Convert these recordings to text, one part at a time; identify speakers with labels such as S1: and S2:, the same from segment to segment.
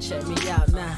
S1: Check me out now.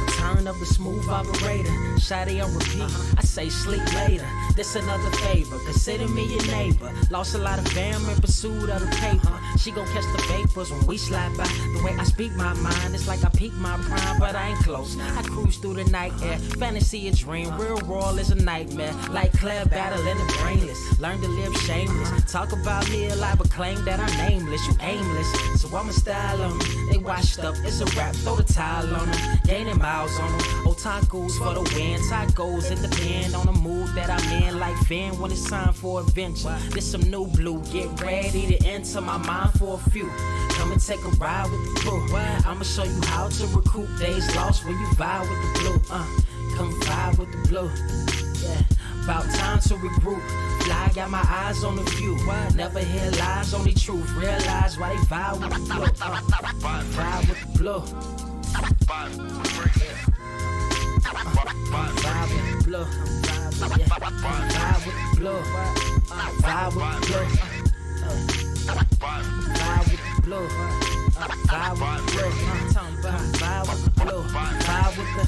S1: Return of the smooth operator. Shotty on repeat. I say sleep later. This another favor. Consider me your neighbor. Lost a lot of fam in pursuit of the paper. She gon' catch the vapors when we slide by. The way I speak my mind, it's like I peak my prime, but I ain't close. I cruise through the night air. Fantasy a dream. Real world is a nightmare. Like Claire battling the brainless. Learn to live shameless. Talk about me alive, but claim that I'm nameless. You aimless. So I'ma style on them. They washed up. It's a rap. Throw the towel on them. Gaining miles on them. Otakus for the win. Tacos, it depend on the mood that I'm in. Like Finn when it's time for adventure. This some new blue. Get ready to enter my mind for a few. Come and take a ride with the crew. I'ma show you how to recoup days lost when you vibe with the blue. Come vibe with the blue. Yeah. About time to regroup. Fly, got my eyes on the view. Never hear lies, only truth. Realize why they vibe with the blue. Vibe with the blue. Vibe with the blue. Yeah. Vibe with the blue. Vibe with the blue. Vibe with the blue. Vibe with the blue. I'm talking about vibe with the blue. Vibe with the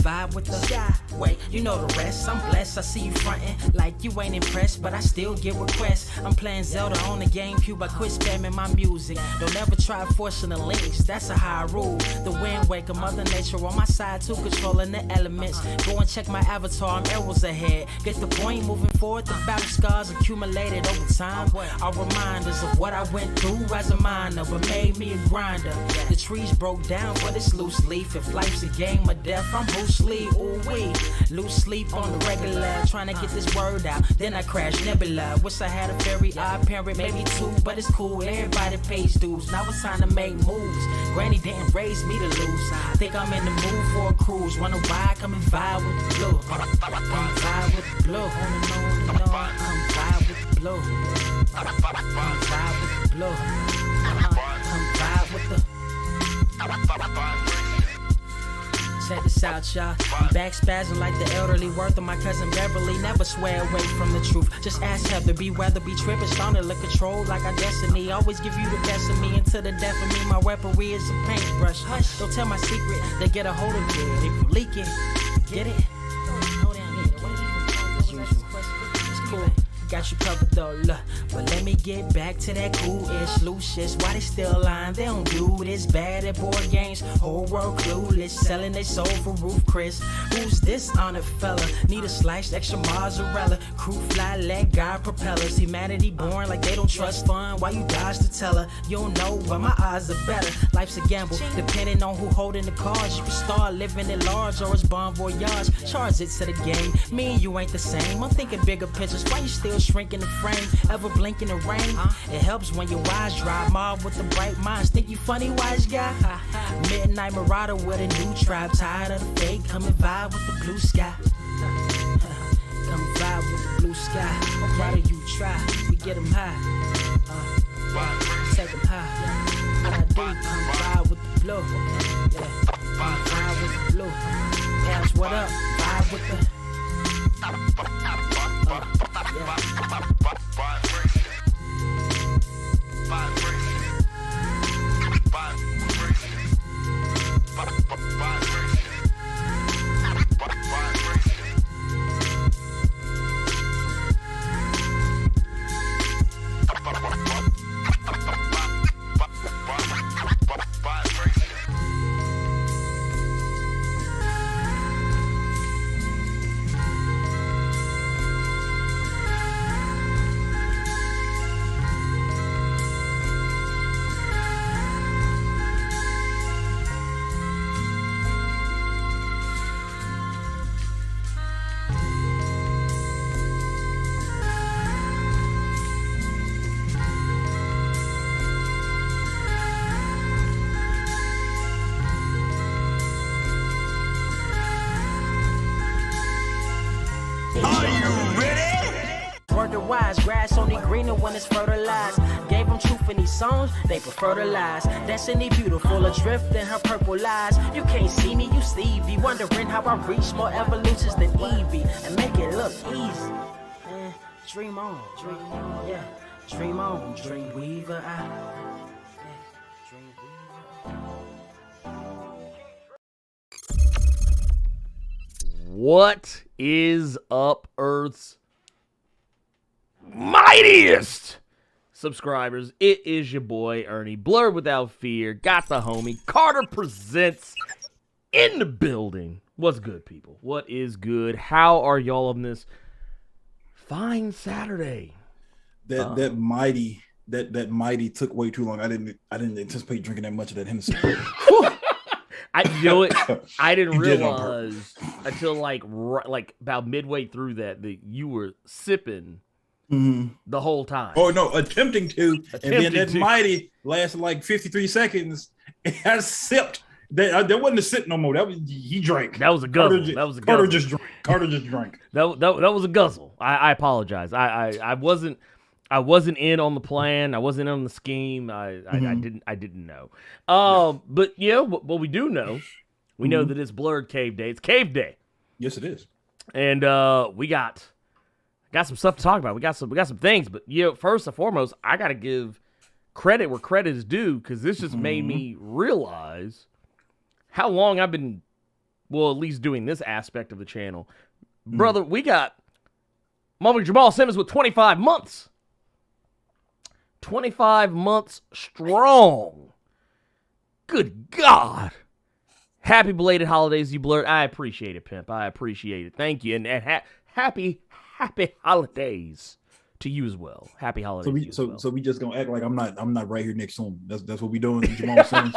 S1: vibe with the sky. Wait, you know the rest. I'm blessed. I see you frontin' like you ain't impressed, but I still get requests. I'm playing Zelda on the GameCube. I quit spamming my music. Don't ever try forcing the links. That's a high rule. The wind waker, Mother Nature on my side too, controlling the elements. Go and check my avatar. I'm arrows ahead. Get the point. Moving forward, the battle scars accumulated over time are reminders of what I went through as a minor, but made me a grinder. The trees broke down for this loose leaf. If life's a game of death, I'm Bruce Lee. Ooh wee. Lose sleep on the regular, trying to get this word out. Then I crash Nebula. Wish I had a very odd parent, maybe two, but it's cool. Everybody pays dues. Now it's time to make moves. Granny didn't raise me to lose. Think I'm in the mood for a cruise. Wanna ride? Come and vibe with the blue. Come vibe with the blue. Come vibe with the blue. Come vibe with the blue. Come vibe with the. Check this out, y'all. I'm back spazzing like the elderly worth of my cousin Beverly. Never swear away from the truth. Just ask Heather, be weather, be tripping, starting to look control like our destiny. Always give you the best of me until the death of me. My weaponry is a paintbrush. Hush, don't tell my secret. They get a hold of it. If you leak it, get it. It's cool. Got you covered though, look. But let me get back to that cool-ish, loose-ish. Why they still lying? They don't do this. Bad at board games, whole world clueless. Selling they soul for Roof Chris. Who's this honored fella? Need a sliced extra mozzarella. Crew fly, let God propellers. Humanity born like they don't trust fun. Why you dodge the teller? You don't know, but my odds are better. Life's a gamble, depending on who holding the cards. You can start living at large or it's bon voyage. Charge it to the game. Me and you ain't the same. I'm thinking bigger pictures. Why you still shrinking the frame? Ever blink in the rain? It helps when your eyes dry. Mob with the bright minds. Think you funny, wise guy? Midnight marauder with a new tribe. Tired of the fake. Come and vibe with the blue sky. Come vibe with the blue sky. Why do you try? We get them high. Take them high. What I do? Come vibe with the blue. Yeah. Come vibe with the blue. Pass what up? Vibe with the. Wise grass only greener when it's fertilized. Gave them truth in these songs, they prefer the lies. Destiny beautiful, adrift in her purple lies. You can't see me, you Stevie. Wondering how I reach more evolutions than Evie and make it look easy. Dream on, yeah. Dream on, Dreamweaver.
S2: What is up, Earth's mightiest subscribers? It is your boy Ernie, Blerd without fear. Got the homie Carter Presents in the building. What's good, people? What is good? How are y'all on this fine Saturday?
S3: That mighty took way too long. I didn't anticipate drinking that much of that Hennessy.
S2: I didn't realize until like about midway through that you were sipping the whole time.
S3: Oh no, attempting to, and then that mighty lasted like 53 seconds. I sipped. That wasn't a sip no more. That was he drank.
S2: That was a guzzle.
S3: Carter just drank.
S2: That was a guzzle. I apologize. I wasn't in on the plan. I wasn't in on the scheme. I didn't know. But yeah, what we do know, we know that it's Blerd Cave Day. It's Cave Day.
S3: Yes, it is.
S2: And we got some stuff to talk about. We got some things. But first and foremost, I got to give credit where credit is due, because this just made me realize how long I've been, well, at least doing this aspect of the channel. Brother, we got motherfucker Jamal Simmons with 25 months. 25 months strong. Good God. Happy belated holidays, you Blerd. I appreciate it, pimp. I appreciate it. Thank you. And happy holidays to you as well. Happy holidays.
S3: So we just gonna act like I'm not right here next to him. That's what we doing, Jamal Simmons.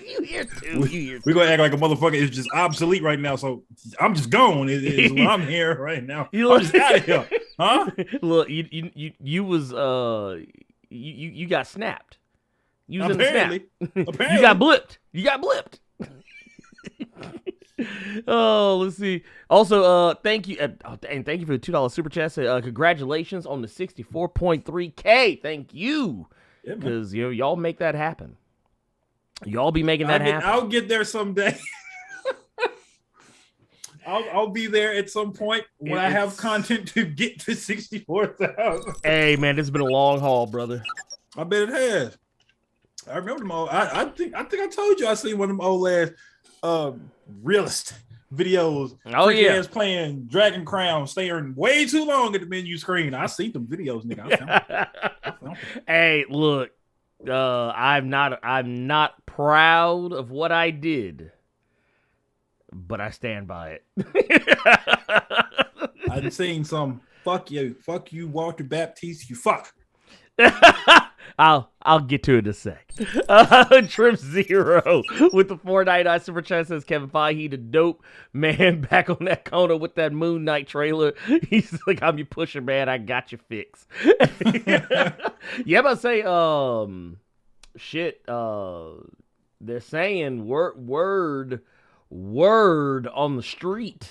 S2: You here too.
S3: We're gonna act like a motherfucker is just obsolete right now. So I'm just gone. I'm here right now. I'm just out of here. Huh?
S2: Look, you was you got snapped. You was
S3: apparently.
S2: In the snap. Apparently. You got blipped. Oh, let's see. Also, thank you, and thank you for the $2 super chat. Congratulations on the 64.3K. Thank you, because y'all make that happen. Y'all be making that happen.
S3: I'll get there someday. I'll be there at some point when I have content to get to 64,000.
S2: Hey man, this has been a long haul, brother.
S3: I bet it has. I remember them all. I think I told you I seen one of them old ass realist videos.
S2: Oh yeah,
S3: playing Dragon Crown, staring way too long at the menu screen. I seen them videos, nigga.
S2: Hey, look. I'm not proud of what I did, but I stand by it.
S3: I've seen some fuck you, Walter Baptiste, you fuck.
S2: I'll get to it in a sec. Trip Zero with the $4.99 super chat says Kevin Feige, the dope man, back on that corner with that Moon Knight trailer. He's like, I'm your pusher, man. I got you fixed. Yeah, but say shit. They're saying word on the street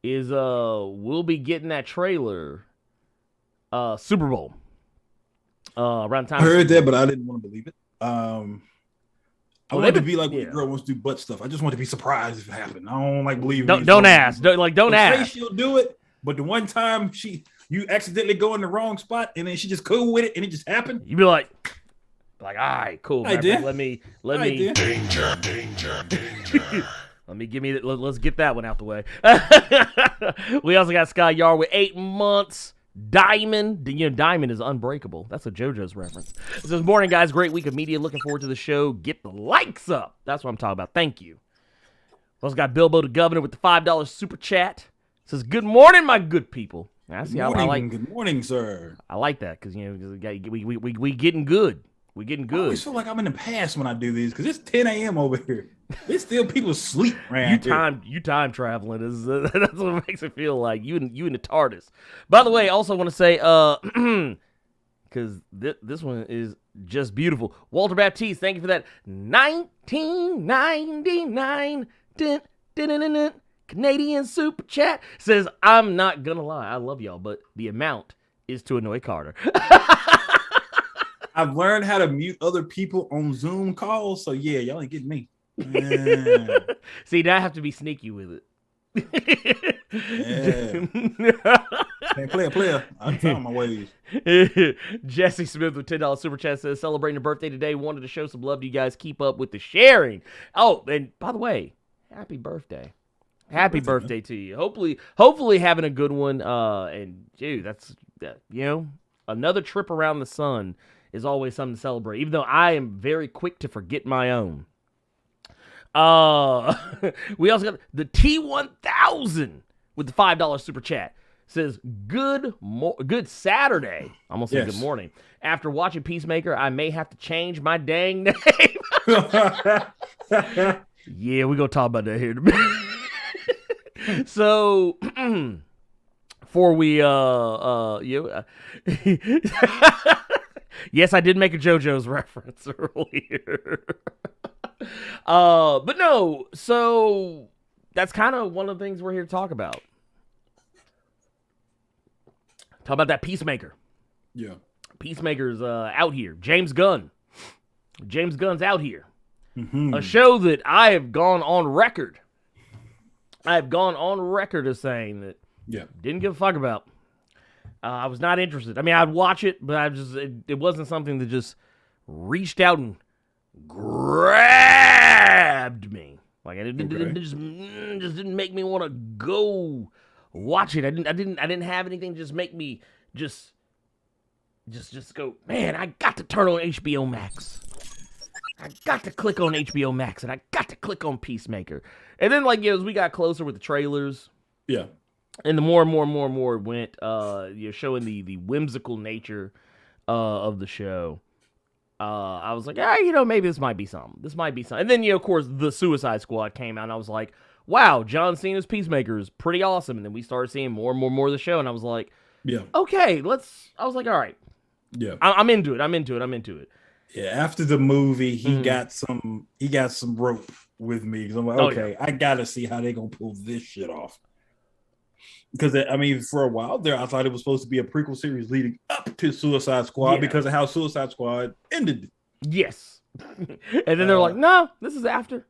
S2: is we'll be getting that trailer Super Bowl. Around time.
S3: I heard that, but I didn't want to believe it. I want to be like when a girl wants to do butt stuff. I just want to be surprised if it happened. I don't like believe.
S2: Don't ask. Don't ask.
S3: Say she'll do it, but the one time you accidentally go in the wrong spot and then she just cool with it and it just happened.
S2: You be like, all right, cool.
S3: I did.
S2: Let me.
S3: Danger.
S2: Let's get that one out the way. We also got Sky Yard with 8 months. Diamond, Diamond is unbreakable. That's a JoJo's reference. It says, morning, guys. Great week of media. Looking forward to the show. Get the likes up. That's what I'm talking about. Thank you. Also got Bilbo the Governor with the $5 super chat. It says, good morning, my good people.
S3: Good morning, sir.
S2: I like that because we getting good. We getting good.
S3: I always feel like I'm in the past when I do these because it's 10 a.m. over here. There's still people asleep right now.
S2: You time traveling is that's what makes it feel like you in the TARDIS. By the way, I also want to say because this one is just beautiful. Walter Baptiste, thank you for that 1999 Canadian super chat. Says, I'm not gonna lie, I love y'all, but the amount is to annoy Carter.
S3: I've learned how to mute other people on Zoom calls, so yeah, y'all ain't getting me.
S2: See, now I have to be sneaky with it.
S3: Man, player. I found my ways.
S2: Jesse Smith with $10 super chat says, celebrating a birthday today. Wanted to show some love to you guys. Keep up with the sharing. Oh, and by the way, happy birthday. Happy birthday to you. Hopefully having a good one. And dude, that's another trip around the sun is always something to celebrate. Even though I am very quick to forget my own. We also got the T1000 with the $5 super chat. Says good Saturday. I almost said good morning. After watching Peacemaker, I may have to change my dang name. Yeah, we're gonna talk about that here in a minute. So, before we yes, I did make a JoJo's reference earlier. But no, so that's kind of one of the things we're here to talk about. Talk about that Peacemaker.
S3: Yeah.
S2: Peacemaker's out here. James Gunn's out here.
S3: Mm-hmm.
S2: A show that I have gone on record as saying that didn't give a fuck about. I was not interested. I mean, I'd watch it, but it wasn't something that just reached out and grabbed me. Like it just didn't make me want to go watch it. I didn't have anything just make me just go, man, I got to turn on HBO Max. I got to click on HBO Max and I got to click on Peacemaker. And then as we got closer with the trailers.
S3: Yeah.
S2: And the more and more it went, showing the whimsical nature of the show. I was like, maybe this might be something. And then, of course, the Suicide Squad came out, and I was like, wow, John Cena's Peacemaker is pretty awesome. And then we started seeing more and more of the show, and I was like, okay, I was like, all right.
S3: Yeah.
S2: I'm into it.
S3: Yeah, after the movie, he got some rope with me. Because I'm like, okay, I got to see how they going to pull this shit off. Because, I mean, for a while there, I thought it was supposed to be a prequel series leading up to Suicide Squad because of how Suicide Squad ended.
S2: Yes. And then they're like, no, this is after.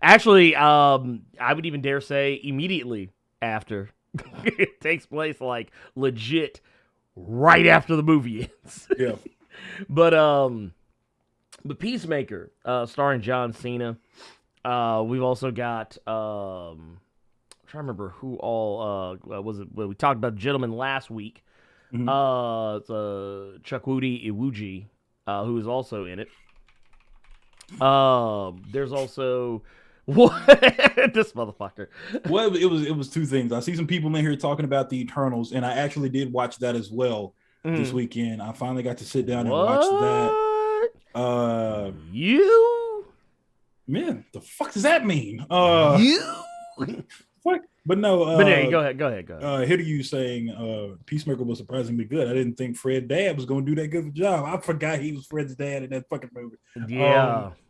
S2: Actually, I would even dare say immediately after. It takes place, legit right after the movie ends.
S3: Yeah.
S2: But Peacemaker, starring John Cena. We've also got... I'm trying to remember who all was it. Well, we talked about the gentleman last week. Mm-hmm. Chukwudi Iwuji, who is also in it. There's also this motherfucker.
S3: Well, it was two things. I see some people in here talking about the Eternals, and I actually did watch that as well this weekend. I finally got to sit down and watch that. Man, the fuck does that mean? What? But no.
S2: But yeah, go ahead.
S3: Hear you saying Peacemaker was surprisingly good. I didn't think Fred Dad was going to do that good of a job. I forgot he was Fred's dad in that fucking movie.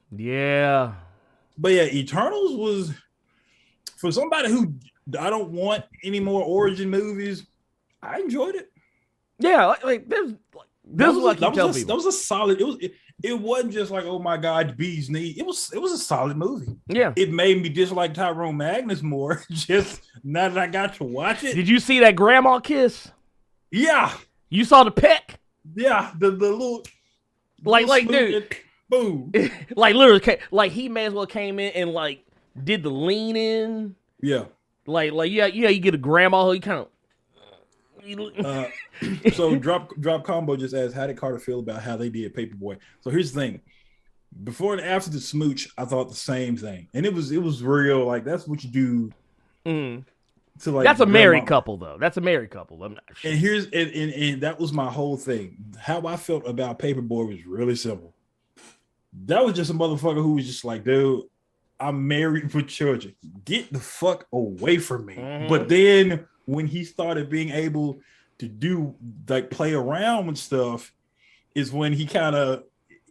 S2: Yeah.
S3: But yeah, Eternals was, for somebody who I don't want any more origin movies, I enjoyed it.
S2: Yeah, that
S3: was a solid. It wasn't just like, oh my God, bees knee. It was a solid movie.
S2: Yeah.
S3: It made me dislike Tyrone Magnus more. Just now that I got to watch it.
S2: Did you see that grandma kiss?
S3: Yeah.
S2: You saw the peck?
S3: Yeah. The little
S2: dude.
S3: Boom.
S2: Literally, he may as well came in and did the lean in.
S3: Yeah.
S2: You get a grandma who you kind of.
S3: So drop combo just asked, how did Carter feel about how they did Paperboy? So here's the thing. Before and after the smooch, I thought the same thing, and it was real. That's what you do. To
S2: that's a married couple, though. That's a married couple. I'm not sure.
S3: And and that was my whole thing. How I felt about Paperboy was really simple. That was just a motherfucker who was just like, dude, I'm married with children. Get the fuck away from me. Mm-hmm. But then when he started being able to do play around with stuff, is when he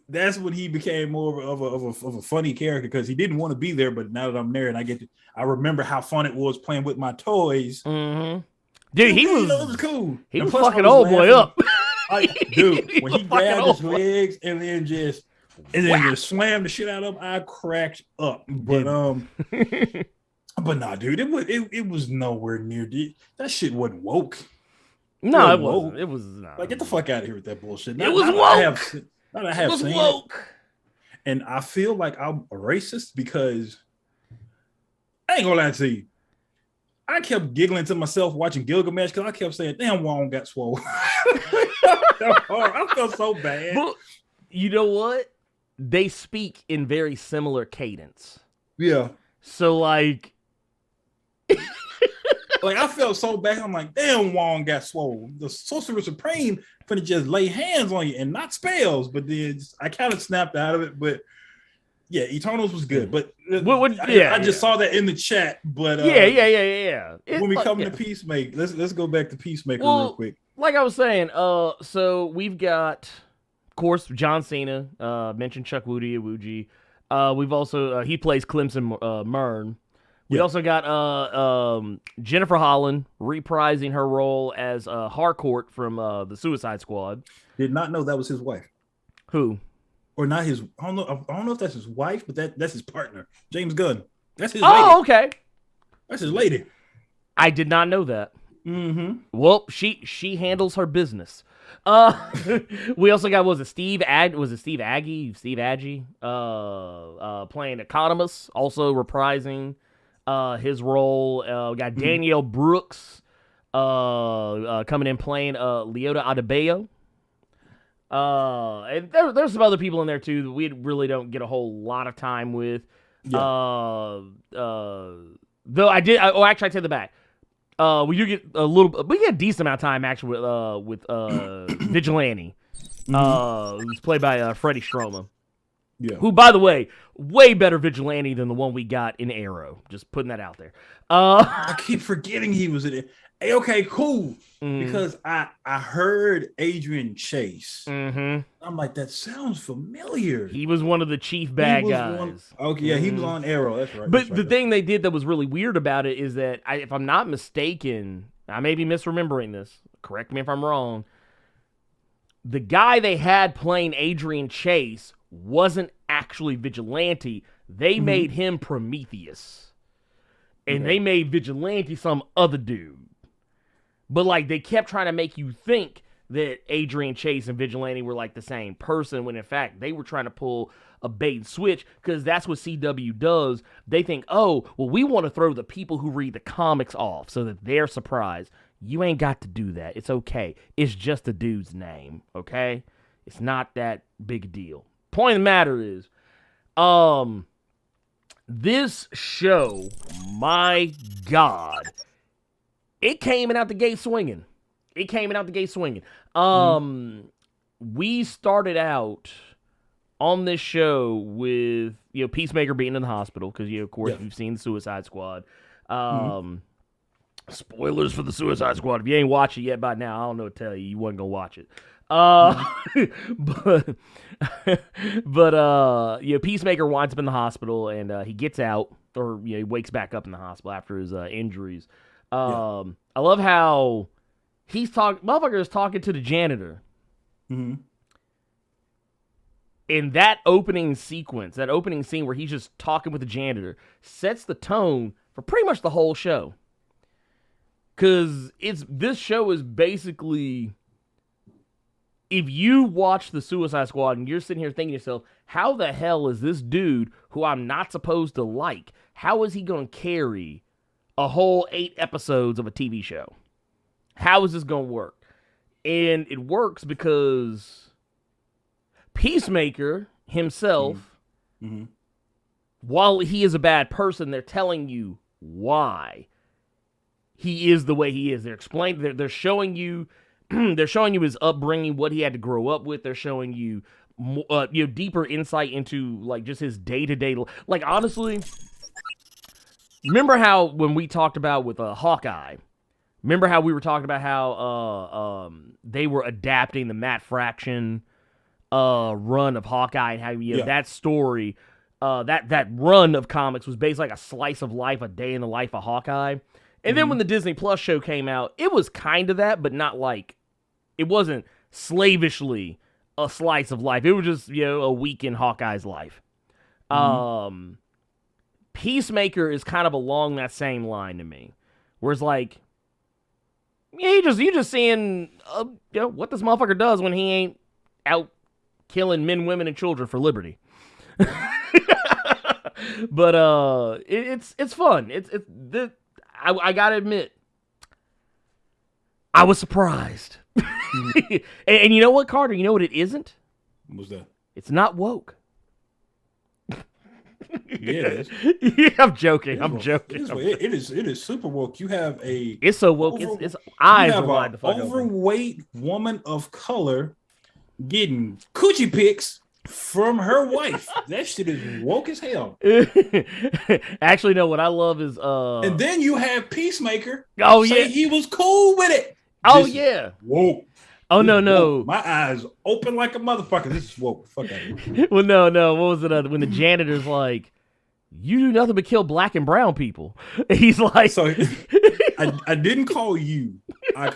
S3: that's when he became more of a funny character, because he didn't want to be there. But now that I'm there and I remember how fun it was playing with my toys.
S2: Mm-hmm. Dude, it
S3: was cool.
S2: He was fucking old boy up.
S3: Dude, when he grabbed his legs and then just slammed the shit out of him, I cracked up. But But nah, dude, it was nowhere near that shit wasn't woke.
S2: No, it wasn't. It was not.
S3: Like, get the fuck out of here with that bullshit.
S2: It was woke.
S3: I have seen woke. It. And I feel like I'm a racist because I ain't gonna lie to you. I kept giggling to myself watching Gilgamesh because I kept saying, damn, Wong got swole. I felt so bad.
S2: But you know what? They speak in very similar cadence.
S3: Yeah.
S2: So, like...
S3: like, I felt so bad. I'm like, damn, Wong got swole. The Sorcerer Supreme finna just lay hands on you and not spells. But then I kind of snapped out of it. But yeah, Eternals was good. But I just saw that in the chat. But
S2: yeah.
S3: When we come to Peacemaker, let's go back to Peacemaker real quick.
S2: Like I was saying, so we've got, of course, John Cena. Mentioned Chuck Woogie. We've also he plays Clemson Mern. We also got Jennifer Holland reprising her role as Harcourt from the Suicide Squad.
S3: Did not know that was his wife.
S2: Who?
S3: Or not his? I don't know if that's his wife, but that's his partner, James Gunn. That's his. lady.
S2: Okay.
S3: That's his lady.
S2: I did not know that.
S3: Mm-hmm.
S2: Well, she handles her business. We also got Steve Agee playing Economos, also reprising his role. We got Danielle Brooks coming in playing Leota Adebayo. And there's some other people in there too that we really don't get a whole lot of time with. Yeah. Though I take the back. We do get we get a decent amount of time actually with Vigilante, who's played by Freddie Stroma.
S3: Yeah.
S2: Who, by the way, way better Vigilante than the one we got in Arrow. Just putting that out there.
S3: I keep forgetting he was in it. Hey, okay, cool. Because I heard Adrian Chase.
S2: Mm-hmm.
S3: I'm like, that sounds familiar.
S2: He was one of the chief bad guys.
S3: He was on Arrow. That's right.
S2: But the thing they did that was really weird about it is that, if I'm not mistaken, I may be misremembering this. Correct me if I'm wrong. The guy they had playing Adrian Chase wasn't actually Vigilante. They made him Prometheus. And they made Vigilante some other dude. But, like, they kept trying to make you think that Adrian Chase and Vigilante were, like, the same person, when, in fact, they were trying to pull a bait and switch, because that's what CW does. They think, oh, well, we want to throw the people who read the comics off so that they're surprised. You ain't got to do that. It's okay. It's just a dude's name, okay? It's not that big a deal. Point of the matter is, this show, my God, it came out the gate swinging. We started out on this show with, Peacemaker being in the hospital, because, of course, we've seen the Suicide Squad. Spoilers for the Suicide Squad. If you ain't watched it yet by now, I don't know what to tell you. You wasn't going to watch it. But Peacemaker winds up in the hospital, and he gets out, or he wakes back up in the hospital after his injuries. I love how motherfucker is talking to the janitor.
S3: Mm-hmm.
S2: In that opening sequence, that opening scene where he's just talking with the janitor, sets the tone for pretty much the whole show. Because this show is basically, if you watch the Suicide Squad and you're sitting here thinking to yourself, how the hell is this dude who I'm not supposed to like, how is he going to carry a whole 8 episodes of a TV show? How is this going to work? And it works because Peacemaker himself, while he is a bad person, they're telling you why he is the way he is. They're explaining, they're showing you, they're showing you his upbringing, what he had to grow up with. They're showing you, deeper insight into, like, just his day-to-day. Like, honestly, remember how when we talked about with Hawkeye, remember how we were talking about how they were adapting the Matt Fraction run of Hawkeye, and how that story, that run of comics was basically like a slice of life, a day in the life of Hawkeye. And then when the Disney Plus show came out, it was kind of that, but not like, it wasn't slavishly a slice of life. It was just, a week in Hawkeye's life. Peacemaker is kind of along that same line to me. Whereas like, yeah, you just seeing what this motherfucker does when he ain't out killing men, women, and children for liberty. But it's fun. I gotta admit, I was surprised. and you know what, Carter? You know what it isn't?
S3: What's that?
S2: It's not woke.
S3: Yeah, it is.
S2: Yeah, I'm joking.
S3: It is super woke. You have a.
S2: It's so woke. It's eyes are wide the fuck open.
S3: Overweight woman of color getting coochie pics from her wife. That shit is woke as hell.
S2: Actually, no. What I love is
S3: and then you have Peacemaker.
S2: Oh
S3: say
S2: yeah,
S3: he was cool with it.
S2: Oh yeah.
S3: Woke.
S2: Oh no.
S3: Woke. My eyes open like a motherfucker. This is woke. Fuck out of here.
S2: Well, no. What was it? When the janitor's like, "You do nothing but kill black and brown people." He's like,
S3: so I didn't call you. I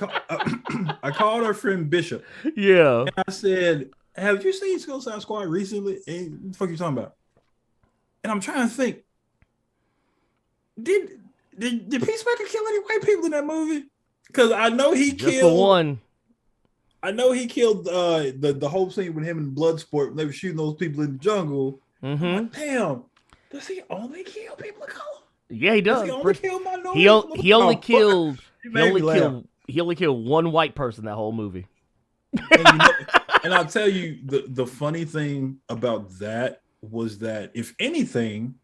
S3: called our friend Bishop.
S2: Yeah.
S3: And I said, "Have you seen Suicide Squad recently?" And what the fuck are you talking about? And I'm trying to think. Did Peacemaker kill any white people in that movie? Because I know he
S2: just
S3: killed
S2: the one.
S3: I know he killed the whole scene with him in Bloodsport when they were shooting those people in the jungle.
S2: Mm-hmm.
S3: I'm like, damn, does he only kill people of color?
S2: Yeah, he does.
S3: He only kill minorities?
S2: He only killed one white person that whole movie.
S3: And I'll tell you the funny thing about that was that if anything,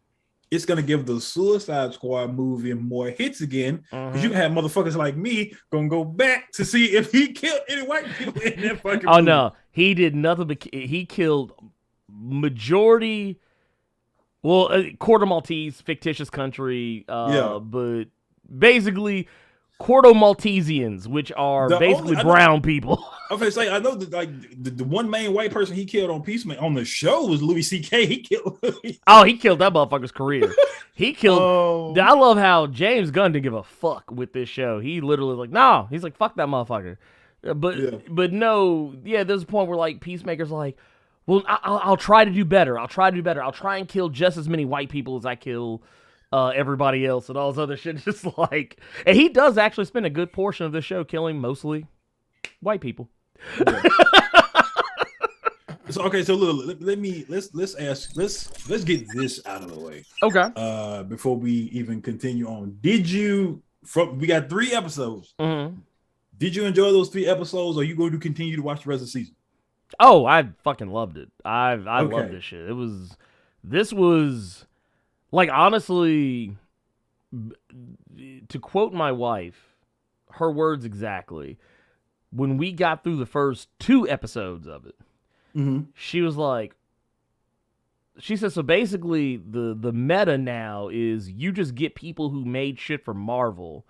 S3: it's gonna give the Suicide Squad movie more hits again because you can have motherfuckers like me gonna go back to see if he killed any white people in that fucking movie.
S2: No, he did nothing but he killed majority. Well, quarter Maltese, fictitious country, but basically quarter Maltesians, which are basically brown people.
S3: Okay, so I know that like the one main white person he killed on Peacemaker on the show was Louis C.K. He killed.
S2: He killed that motherfucker's career. He killed. I love how James Gunn didn't give a fuck with this show. He literally was like, no. He's like, fuck that motherfucker. But no, yeah. There's a point where like Peacemaker's like, well, I'll try to do better. I'll try and kill just as many white people as I kill everybody else and all this other shit. Just like, and he does actually spend a good portion of the show killing mostly white people. Yeah.
S3: So look, let's get this out of the way.
S2: Okay.
S3: Before we even continue on, we got 3 episodes.
S2: Mm-hmm.
S3: Did you enjoy those 3 episodes, or are you going to continue to watch the rest of the season?
S2: Oh, I fucking loved it. I loved this shit. This was like, honestly, to quote my wife, her words exactly. When we got through the first 2 episodes of it, she was like, she said, so basically the meta now is you just get people who made shit for Marvel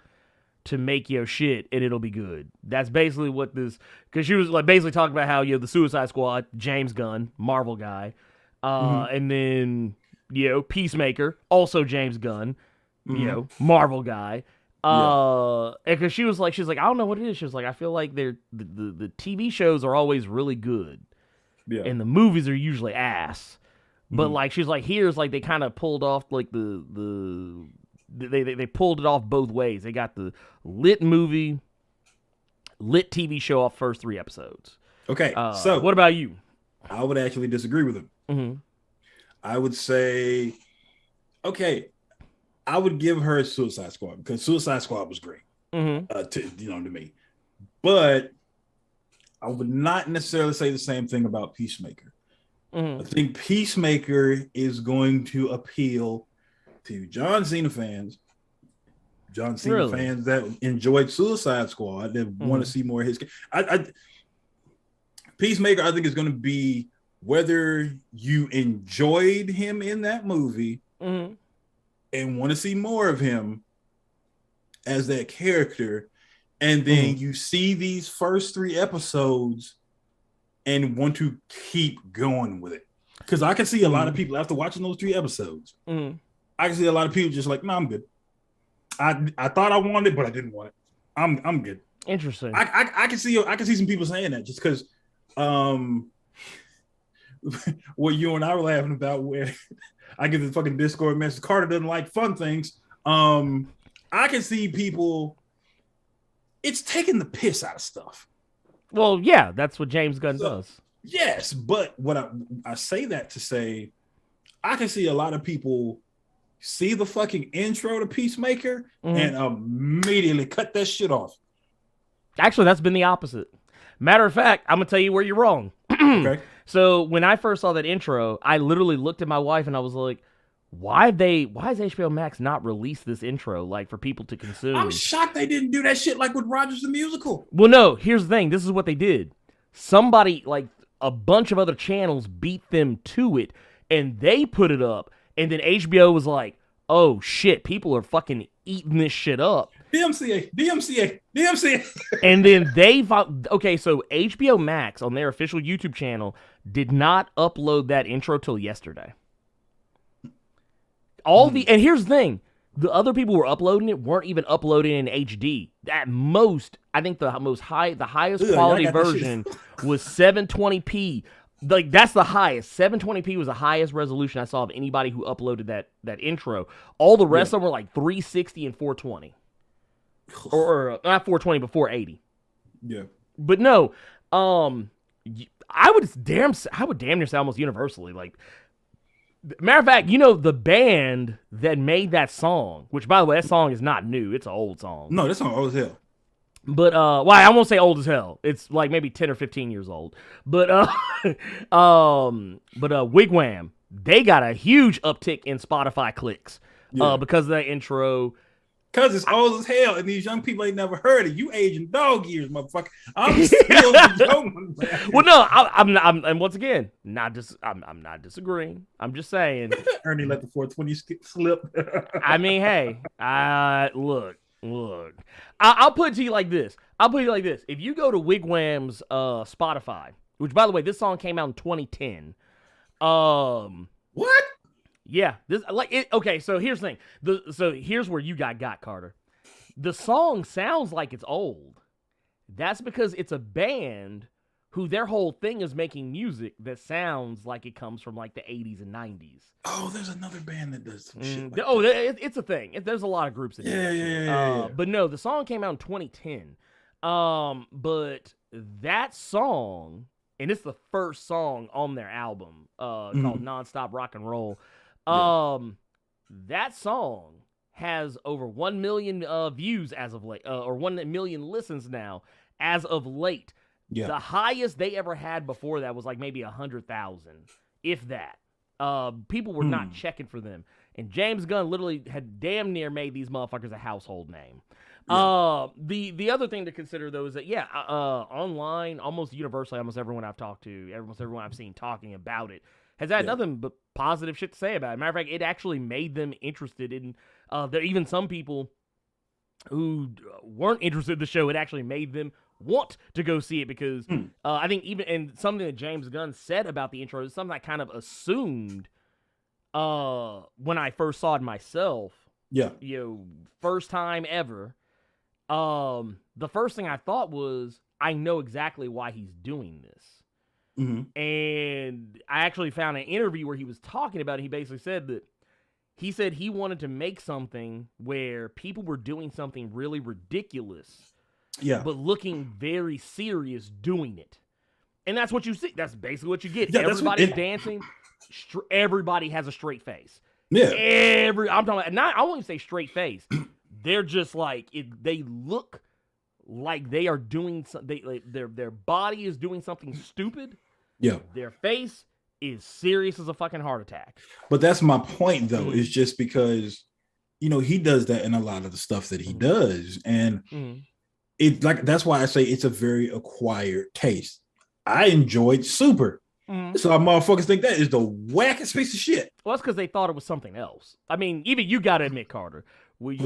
S2: to make your shit and it'll be good. That's basically what this, because she was like basically talking about how, the Suicide Squad, James Gunn, Marvel guy, and then, Peacemaker, also James Gunn, Marvel guy. Because she was like, I don't know what it is. She was like, I feel like the TV shows are always really good, and the movies are usually ass. But like, she's like, here's like they kind of pulled off like they pulled it off both ways. They got the lit movie, lit TV show off first 3 episodes.
S3: Okay, so
S2: what about you?
S3: I would actually disagree with him. I would say, okay, I would give her Suicide Squad because Suicide Squad was great, to me. But I would not necessarily say the same thing about Peacemaker. I think Peacemaker is going to appeal to John Cena fans fans that enjoyed Suicide Squad that want to see more of his. Peacemaker, I think, is going to be whether you enjoyed him in that movie and want to see more of him as that character, and then you see these first 3 episodes and want to keep going with it. Because I can see a lot of people after watching those 3 episodes, I can see a lot of people just like, no, I'm good. I thought I wanted it, but I didn't want it. I'm good.
S2: Interesting.
S3: I can see some people saying that just because what you and I were laughing about, where I get the fucking Discord message. Carter doesn't like fun things. I can see people. It's taking the piss out of stuff.
S2: Well, yeah, that's what James Gunn does.
S3: Yes, but what I say that to say, I can see a lot of people see the fucking intro to Peacemaker and immediately cut that shit off.
S2: Actually, that's been the opposite. Matter of fact, I'm gonna tell you where you're wrong.
S3: Okay.
S2: So when I first saw that intro, I literally looked at my wife and I was like, why has HBO Max not released this intro like for people to consume?
S3: I'm shocked they didn't do that shit like with Rogers the Musical.
S2: Well, no, here's the thing. This is what they did. Somebody, like a bunch of other channels, beat them to it and they put it up. And then HBO was like, oh shit, people are fucking eating this shit up.
S3: DMCA.
S2: And then okay, so HBO Max on their official YouTube channel did not upload that intro till yesterday. And here's the thing, the other people who were uploading it weren't even uploading in HD. At most, I think the highest quality version was 720p. Like, that's the highest. 720p was the highest resolution I saw of anybody who uploaded that intro. All the rest of them were like 360 and 420. Or not 420, but 480. Yeah. But no, I would damn near say almost universally, like, matter of fact, the band that made that song, which, by the way, that song is not new. It's an old song.
S3: No, that song old as hell.
S2: But, I won't say old as hell. It's like maybe 10 or 15 years old. But, Wigwam, they got a huge uptick in Spotify clicks because of that intro.
S3: Because it's old as hell, and these young people ain't never heard it. You aging dog years, motherfucker. I'm still the young one.
S2: Well, no, I'm and once again, I'm not disagreeing. I'm just saying.
S3: Ernie let the 420 slip.
S2: I mean, hey, look. I'll put it to you like this. If you go to Wigwam's Spotify, which, by the way, this song came out in 2010.
S3: What?
S2: Yeah, okay, so here's the thing. So here's where you got Carter. The song sounds like it's old. That's because it's a band who their whole thing is making music that sounds like it comes from like the 80s and 90s.
S3: Oh, there's another band that does some shit.
S2: It's a thing. There's a lot of groups that do that.
S3: Yeah.
S2: But no, the song came out in 2010. But that song, and it's the first song on their album called Nonstop Rock and Roll. That song has over 1 million views as of late, or 1 million listens now as of late. Yeah. The highest they ever had before that was like maybe 100,000, if that. People were not checking for them, and James Gunn literally had damn near made these motherfuckers a household name. Yeah. The other thing to consider though is that online, almost universally, almost everyone I've talked to, almost everyone I've seen talking about it, has had nothing but positive shit to say about it. Matter of fact, it actually made them interested in. There even some people who weren't interested in the show. It actually made them want to go see it because I think and something that James Gunn said about the intro is something I kind of assumed when I first saw it myself. Yeah, first time ever. The first thing I thought was, I know exactly why he's doing this. Mm-hmm. And I actually found an interview where he was talking about it. He basically said that he wanted to make something where people were doing something really ridiculous, but looking very serious doing it. And that's what you see. That's basically what you get. Yeah, everybody's dancing. Everybody has a straight face. Yeah. I'm talking about, not, I won't even say straight face. They're just like, they look like they are doing something. Their body is doing something stupid. Yeah. Their face is serious as a fucking heart attack.
S3: But that's my point, though, is just because, he does that in a lot of the stuff that he does. And that's why I say it's a very acquired taste. I enjoyed Super. So motherfuckers think that is the wackest piece of shit.
S2: Well, that's because they thought it was something else. I mean, even you got to admit, Carter, when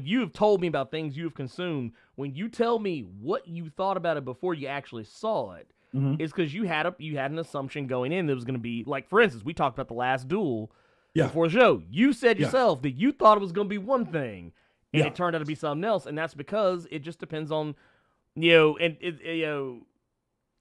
S2: you have told me about things you have consumed, when you tell me what you thought about it before you actually saw it, it's because you had an assumption going in that was going to be, like, for instance, we talked about The Last Duel before the show. You said yourself that you thought it was going to be one thing, and it turned out to be something else, and that's because it just depends on,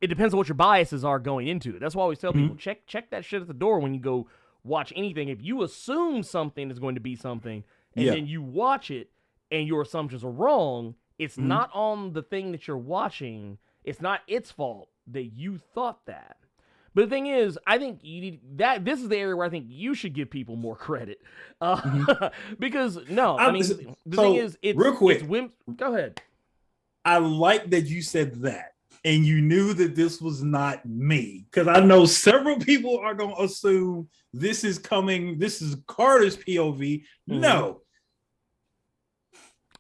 S2: it depends on what your biases are going into it. That's why I always tell people, check that shit at the door when you go watch anything. If you assume something is going to be something, and then you watch it, and your assumptions are wrong, it's not on the thing that you're watching. It's not its fault that you thought that. But the thing is, I think you need that. This is the area where I think you should give people more credit, because the thing is, it's
S3: real quick.
S2: Go ahead.
S3: I like that you said that, and you knew that this was not me, because I know several people are going to assume this is coming. This is Carter's POV. No.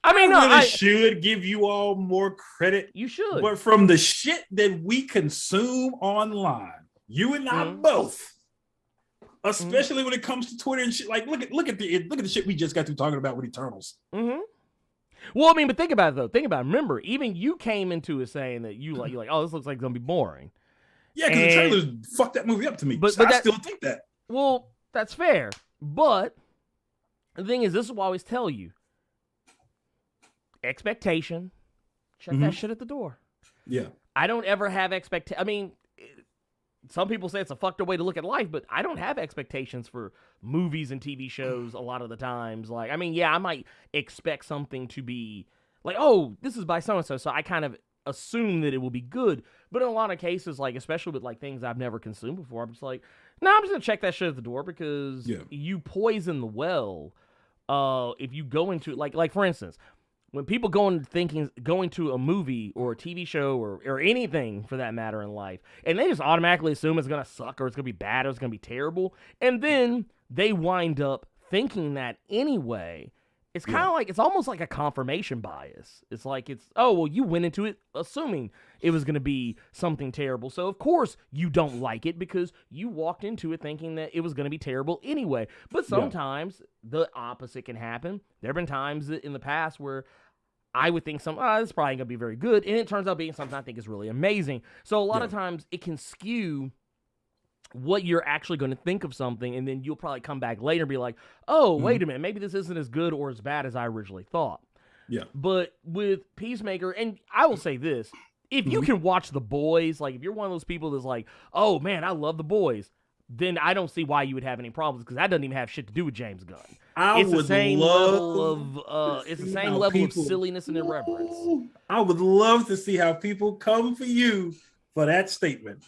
S2: I mean,
S3: I should give you all more credit.
S2: You should.
S3: But from the shit that we consume online, you and I both, especially when it comes to Twitter and shit, like look at the shit we just got through talking about with Eternals.
S2: Well, I mean, but think about it though. Think about it. Remember, even you came into it saying that you're like, oh, this looks like it's gonna be boring.
S3: Yeah, because the trailers fucked that movie up to me. But I still think that. Well,
S2: that's fair. But the thing is, this is what I always tell you. Expectation. Check that shit at the door.
S3: Yeah.
S2: I don't ever have I mean, some people say it's a fucked up way to look at life, but I don't have expectations for movies and TV shows a lot of the times. Like, I mean, yeah, I might expect something to be like, oh, this is by so-and-so, so I kind of assume that it will be good. But in a lot of cases, like, especially with, like, things I've never consumed before, I'm just like, no, I'm just going to check that shit at the door because you poison the well if you go into, like for instance, when people going to a movie or a TV show or anything for that matter in life, and they just automatically assume it's going to suck or it's going to be bad or it's going to be terrible, and then they wind up thinking that anyway, it's kind of like, it's almost like a confirmation bias. It's like, oh, well, you went into it assuming it was going to be something terrible, so of course you don't like it because you walked into it thinking that it was going to be terrible anyway. But sometimes the opposite can happen. There have been times in the past where I would think this is probably going to be very good, and it turns out being something I think is really amazing. So a lot of times it can skew what you're actually going to think of something, and then you'll probably come back later and be like, oh, wait a minute, maybe this isn't as good or as bad as I originally thought. Yeah. But with Peacemaker, and I will say this, if you can watch The Boys, like if you're one of those people that's like, oh man, I love The Boys, then I don't see why you would have any problems, because that doesn't even have shit to do with James Gunn. It's the same level of silliness and irreverence.
S3: I would love to see how people come for you for that statement.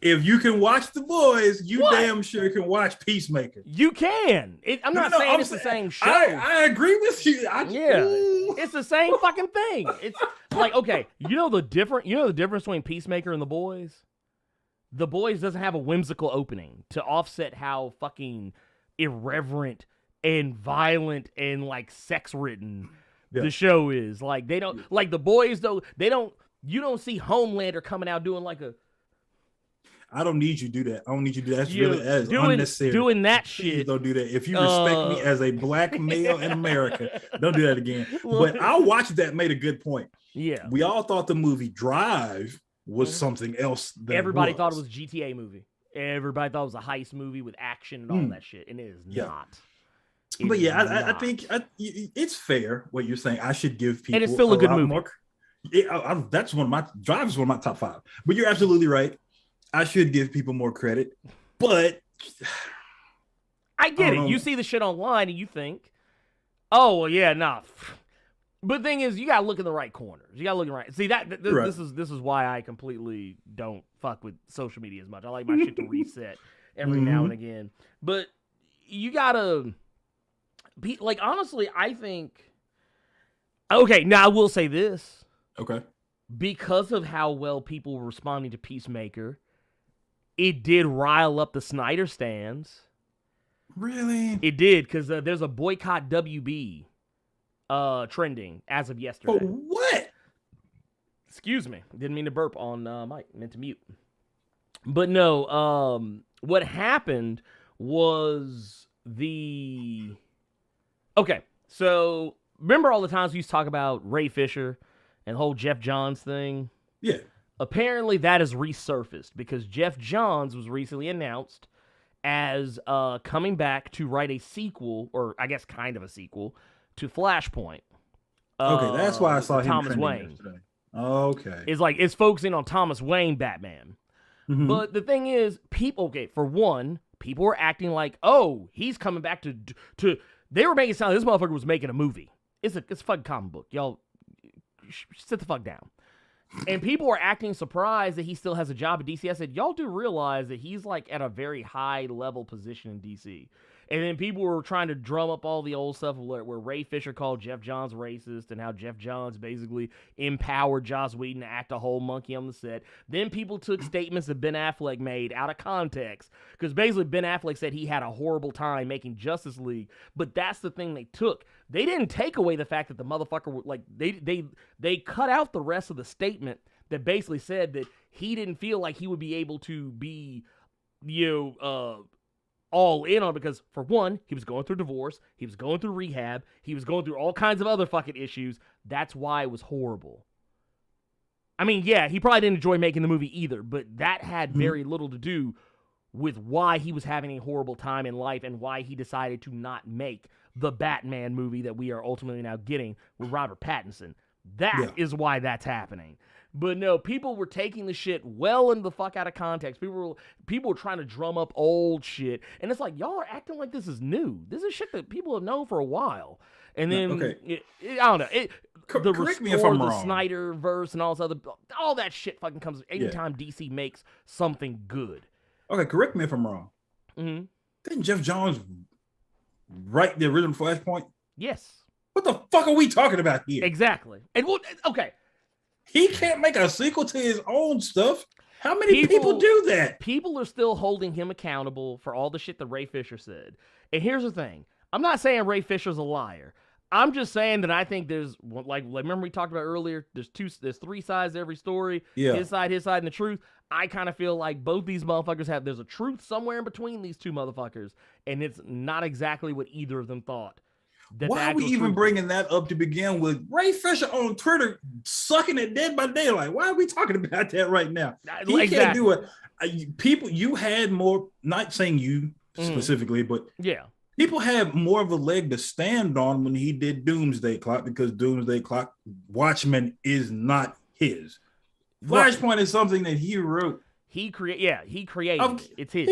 S3: If you can watch The Boys, you damn sure can watch Peacemaker.
S2: You can. I'm not saying it's the same show.
S3: I agree with you.
S2: It's the same fucking thing. It's like, okay, you know the difference between Peacemaker and The Boys? The Boys doesn't have a whimsical opening to offset how fucking irreverent and violent and like sex ridden the show is. Like they don't like The Boys though. You don't see Homelander coming out doing like a.
S3: I don't need you to do that. I don't need you to do that. That's unnecessary.
S2: Doing that shit.
S3: Please don't do that. If you respect me as a black male in America, don't do that again. But I watched that, made a good point. Yeah. We all thought the movie Drive was something else.
S2: Everybody thought it was a GTA movie. Everybody thought it was a heist movie with action and all that shit. And it is not.
S3: But I think it's fair what you're saying. I should give people.
S2: And it's still a good movie.
S3: That's Drive is one of my top 5. But you're absolutely right. I should give people more credit, but
S2: I get it. You see the shit online and you think, oh, well, yeah, nah. But the thing is, you gotta look in the right corners. You gotta look in the right. See this is why I completely don't fuck with social media as much. I like my shit to reset every now and again. But you gotta be like, honestly, I think. Okay, now I will say this.
S3: Okay.
S2: Because of how well people were responding to Peacemaker, it did rile up the Snyder stands.
S3: Really?
S2: It did, because there's a boycott WB trending as of yesterday.
S3: Oh, what?
S2: Excuse me. Didn't mean to burp on mic. Meant to mute. But no, what happened was Okay, so remember all the times we used to talk about Ray Fisher and the whole Jeff Johns thing?
S3: Yeah.
S2: Apparently that has resurfaced because Jeff Johns was recently announced as coming back to write a sequel, or I guess kind of a sequel, to Flashpoint.
S3: Okay, that's why I saw him
S2: Thomas Wayne.
S3: Yesterday. Okay.
S2: It's focusing on Thomas Wayne Batman.
S3: Mhm.
S2: But the thing is, for one, people were acting like, oh, he's coming back to. They were making it sound like this motherfucker was making a movie. It's a fucking comic book. Y'all, sit the fuck down. And people were acting surprised that he still has a job at DC. I said, y'all do realize that he's like at a very high level position in DC. And then people were trying to drum up all the old stuff where Ray Fisher called Jeff Johns racist and how Jeff Johns basically empowered Joss Whedon to act a whole monkey on the set. Then people took statements that Ben Affleck made out of context because basically Ben Affleck said he had a horrible time making Justice League. But that's the thing they took. They didn't take away the fact that the motherfucker, like, they cut out the rest of the statement that basically said that he didn't feel like he would be able to be, all in on, because for one, he was going through divorce, he was going through rehab, he was going through all kinds of other fucking issues. That's why it was horrible. I mean, yeah, he probably didn't enjoy making the movie either, but that had very little to do with why he was having a horrible time in life and why he decided to not make the Batman movie that we are ultimately now getting with Robert Pattinson. That is why that's happening. But no, people were taking the shit well into the fuck out of context. People were trying to drum up old shit. And it's like, y'all are acting like this is new. This is shit that people have known for a while. And then, I don't know.
S3: Correct me if I'm wrong.
S2: The Snyderverse and all that shit fucking comes anytime DC makes something good.
S3: Okay, correct me if I'm wrong.
S2: Mm-hmm.
S3: Didn't Jeff Johns write the original Flashpoint?
S2: Yes.
S3: What the fuck are we talking about here?
S2: Exactly. And okay.
S3: He can't make a sequel to his own stuff. How many people do that?
S2: People are still holding him accountable for all the shit that Ray Fisher said. And here's the thing. I'm not saying Ray Fisher's a liar. I'm just saying that I think there's, like remember we talked about earlier, there's three sides to every story.
S3: Yeah.
S2: His side, and the truth. I kind of feel like both these motherfuckers there's a truth somewhere in between these two motherfuckers. And it's not exactly what either of them thought.
S3: Why are we even bringing that up to begin with? Ray Fisher on Twitter sucking it dead by daylight. Why are we talking about that right now? He can't do it. People, you had more, not saying you specifically, but people had more of a leg to stand on when he did Doomsday Clock, because Doomsday Clock, Watchmen is not his. Flashpoint is something that he wrote.
S2: He created. It's his.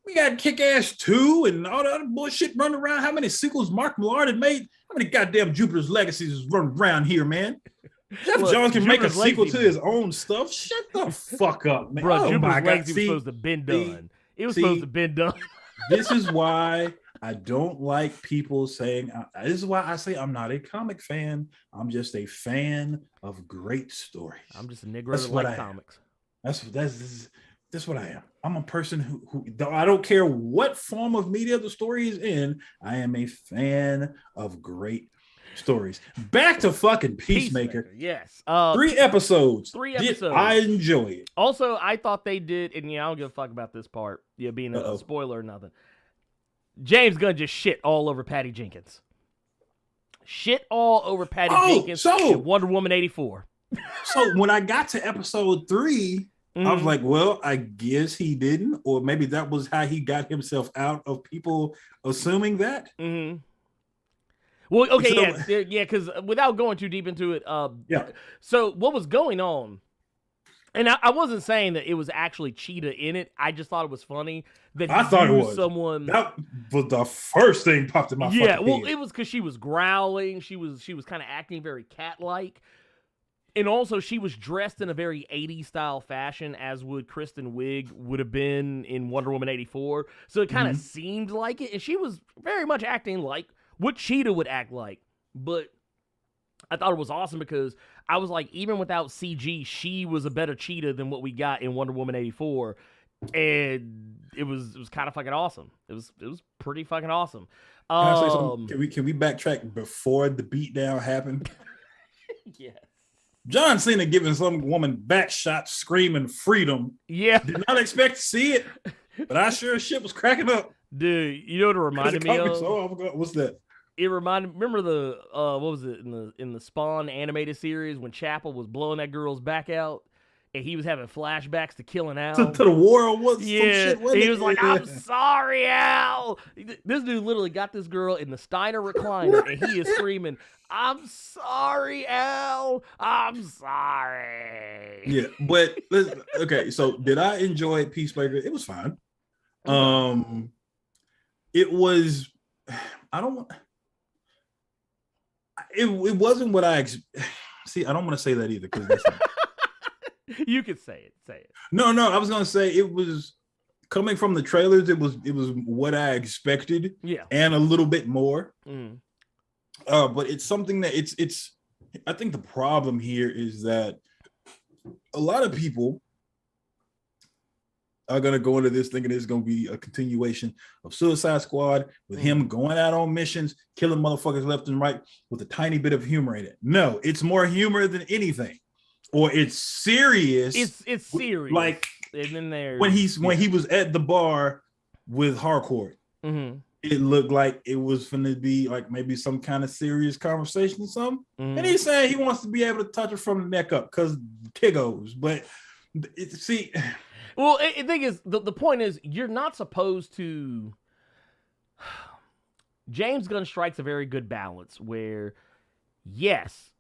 S3: We got Kick-Ass 2 and all the other bullshit running around. How many sequels Mark Millar had made? How many goddamn Jupiter's Legacies is running around here, man? Jeff Johns can make a sequel to his own stuff. Shut the fuck up, man.
S2: Bro, Jupiter's Legacy was supposed to have been done. It was supposed to have been done.
S3: This is why I don't like people saying, this is why I say I'm not a comic fan. I'm just a fan of great stories.
S2: I'm just a nigger that likes comics.
S3: That's what I am. I'm a person who I don't care what form of media the story is in. I am a fan of great stories. Back to fucking Peacemaker.
S2: Yes.
S3: 3 episodes. I enjoy it.
S2: Also, I thought they did, and I don't give a fuck about this part, being a spoiler or nothing. James Gunn just shit all over Patty Jenkins. Shit all over Patty Jenkins in Wonder Woman 84.
S3: So when I got to episode 3, I was like, well, I guess he didn't, or maybe that was how he got himself out of people assuming that.
S2: Mm-hmm. Well, okay, because without going too deep into it, so what was going on, and I wasn't saying that it was actually Cheetah in it. I just thought it was funny that
S3: I thought it was
S2: someone.
S3: That was the first thing popped in my fucking head.
S2: It was because she was growling. She was kind of acting very cat-like. And also, she was dressed in a very 80s style fashion, as would Kristen Wiig would have been in Wonder Woman 84. So it kind of seemed like it. And she was very much acting like what Cheetah would act like. But I thought it was awesome because I was like, even without CG, she was a better Cheetah than what we got in Wonder Woman 84. And it was kind of fucking awesome. It was pretty fucking awesome.
S3: Can I say something? Can we backtrack before the beatdown happened?
S2: Yes.
S3: John Cena giving some woman back shots, screaming freedom.
S2: Yeah.
S3: Did not expect to see it, but I sure as shit was cracking up.
S2: Dude, you know what it reminded me of?
S3: What's that?
S2: It remember the what was it in the Spawn animated series when Chapel was blowing that girl's back out and he was having flashbacks to killing Al.
S3: To the war or what?
S2: Yeah,
S3: Some shit, wasn't
S2: he
S3: it?
S2: was like, "I'm sorry, Al." This dude literally got this girl in the Steiner recliner, and he is screaming, "I'm sorry, Al. I'm sorry."
S3: Yeah, but okay. So, did I enjoy Peacemaker? It was fine. It was. I don't want. It wasn't what I see. I don't want to say that either because
S2: you could say it. Say it.
S3: No. I was gonna say it was coming from the trailers. It was what I expected.
S2: Yeah,
S3: and a little bit more. But it's something that it's. I think the problem here is that a lot of people are gonna go into this thinking it's gonna be a continuation of Suicide Squad with him going out on missions, killing motherfuckers left and right with a tiny bit of humor in it. No, it's more humor than anything, or it's serious.
S2: It's serious.
S3: Like,
S2: and then there
S3: when he was at the bar with Harcourt, it looked like it was going to be like maybe some kind of serious conversation or something. And he's saying he wants to be able to touch her from the neck up because Tiggos. But see.
S2: Well, the thing is, the point is, you're not supposed to. James Gunn strikes a very good balance where, yes,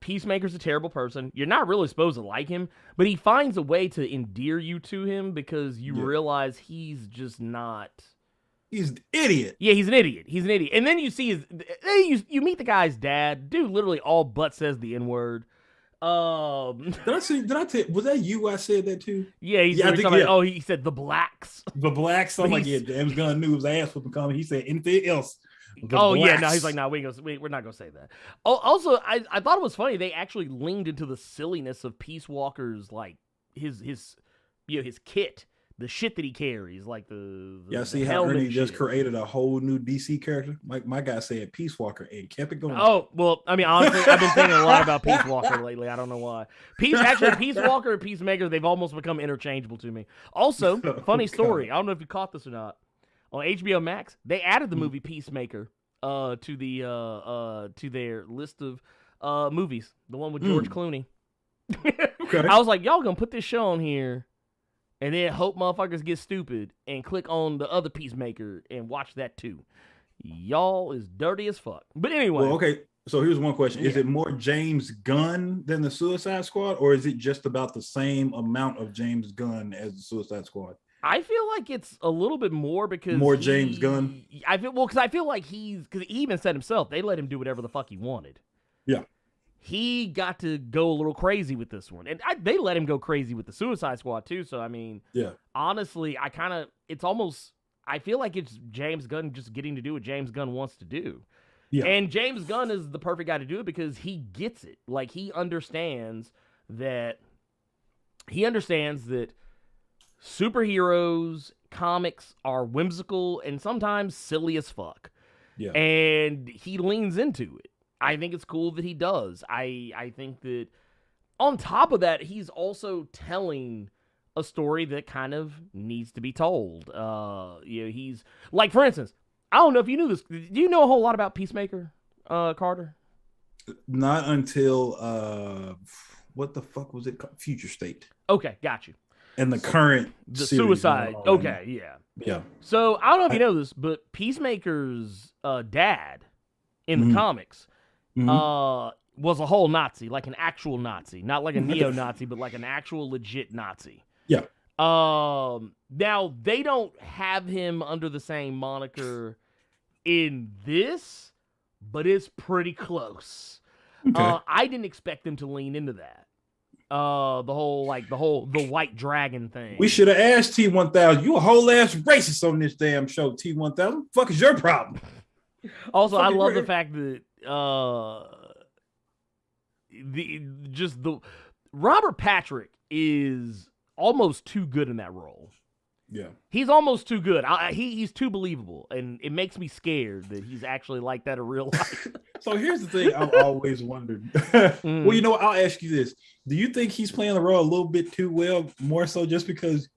S2: Peacemaker's a terrible person. You're not really supposed to like him, but he finds a way to endear you to him because you realize he's just not.
S3: He's an idiot.
S2: Yeah, he's an idiot. He's an idiot. And then you see you meet the guy's dad. Dude literally all but says the N-word.
S3: Did I tell was that you? I said that too.
S2: Yeah, he said the blacks.
S3: The blacks. I'm like, yeah, James Gunn knew his ass was coming. He said anything else.
S2: Yeah, no, he's like, no, we're not gonna say that. Also, I thought it was funny. They actually leaned into the silliness of Peace Walker's like his kit, the shit that he carries, like the
S3: see how Ernie just created a whole new DC character. Like my guy said, Peace Walker, and kept it going.
S2: Oh well, I mean, honestly, I've been thinking a lot about Peace Walker lately. I don't know why. Peace Walker and Peacemaker, they've almost become interchangeable to me. Also, funny story. I don't know if you caught this or not. On HBO Max, they added the movie Peacemaker to their list of movies. The one with George Clooney. Okay. I was like, y'all gonna put this show on here, and then hope motherfuckers get stupid and click on the other Peacemaker and watch that too. Y'all is dirty as fuck. But anyway.
S3: Well, okay. So here's one question: is it more James Gunn than the Suicide Squad, or is it just about the same amount of James Gunn as the Suicide Squad?
S2: I feel like it's a little bit more because
S3: James Gunn.
S2: Because I feel like because he even said himself, they let him do whatever the fuck he wanted. Yeah, he got to go a little crazy with this one, and they let him go crazy with the Suicide Squad too. So I mean, honestly, I feel like it's James Gunn just getting to do what James Gunn wants to do. Yeah, and James Gunn is the perfect guy to do it because he gets it. Like he understands that. Superheroes, comics are whimsical and sometimes silly as fuck. Yeah. And he leans into it. I think it's cool that he does. I think that on top of that, he's also telling a story that kind of needs to be told. He's like, for instance, I don't know if you knew this. Do you know a whole lot about Peacemaker, Carter?
S3: Not until what the fuck was it called? Future State.
S2: Okay, got you.
S3: And the current
S2: Suicide. Okay, yeah. So I don't know if you know this, but Peacemaker's dad in the comics was a whole Nazi, like an actual Nazi, not like a neo-Nazi, but like an actual legit Nazi. Yeah. Now they don't have him under the same moniker in this, but it's pretty close. Okay. I didn't expect them to lean into that. The white dragon thing.
S3: We should have asked T-1000. You a whole ass racist on this damn show, T-1000. Fuck is your problem?
S2: Also, I love the fact that Robert Patrick is almost too good in that role. Yeah, he's almost too good. He's too believable, and it makes me scared that he's actually like that in real life.
S3: So here's the thing I've always wondered. Well, you know what? I'll ask you this. Do you think he's playing the role a little bit too well, more so just because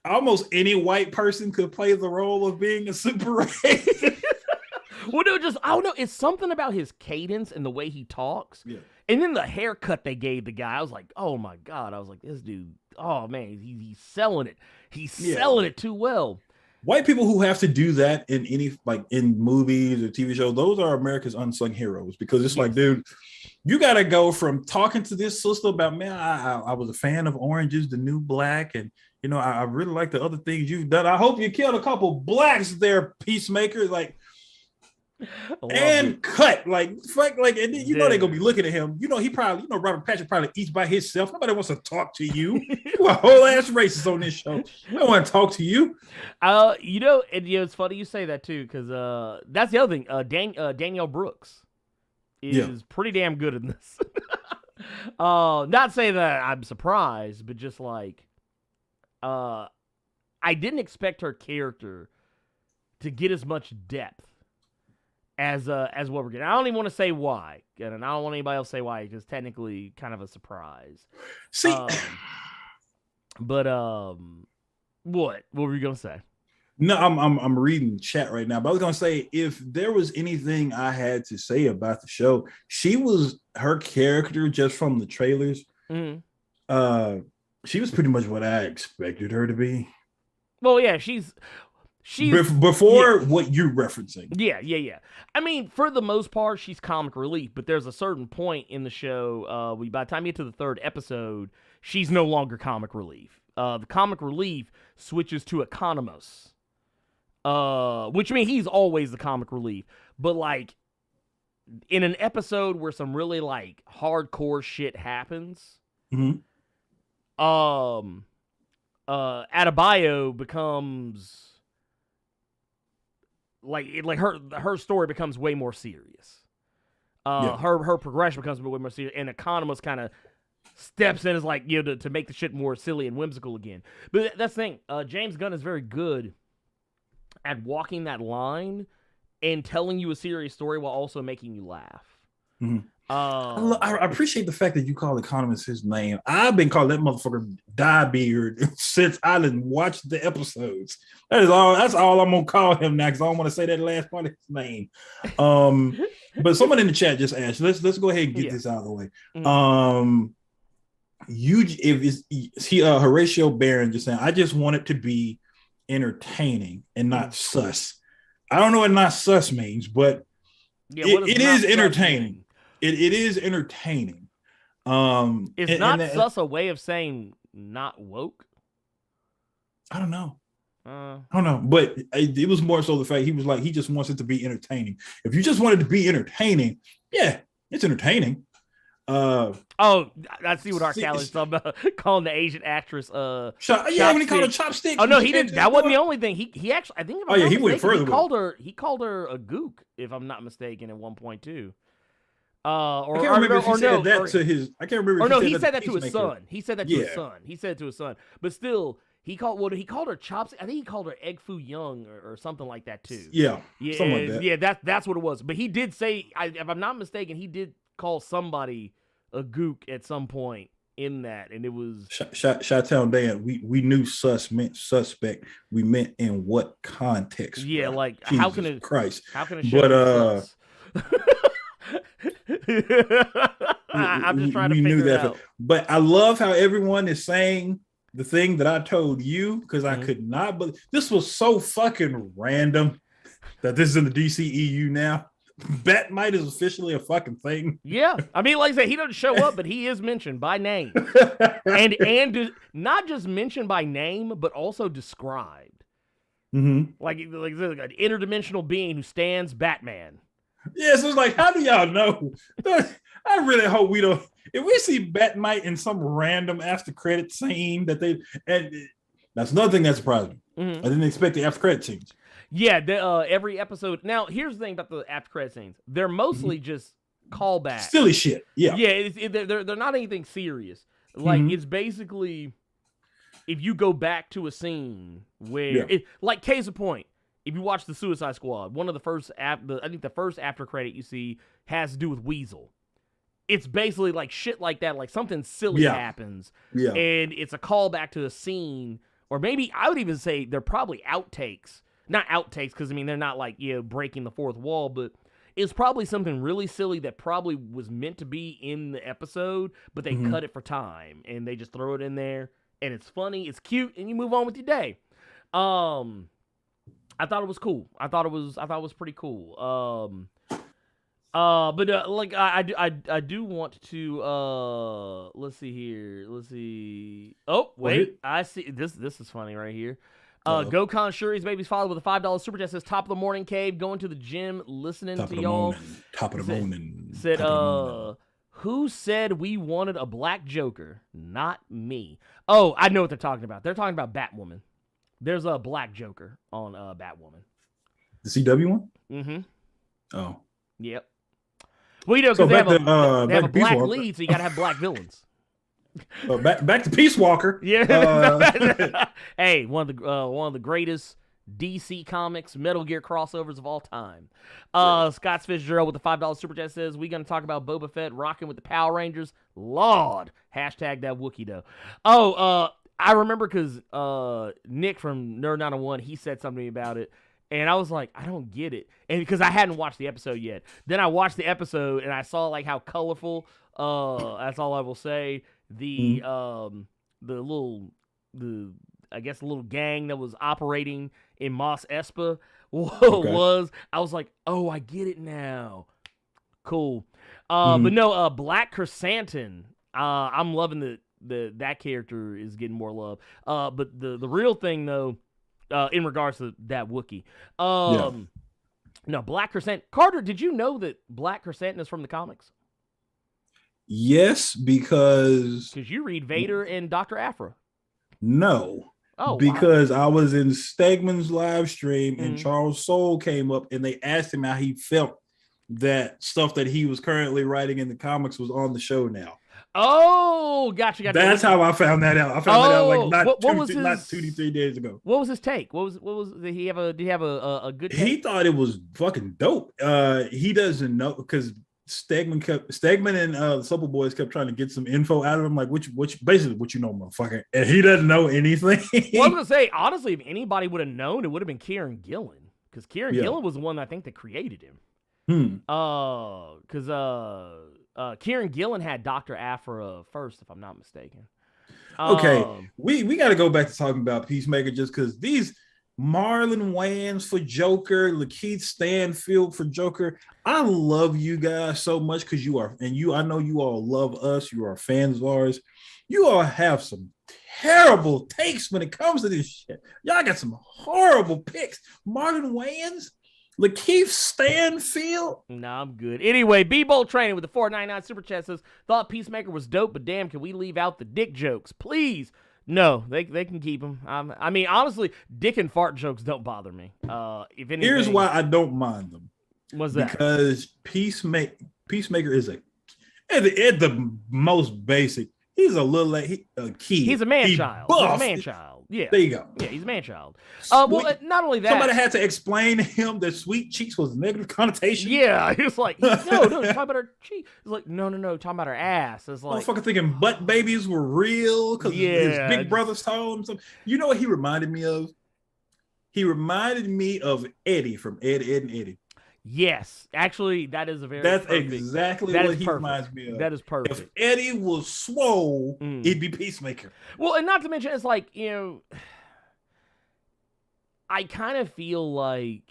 S3: almost any white person could play the role of being a super race?
S2: Well, no, I don't know. It's something about his cadence and the way he talks. Yeah. And then the haircut they gave the guy, I was like, oh my God. I was like, this dude, oh man, he's selling it. He's selling it too well.
S3: White people who have to do that in any, like in movies or TV shows, those are America's unsung heroes, because it's like, dude, you got to go from talking to this sister about, man, I was a fan of Orange is the New Black, and you know, I really like the other things you've done. I hope you killed a couple blacks there, Peacemaker. Like, and cut, like, fuck, like, and then, you know, they're gonna be looking at him. You know, he probably, you know, Robert Patrick probably eats by himself. Nobody wants to talk to you. You a whole ass racist on this show. I don't want to talk to you.
S2: You know, and you know, it's funny you say that too, because that's the other thing. Danielle Brooks is pretty damn good in this. Not saying that I'm surprised, but just like, I didn't expect her character to get as much depth as what we're getting. I don't even want to say why, and I don't want anybody else to say why, because technically kind of a surprise.
S3: See,
S2: but what were you gonna say?
S3: No, I'm reading chat right now, but I was gonna say, if there was anything I had to say about the show, her character, just from the trailers, she was pretty much what I expected her to be.
S2: Well, yeah, she's
S3: before what you're referencing.
S2: Yeah. I mean, for the most part, she's comic relief, but there's a certain point in the show, by the time you get to the third episode, she's no longer comic relief. The comic relief switches to Economos, which means he's always the comic relief. But like, in an episode where some really like hardcore shit happens, Adebayo becomes like her story becomes way more serious. Her progression becomes way more serious, and Economos kind of steps in as like, you know, to make the shit more silly and whimsical again. But that's the thing. James Gunn is very good at walking that line and telling you a serious story while also making you laugh. I
S3: appreciate the fact that you call Economist his name. I've been calling that motherfucker Diebeard since I didn't watch the episodes. That's all I'm gonna call him now, because I don't want to say that last part of his name. But someone in the chat just asked. Let's go ahead and get this out of the way. Horatio Barron just saying, I just want it to be entertaining and not sus. I don't know what not sus means, but it is entertaining. It is entertaining.
S2: Is not sus a way of saying not woke?
S3: I don't know. But it was more so the fact he was like, he just wants it to be entertaining. If you just want it to be entertaining, yeah, it's entertaining. I
S2: see what our Callan's talking about, calling the Asian actress
S3: when he called her chopstick.
S2: Oh no, he didn't. That wasn't the only thing. He actually, I think.
S3: He went further.
S2: He called her a gook, if I'm not mistaken, at one point too. I
S3: can't remember if he said that to his. I can't remember.
S2: Or no, he said that to his son. He said that to his son. He said it to his son. But still, he called her chopstick. I think he called her egg foo young or something like that too.
S3: Yeah, something like that.
S2: Yeah, that's what it was. But he did say, if I'm not mistaken, he did call somebody a gook at some point in that, and it was
S3: Chi-Town Dan. We knew sus meant suspect. We meant in what context?
S2: Yeah,
S3: bro?
S2: like
S3: Jesus
S2: how can it?
S3: Christ?
S2: How can it show? I'm just trying to figure it out.
S3: But I love how everyone is saying the thing that I told you, because I could not. But this was so fucking random that this is in the DCEU now. Batmite is officially a fucking thing.
S2: Yeah, I mean, like I said, he doesn't show up, but he is mentioned by name, and not just mentioned by name, but also described. Like an interdimensional being who stands Batman.
S3: Yeah, so it's like, how do y'all know? I really hope we don't. If we see Batmite in some random after credit scene and that's another thing that surprised me. I didn't expect the after credit scenes.
S2: Yeah, every episode. Now, here's the thing about the after credit scenes. They're mostly just callbacks.
S3: Silly shit. Yeah.
S2: Yeah, they're not anything serious. Like, it's basically, if you go back to a scene where, like, case in point, if you watch the Suicide Squad, one of the first, I think the first after credit you see has to do with Weasel. It's basically like shit like that, like something silly happens, and it's a callback to a scene, or maybe I would even say they're probably outtakes. Not outtakes, because I mean they're not like breaking the fourth wall, but It's probably something really silly that probably was meant to be in the episode, but they cut it for time and they just throw it in there, and it's funny, it's cute, and you move on with your day. I thought it was cool. I thought it was pretty cool. But like I do want to let's see here. Let's see. Oh, wait. I see this is funny right here. Gokhan Shuri's baby's father with a $5 super chat says top of the morning cave, going to the gym, listening to y'all.
S3: Top of the morning.
S2: Said who said we wanted a black Joker? Not me. Oh, I know what they're talking about. They're talking about Batwoman. There's a black Joker on Batwoman.
S3: The CW one?
S2: Mm-hmm.
S3: Oh.
S2: Yep. Well, you know, because they have a black lead, so you gotta have black villains.
S3: Back to Peace Walker.
S2: Yeah. Hey, one of the greatest DC Comics Metal Gear crossovers of all time. Scott Fitzgerald with the $5 super chat says, we gonna talk about Boba Fett rocking with the Power Rangers. Lord. Hashtag that Wookiee though. I remember because Nick from Nerd 901, he said something to me about it. And I was like, I don't get it. And because I hadn't watched the episode yet. Then I watched the episode and I saw like how colorful, that's all I will say, the little gang that was operating in Mos Espa was. I was like, oh, I get it now. Cool. But no, Black Chrysanthemum, I'm loving that character is getting more love. But the real thing though, in regards to that Wookiee. No, Black Chrysanthemum. Carter, did you know that Black Chrysanthemum is from the comics?
S3: Yes, because
S2: you read Vader and Dr. Aphra.
S3: No.
S2: Oh,
S3: because I was in Stegman's live stream and Charles Soule came up and they asked him how he felt that stuff that he was currently writing in the comics was on the show now.
S2: Oh, gotcha.
S3: That's how I found that out. I found that out like not 2 to 3 days ago.
S2: What was his take? Did he have a good take?
S3: He thought it was fucking dope. He doesn't know because Stegman and the Supple Boys kept trying to get some info out of him, like which basically what you know, motherfucker. And he doesn't know anything.
S2: Well, I was gonna say, honestly, if anybody would have known, it would have been Kieran Gillen. Because Kieran Gillen was the one I think that created him. Kieran Gillen had Dr. Aphra first, if I'm not mistaken.
S3: Okay, we got to go back to talking about Peacemaker just because these Marlon Wayans for Joker, Lakeith Stanfield for Joker. I love you guys so much because I know you all love us. You are fans of ours. You all have some terrible takes when it comes to this shit. Y'all got some horrible picks. Marlon Wayans, Lakeith Stanfield.
S2: Nah, I'm good. Anyway, B-Bolt Training with the $4.99 super chat says, thought Peacemaker was dope, but damn, can we leave out the dick jokes? Please. No, they can keep them. I mean, honestly, dick and fart jokes don't bother me. If anything,
S3: here's why I don't mind them.
S2: What's that? Because
S3: Peacemaker is at the most basic. He's a little a kid.
S2: He's a man-child. He's a man-child. Yeah.
S3: There you go.
S2: Yeah, he's a man-child. Well, not only that.
S3: Somebody had to explain to him that sweet cheeks was a negative connotation.
S2: Yeah. He was like, no, talking about her cheek. He's like, no, talking about her ass. It's like,
S3: motherfucker thinking butt babies were real because his big brothers told him something. You know what he reminded me of? He reminded me of Eddie from Ed, and Eddie.
S2: Yes, actually, that is
S3: exactly what he reminds me of.
S2: That is perfect.
S3: If Eddie was swole, he'd be Peacemaker.
S2: Well, and not to mention, it's like, I kind of feel like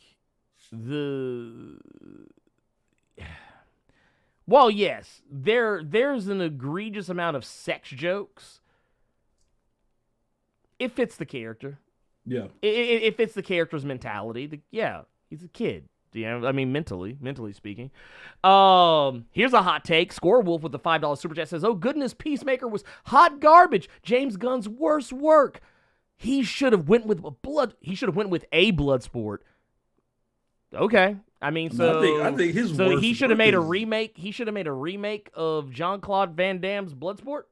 S2: well, yes, there's an egregious amount of sex jokes. It fits the character.
S3: Yeah.
S2: It fits the character's mentality. He's a kid. I mean, mentally speaking. Here's a hot take. Scorewolf with the $5 super chat says, oh goodness, Peacemaker was hot garbage. James Gunn's worst work. He should have went with a blood sport. Okay. I mean, so
S3: I think his
S2: so
S3: worst
S2: he should have made a
S3: is...
S2: remake. He should have made a remake of Jean-Claude Van Damme's Bloodsport.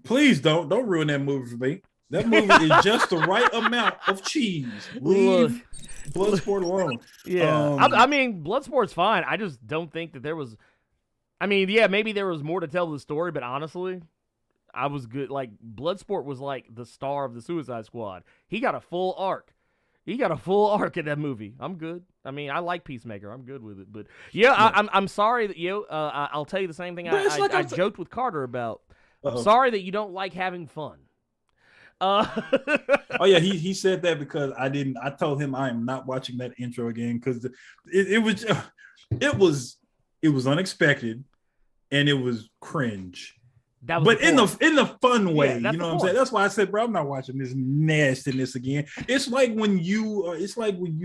S3: Please don't ruin that movie for me. That movie is just the right amount of cheese. Leave Bloodsport alone.
S2: Yeah, I mean, Bloodsport's fine. I just don't think that there was. I mean, yeah, maybe there was more to tell the story, but honestly, I was good. Like Bloodsport was like the star of the Suicide Squad. He got a full arc. He got a full arc in that movie. I'm good. I mean, I like Peacemaker. I'm good with it. But yeah, I'm sorry that I'll tell you the same thing I joked with Carter about. I'm sorry that you don't like having fun.
S3: Oh yeah, he said that because I told him I am not watching that intro again because it was unexpected and it was cringe. But in the fun way, you know what I'm saying? That's why I said, bro, I'm not watching this nastiness again. It's like when you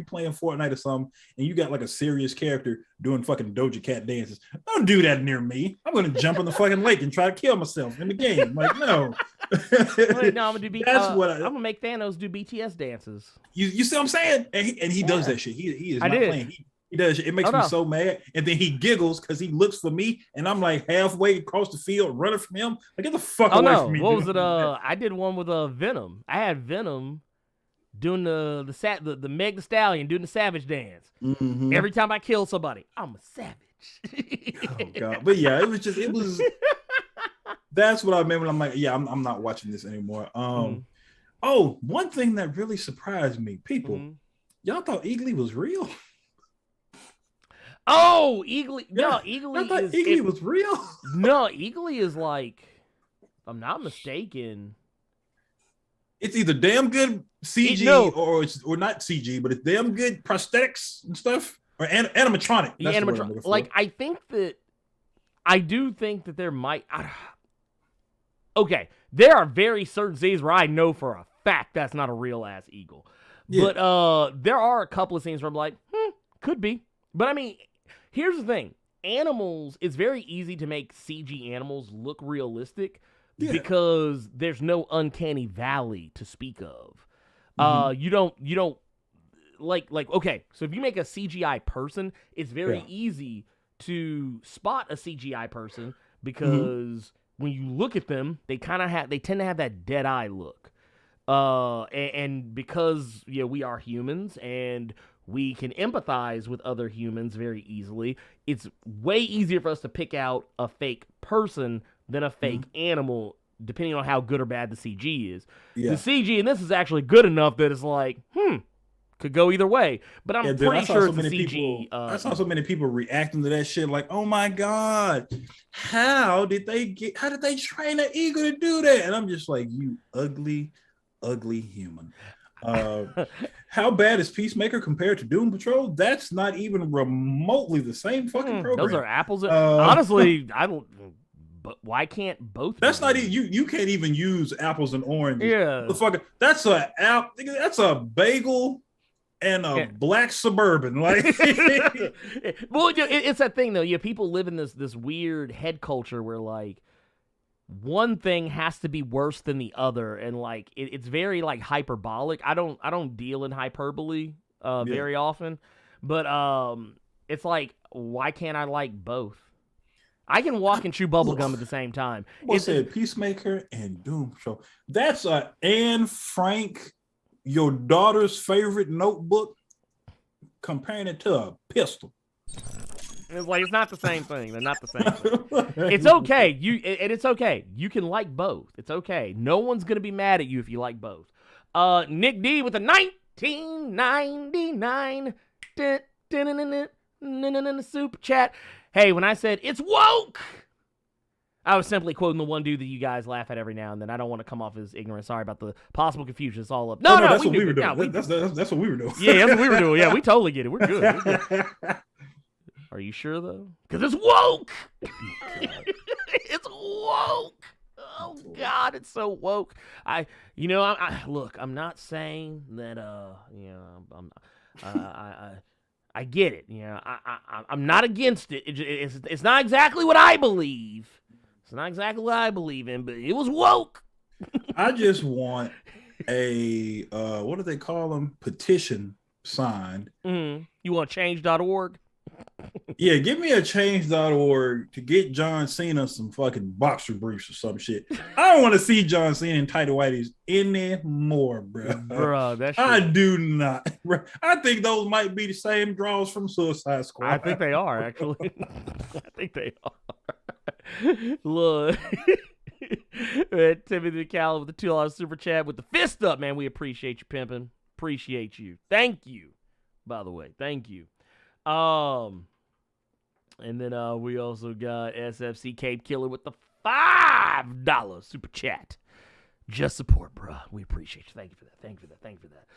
S3: playing Fortnite or something and you got like a serious character doing fucking Doja Cat dances. Don't do that near me. I'm gonna jump in the fucking lake and try to kill myself in the game. Like, no.
S2: Wait, no, I'm gonna do I'm gonna make Thanos do BTS dances. You
S3: see what I'm saying? And he does that shit. He is not playing. He does. It makes me so mad. And then he giggles because he looks for me, and I'm like halfway across the field running from him. Like, get the fuck away from me.
S2: What was it? I did one with Venom. I had Venom doing the Meg the Stallion doing the Savage dance. Mm-hmm. Every time I kill somebody, I'm a savage.
S3: Oh god! But yeah, it was. That's what I meant when I'm like, yeah, I'm not watching this anymore. Oh, one thing that really surprised me, people, y'all thought Eagly was real.
S2: Oh, Eagly! Yeah. No, Eagly.
S3: I thought Eagly was real.
S2: No, Eagly is like, if I'm not mistaken,
S3: it's either damn good CG or not CG, but it's damn good prosthetics and stuff or animatronic.
S2: That's animatronic. Like, I do think that there might. Okay, there are very certain scenes where I know for a fact that's not a real ass eagle, but there are a couple of scenes where I'm like, could be. But I mean. Here's the thing. Animals, it's very easy to make CG animals look realistic because there's no uncanny valley to speak of. You don't like okay, so if you make a CGI person, it's very easy to spot a CGI person because when you look at them, they tend to have that dead eye look. And because we are humans and we can empathize with other humans very easily, it's way easier for us to pick out a fake person than a fake animal, depending on how good or bad the CG is. Yeah. The CG in this is actually good enough that it's like, could go either way. But I'm pretty sure it's the CG.
S3: I saw so many people reacting to that shit like, oh my God, how did they train an eagle to do that? And I'm just like, you ugly human. How bad is Peacemaker compared to Doom Patrol? That's not even remotely the same fucking program.
S2: Those are apples. Honestly, I don't. But why can't both?
S3: That's not even you can't even use apples and oranges. Yeah, that's a bagel and a black Suburban. Like,
S2: well, it's that thing though. Yeah, people live in this weird head culture where like. One thing has to be worse than the other, and like it's very like hyperbolic. I don't deal in hyperbole very often, but it's like, why can't I like both? I can walk and chew bubblegum at the same time.
S3: Well, said Peacemaker and Doom Patrol. That's Anne Frank, your daughter's favorite notebook, comparing it to a pistol.
S2: It's like, it's not the same thing. They're not the same thing. It's okay. It's okay. You can like both. It's okay. No one's going to be mad at you if you like both. Nick D with a 1999 super chat. Hey, when I said it's woke, I was simply quoting the one dude that you guys laugh at every now and then. I don't want to come off as ignorant. Sorry about the possible confusion. It's all up. No,
S3: that's what we were doing. That's what we were doing.
S2: Yeah, that's what we were doing. Yeah, we totally get it. We're good. We're good. Are you sure though? Because it's woke. It's woke. Oh God, it's so woke. Look, I'm not saying that. I get it. I'm not against it. It's not exactly what I believe. It's not exactly what I believe in, but it was woke.
S3: I just want a what do they call them? Petition signed.
S2: You want change.org?
S3: Yeah, give me a change.org to get John Cena some fucking boxer briefs or some shit. I don't want to see John Cena in tighty whities anymore, bro. That shit. I do not. Bro. I think those might be the same draws from Suicide Squad.
S2: I think they are, actually. I think they are. Look. Timothy McCallum with the $2 super chat with the fist up, man. We appreciate you pimping. Appreciate you. Thank you. By the way, thank you. And then we also got SFC Cape Killer with the $5 super chat. Just support, bruh. We appreciate you. Thank you for that. Thank you for that. Thank you for that.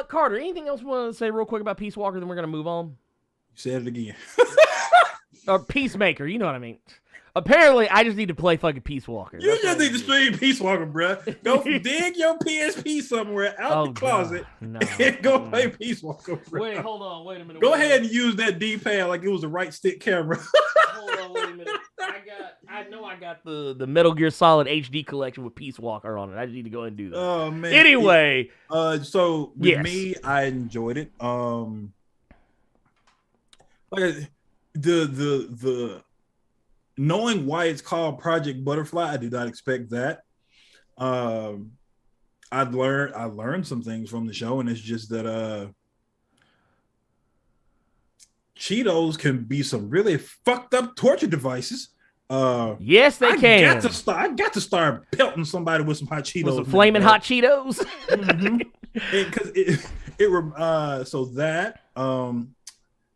S2: Carter, anything else you want to say real quick about Peace Walker? Then we're gonna move on.
S3: You said it again.
S2: Or Peacemaker, you know what I mean. Apparently, I just need to play fucking Peace Walker.
S3: You just need to stream Peace Walker, bruh. Go dig your PSP somewhere out the closet and go play Peace Walker, bruh.
S2: Wait, hold on. Wait a minute.
S3: Go ahead and use that D-pad like it was a right stick camera.
S2: Hold on, wait a minute. I got the Metal Gear Solid HD collection with Peace Walker on it. I just need to go ahead and do that.
S3: Oh man.
S2: Anyway,
S3: so with me, I enjoyed it. Like the knowing why it's called Project Butterfly, I did not expect that. I learned some things from the show, and it's just that Cheetos can be some really fucked up torture devices.
S2: Yes, they can.
S3: I got to start pelting somebody with some hot Cheetos.
S2: With some flaming hot Cheetos.
S3: Because so that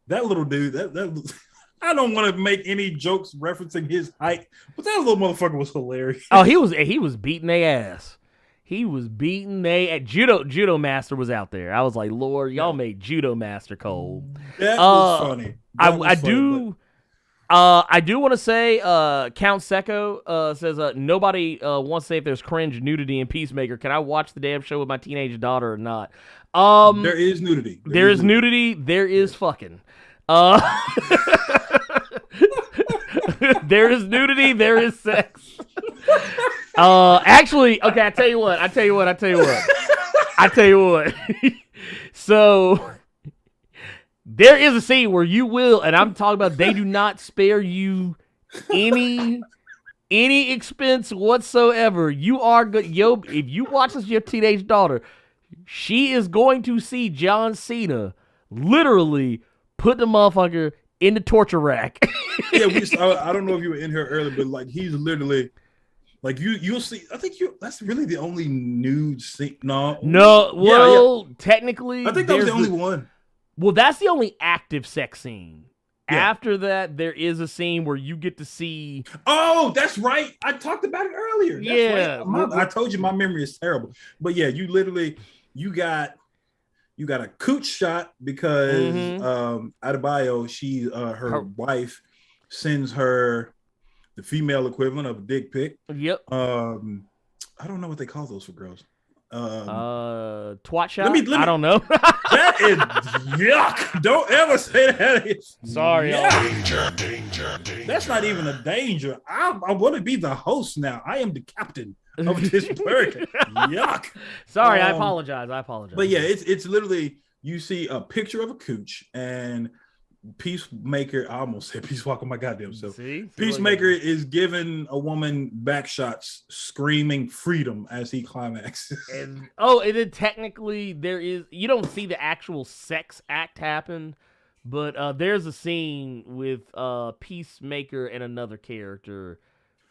S3: little dude, that I don't want to make any jokes referencing his height, but that little motherfucker was hilarious.
S2: Oh, he was beating their ass. He was beating they Judo Master was out there. I was like, Lord, y'all made Judo Master cold.
S3: That was funny.
S2: I do want to say, Count Secco says nobody wants to say if there's cringe nudity in Peacemaker. Can I watch the damn show with my teenage daughter or not?
S3: There is nudity.
S2: There is nudity. There is fucking. There is nudity. There is sex. Actually, okay. I tell you what. So there is a scene where you will, and I'm talking about they do not spare you any expense whatsoever. You are good, yo. If you watch this, with your teenage daughter, she is going to see John Cena literally put the motherfucker in the torture rack.
S3: Yeah, I don't know if you were in here earlier, but like he's literally like you'll see. I think that's really the only nude scene. No,
S2: well, technically,
S3: I think that was the only one.
S2: Well, that's the only active sex scene.
S3: Yeah.
S2: After that, there is a scene where you get to see.
S3: Oh, that's right. I talked about it earlier. That's
S2: yeah,
S3: right. I told you my memory is terrible. But yeah, you got a cooch shot because Adebayo, her wife sends her the female equivalent of a dick pic.
S2: Yep.
S3: I don't know what they call those for girls.
S2: Twat shot.
S3: I don't know. That is yuck. Don't ever say that.
S2: Sorry.
S3: Danger. That's not even a danger. I want to be the host now. I am the captain of this burger. Yuck.
S2: Sorry, I apologize.
S3: But yeah, it's literally you see a picture of a cooch and Peacemaker. I almost said Peace Walker. My goddamn self. Peacemaker is giving a woman back shots, screaming freedom as he climaxes.
S2: And then technically you don't see the actual sex act happen, but there's a scene with Peacemaker and another character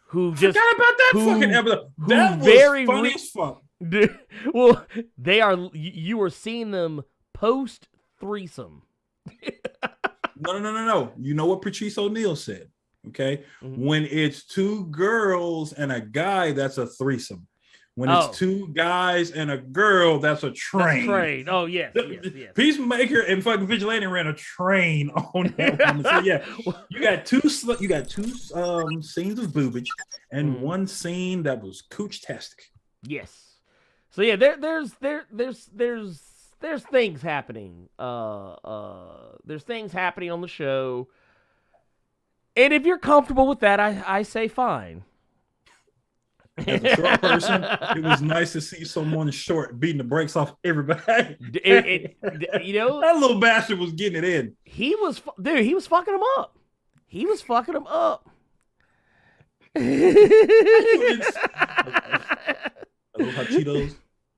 S2: who just
S3: forgot about that fucking episode. That was funny as fuck.
S2: Well, you were seeing them post threesome.
S3: No. You know what Patrice O'Neal said, okay?
S2: Mm-hmm.
S3: When it's two girls and a guy, that's a threesome. When it's two guys and a girl, that's a train.
S2: Oh, yes.
S3: Peacemaker and fucking Vigilante ran a train on that one. So yeah, you got two scenes of boobage and one scene that was cooch-tastic.
S2: Yes. So yeah, there's things happening. There's things happening on the show. And if you're comfortable with that, I say fine.
S3: As a short person, it was nice to see someone short beating the brakes off everybody.
S2: That
S3: little bastard was getting it in.
S2: He was fucking him up.
S3: Those hot Cheetos.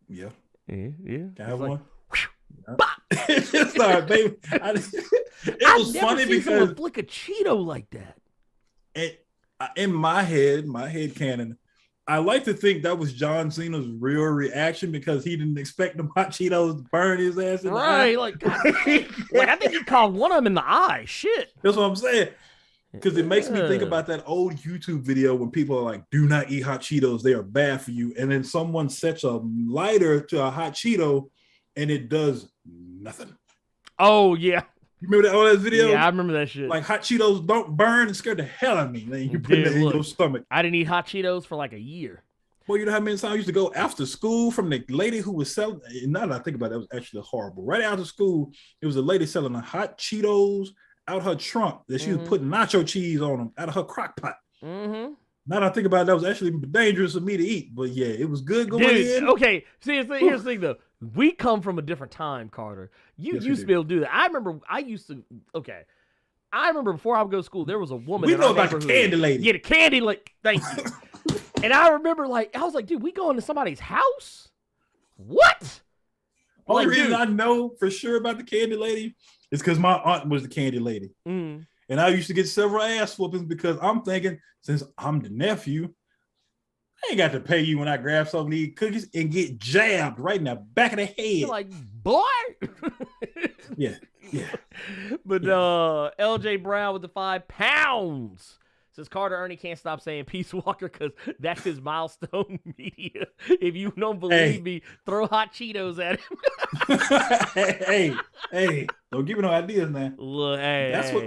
S3: Yeah.
S2: Can
S3: I have one?
S2: Sorry,
S3: baby. It was funny because
S2: flick a Cheeto like that.
S3: In my head canon, I like to think that was John Cena's real reaction because he didn't expect the hot Cheetos to burn his ass in the eye.
S2: Like, God, like I think he called one of them in the eye. Shit.
S3: That's what I'm saying. Because it makes me think about that old YouTube video when people are like, do not eat hot Cheetos. They are bad for you. And then someone sets a lighter to a hot Cheeto and it does nothing.
S2: Oh, yeah.
S3: You remember that, all that video?
S2: Yeah, I remember that shit.
S3: Like hot Cheetos don't burn and scare the hell out of me. Then you put it in your stomach.
S2: I didn't eat hot Cheetos for like a year.
S3: Well, you know how many times I used to go after school from the lady who was selling, now that I think about it, that was actually horrible. Right after school, it was a lady selling the hot Cheetos out her trunk that she was putting nacho cheese on them out of her crock pot. Now that I think about it, that was actually dangerous for me to eat. But yeah, it was good going in.
S2: Okay, here's the thing though. We come from a different time, Carter. You used to be able to do that. I remember before I would go to school, there was a woman.
S3: We know about the candy lady.
S2: Yeah, the candy lady. Thank you. And I remember, I was like, dude, we going to somebody's house? What?
S3: Only reason I know for sure about the candy lady is because my aunt was the candy lady. And I used to get several ass whoopings because I'm thinking, since I'm the nephew, I ain't got to pay you when I grab some of these cookies and get jabbed right in the back of the head.
S2: You're like, boy.
S3: Yeah.
S2: But LJ Brown with the 5 pounds. Says Carter Ernie can't stop saying Peace Walker because that's his milestone media. If you don't believe me, throw hot Cheetos at
S3: him. hey, don't give me no ideas now.
S2: Look,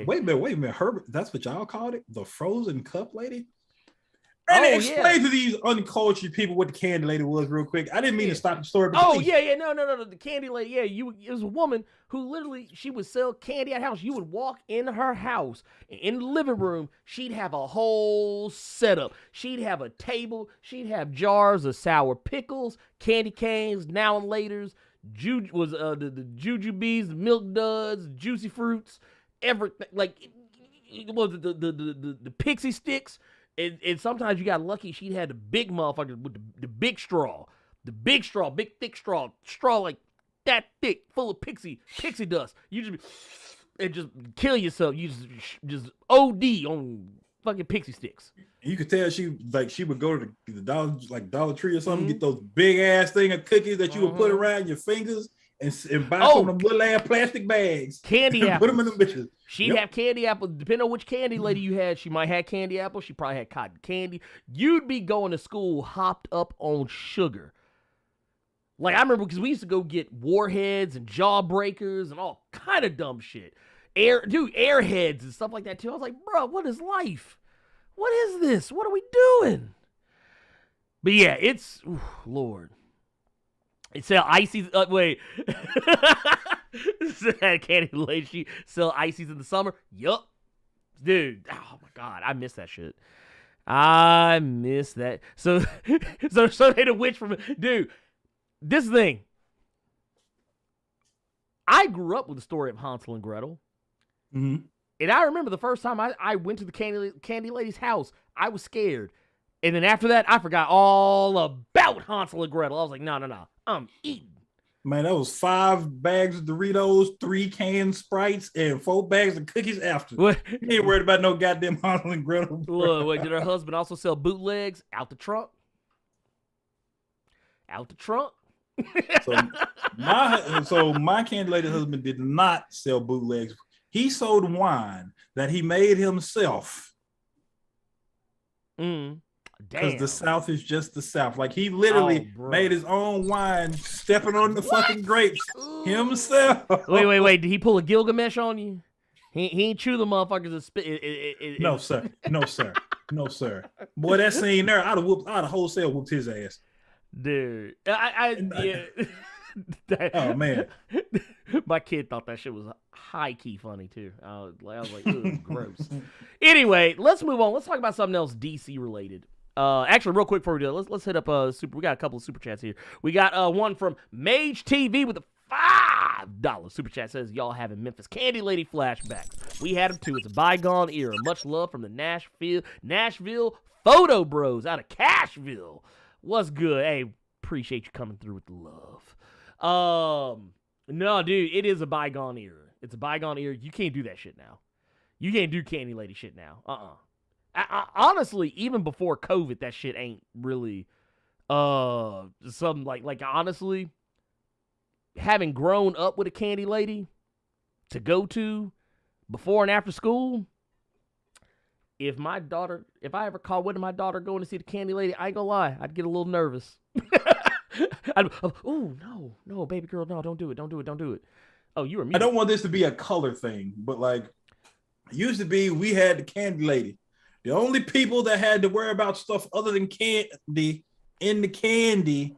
S3: wait a minute. Herbert, that's what y'all called it? The frozen cup lady? And explain to these uncultured people what the candy lady was real quick. I didn't mean to stop the story.
S2: No. The candy lady. Yeah, it was a woman who literally, she would sell candy at house. You would walk in her house, in the living room, she'd have a whole setup. She'd have a table. She'd have jars of sour pickles, candy canes, now and laters, the jujubes, the milk duds, juicy fruits, everything. Like, it was the pixie sticks. And sometimes you got lucky. She'd had the big motherfuckers with the big straw. The big straw, big thick straw like that thick, full of pixie dust. You just kill yourself. You just OD on fucking pixie sticks.
S3: You could tell she would go to the Dollar Tree or something, get those big ass thing of cookies that you would put around your fingers and buy some of them little ass plastic bags.
S2: Candy apples.
S3: Put them in the bitches.
S2: She'd have candy apples. Depending on which candy lady you had, she might have candy apples. She probably had cotton candy. You'd be going to school hopped up on sugar. Like, I remember because we used to go get warheads and jawbreakers and all kind of dumb shit. Airheads and stuff like that too. I was like, bro, what is life? What is this? What are we doing? But yeah, it's, Lord. It sell ices. Wait. Candy lady. She sell ices in the summer. Yup. Dude. Oh my God. I miss that shit. I miss that. So they the witch from, dude, this thing. I grew up with the story of Hansel and Gretel.
S3: Mm-hmm.
S2: And I remember the first time I went to the candy lady's house, I was scared. And then after that, I forgot all about Hansel and Gretel. I was like, no. I'm eating.
S3: Man, that was 5 bags of Doritos, 3 canned Sprites, and 4 bags of cookies after.
S2: What?
S3: You ain't worried about no goddamn Hansel and Gretel.
S2: Wait, did her husband also sell bootlegs out the trunk? Out the trunk?
S3: So my candy lady husband did not sell bootlegs. He sold wine that he made himself. Because the South is just the South. Like, he literally made his own wine, stepping on the fucking grapes himself.
S2: Wait. Did he pull a Gilgamesh on you? He ain't chew the motherfuckers and spit.
S3: No, sir. Boy, that scene there, I'd have wholesale whooped his ass.
S2: Dude. Yeah.
S3: Oh, man.
S2: My kid thought that shit was high-key funny, too. I was like, ooh, gross. Anyway, let's move on. Let's talk about something else DC-related. Actually, real quick before we do it, let's hit up we got a couple of super chats here. We got one from Mage TV with a $5 super chat. Says, y'all having Memphis Candy Lady flashbacks. We had them too. It's a bygone era. Much love from the Nashville Photo Bros out of Cashville. What's good? Hey, appreciate you coming through with the love. No, dude, it is a bygone era. It's a bygone era. You can't do that shit now. You can't do Candy Lady shit now. honestly, even before COVID, that shit ain't really something like honestly, having grown up with a candy lady to go to before and after school. If I ever caught wind of my daughter going to see the candy lady, I ain't gonna lie, I'd get a little nervous. No, baby girl, no, don't do it. Oh, you were me.
S3: I don't want this to be a color thing, but like, it used to be, we had the candy lady. The only people that had to worry about stuff other than candy in the candy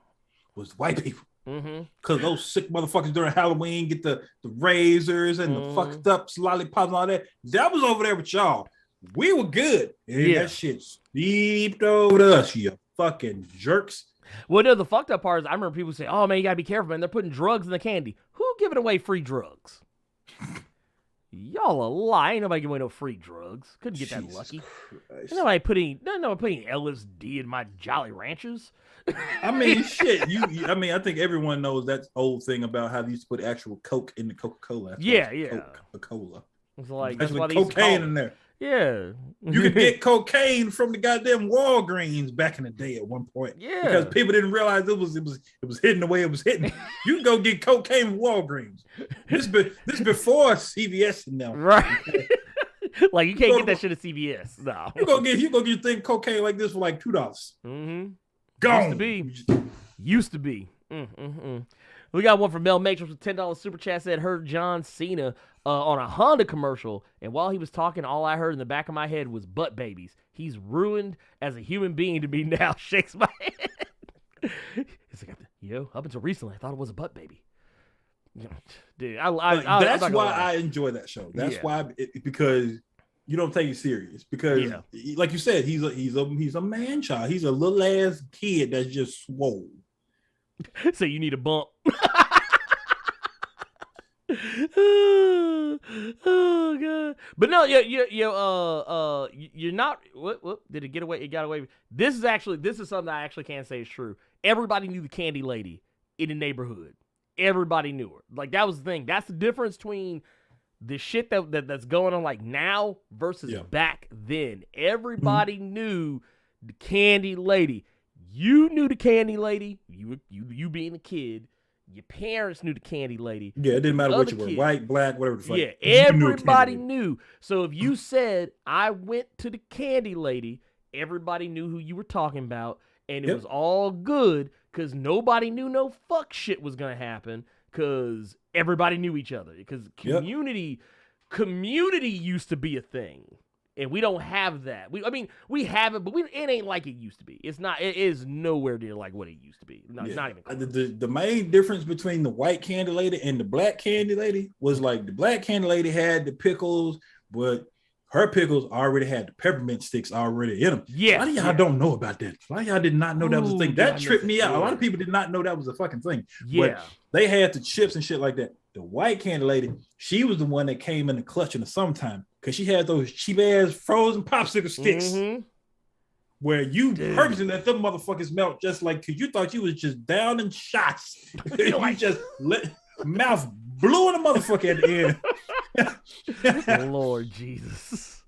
S3: was white people. Because those sick motherfuckers during Halloween get the razors and the fucked up lollipops and all that. That was over there with y'all. We were good. And that shit steeped over us, you fucking jerks.
S2: Well, no, the fucked up part is I remember people say, oh, man, you got to be careful, man. They're putting drugs in the candy. Who giving away free drugs? Y'all a lie. Ain't nobody giving away no free drugs. Couldn't get that lucky. Nobody putting LSD in my Jolly Ranchers.
S3: I mean, shit. I mean, I think everyone knows that old thing about how they used to put actual Coke in the Coca-Cola.
S2: Yeah.
S3: Coca-Cola.
S2: It's like
S3: that's why cocaine in there.
S2: Yeah.
S3: You could get cocaine from the goddamn Walgreens back in the day at one point.
S2: Yeah.
S3: Because people didn't realize it was hidden the way it was hidden. You can go get cocaine from Walgreens. This before CVS and them.
S2: Right. Like you can't get that shit at CVS. No.
S3: You go get your thing cocaine like this for like $2.
S2: Mm-hmm.
S3: Gone.
S2: Used to be. We got one from Mel Matrix with $10 super chat. Said heard John Cena on a Honda commercial, and while he was talking, all I heard in the back of my head was butt babies. He's ruined as a human being to me now. Shakes my head. He's like, up until recently, I thought it was a butt baby. Dude,
S3: that's why I enjoy that show. That's why because you don't take it serious. Because like you said, he's a man child. He's a little ass kid that's just swole.
S2: So you need a bump. Oh god! But no, you're not. What did it get away? It got away. This is something I actually can't say is true. Everybody knew the candy lady in the neighborhood. Everybody knew her. Like that was the thing. That's the difference between the shit that's going on like now versus back then. Everybody knew the candy lady. You knew the candy lady. You being a kid. Your parents knew the candy lady.
S3: Yeah, it didn't matter what you were, white, black, whatever the fuck.
S2: Yeah, everybody knew. So if you said, I went to the candy lady, everybody knew who you were talking about, and it was all good because nobody knew no fuck shit was going to happen because everybody knew each other. Because community used to be a thing. And we don't have that. We have it, but it ain't like it used to be. It's not. It is nowhere near like what it used to be. No, it's not even. The main difference between the white candy lady and the black candy lady was like the black candy lady had the pickles, but her pickles already had the peppermint sticks already in them. Yeah, a lot of y'all don't know about that. A lot of y'all did not know that was a thing. That tripped me out. A lot of people did not know that was a fucking thing. Yeah, but they had the chips and shit like that. The white candy lady, she was the one that came in the clutch in the summertime. Because she had those cheap ass frozen popsicle sticks where you purposely let them motherfuckers melt just like because you thought you was just down in shots. You just let mouth blew in the motherfucker at the end. Lord Jesus.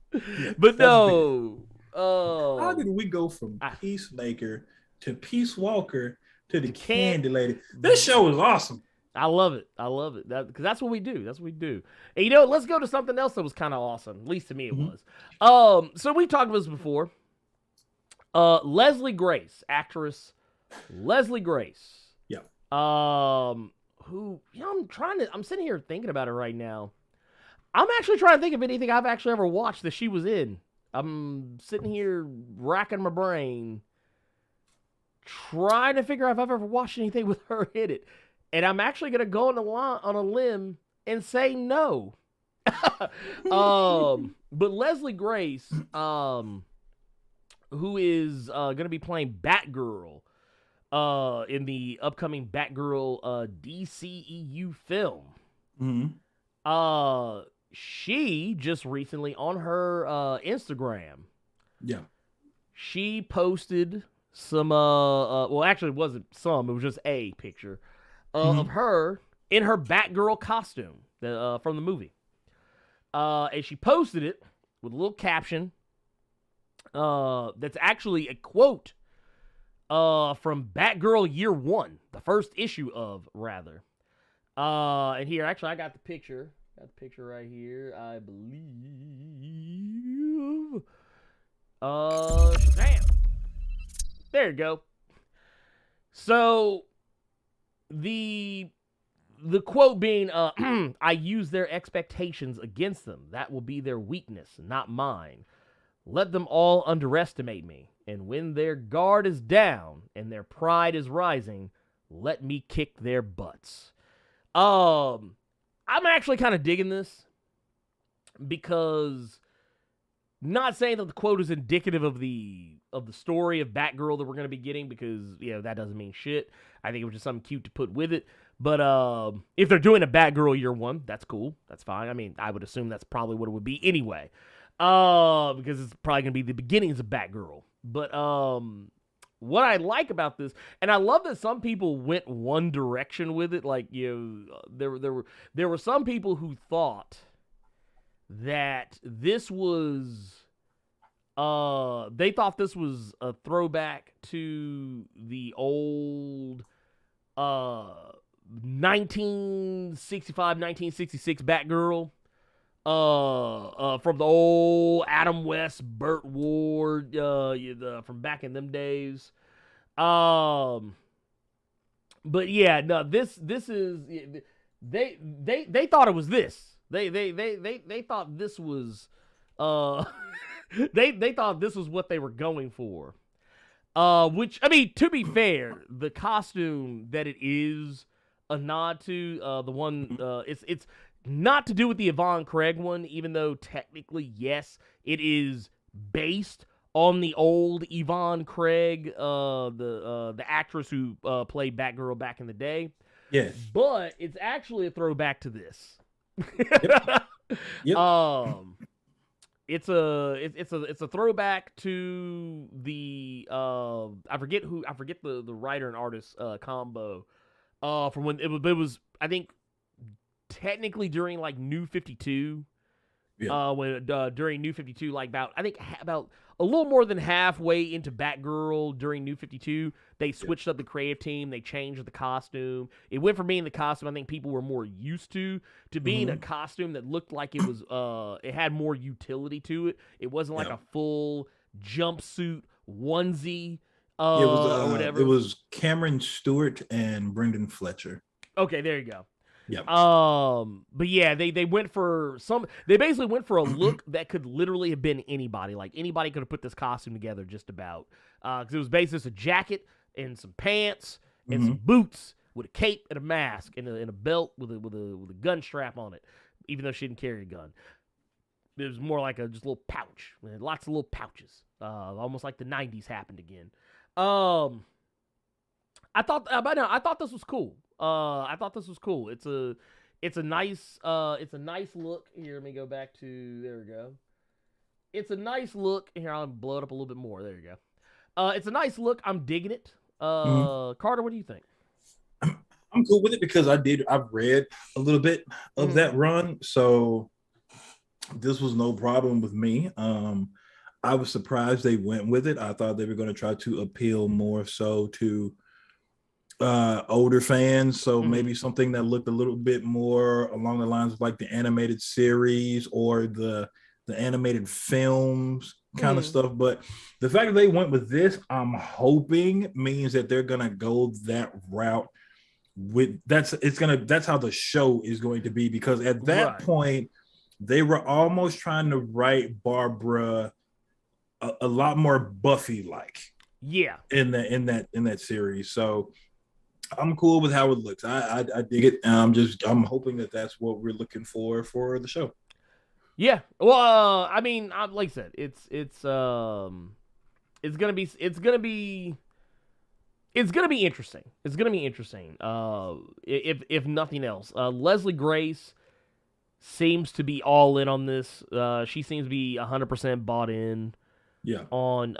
S2: But no.
S3: How did we go from Peacemaker to Peace Walker to the candy lady? This show is awesome.
S2: I love it. Because that's what we do. And let's go to something else that was kind of awesome. At least to me it was. So we talked about this before. Leslie Grace, actress Leslie Grace.
S3: Yeah.
S2: Who, I'm sitting here thinking about it right now. I'm actually trying to think of anything I've actually ever watched that she was in. I'm sitting here racking my brain, trying to figure out if I've ever watched anything with her in it. And I'm actually going to go on a limb and say no. But Leslie Grace, who is going to be playing Batgirl in the upcoming Batgirl DCEU film. She just recently on her Instagram.
S3: Yeah.
S2: She posted some, well, actually it wasn't some, it was just a picture of her in her Batgirl costume from the movie. And she posted it with a little caption. That's actually a quote from Batgirl Year 1, the first issue of, rather. And here, actually, I got the picture. Got the picture right here, I believe. Damn. There you go. So, the quote being, I use their expectations against them. That will be their weakness, not mine. Let them all underestimate me. And when their guard is down and their pride is rising, let me kick their butts. I'm actually kind of digging this because, not saying that the quote is indicative of the story of Batgirl that we're going to be getting, because that doesn't mean shit. I think it was just something cute to put with it. But if they're doing a Batgirl Year 1, that's cool. That's fine. I mean, I would assume that's probably what it would be anyway, because it's probably going to be the beginnings of Batgirl. But what I like about this, and I love that some people went one direction with it. Like, there were some people who thought that this was, they thought this was a throwback to the old 1965, 1966 Batgirl. From the old Adam West, Burt Ward, from back in them days. But yeah, no, this is, they thought it was this. They thought this was, they thought this was what they were going for. Which, I mean, to be fair, the costume that it is a nod to, the one, it's not to do with the Yvonne Craig one, even though technically, yes, it is based on the old Yvonne Craig, the actress who played Batgirl back in the day.
S3: Yes.
S2: But it's actually a throwback to this.
S3: Yep.
S2: It's a throwback to the I forget the writer and artist combo from when it was I think technically during like New 52. When during New 52, like about a little more than halfway into Batgirl during New 52, they switched up the creative team. They changed the costume. It went from being the costume I think people were more used to being a costume that looked like it was it had more utility to it. It wasn't like a full jumpsuit onesie or whatever.
S3: It was Cameron Stewart and Brendan Fletcher.
S2: Okay, there you go.
S3: Yeah.
S2: But yeah, they basically went for a look that could literally have been anybody. Like anybody could have put this costume together just about. Because it was basically just a jacket and some pants and some boots with a cape and a mask and a belt with a gun strap on it. Even though she didn't carry a gun, it was more like just a little pouch. Lots of little pouches. Almost like the '90s happened again. I thought this was cool. I thought this was cool. It's a nice look. Here, let me go back to, there we go. It's a nice look. Here, I'll blow it up a little bit more. There you go. It's a nice look. I'm digging it. Carter, what do you think?
S3: I'm cool with it because I've read a little bit of that run, so this was no problem with me. I was surprised they went with it. I thought they were going to try to appeal more so to older fans, so maybe something that looked a little bit more along the lines of like the animated series or the animated films kind of stuff. But the fact that they went with this, I'm hoping means that they're gonna go that route with that's how the show is going to be, because at that point they were almost trying to write Barbara a lot more Buffy like in that series. So I'm cool with how it looks. I dig it. I'm hoping that that's what we're looking for the show.
S2: Yeah. Well, I mean, like I said, it's gonna be interesting. It's gonna be interesting. If nothing else, Leslie Grace seems to be all in on this. She seems to be 100% bought in. Yeah. On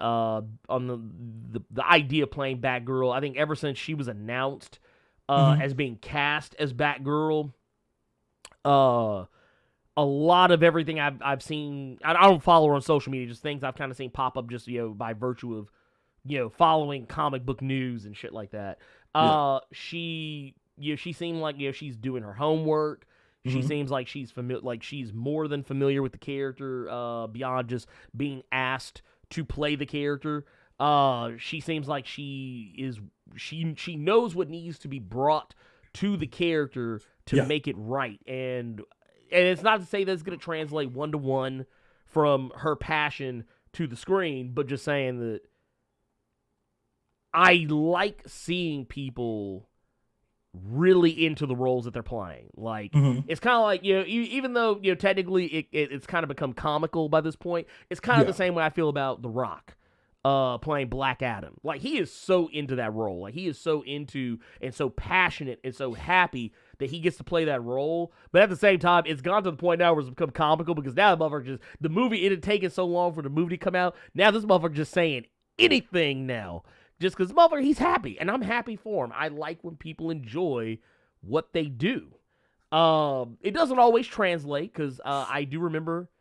S2: the idea of playing Batgirl. I think ever since she was announced as being cast as Batgirl, a lot of everything I've seen, I don't follow her on social media, just things I've kind of seen pop up just, by virtue of, following comic book news and shit like that. She seemed like, she's doing her homework. She seems like she's she's more than familiar with the character, beyond just being asked to play the character. She seems like she knows what needs to be brought to the character to make it right. And it's not to say that it's going to translate 1-to-1 from her passion to the screen, but just saying that I like seeing people really into the roles that they're playing. Like, it's kind of like, even though, technically it's kind of become comical by this point, it's kind of the same way I feel about The Rock playing Black Adam. Like, he is so into that role. Like, he is so into and so passionate and so happy that he gets to play that role. But at the same time, it's gone to the point now where it's become comical, because now the motherfucker the movie, it had taken so long for the movie to come out. Now this motherfucker just saying anything now. Just because motherfucker, he's happy, and I'm happy for him. I like when people enjoy what they do. It doesn't always translate, because I do remember,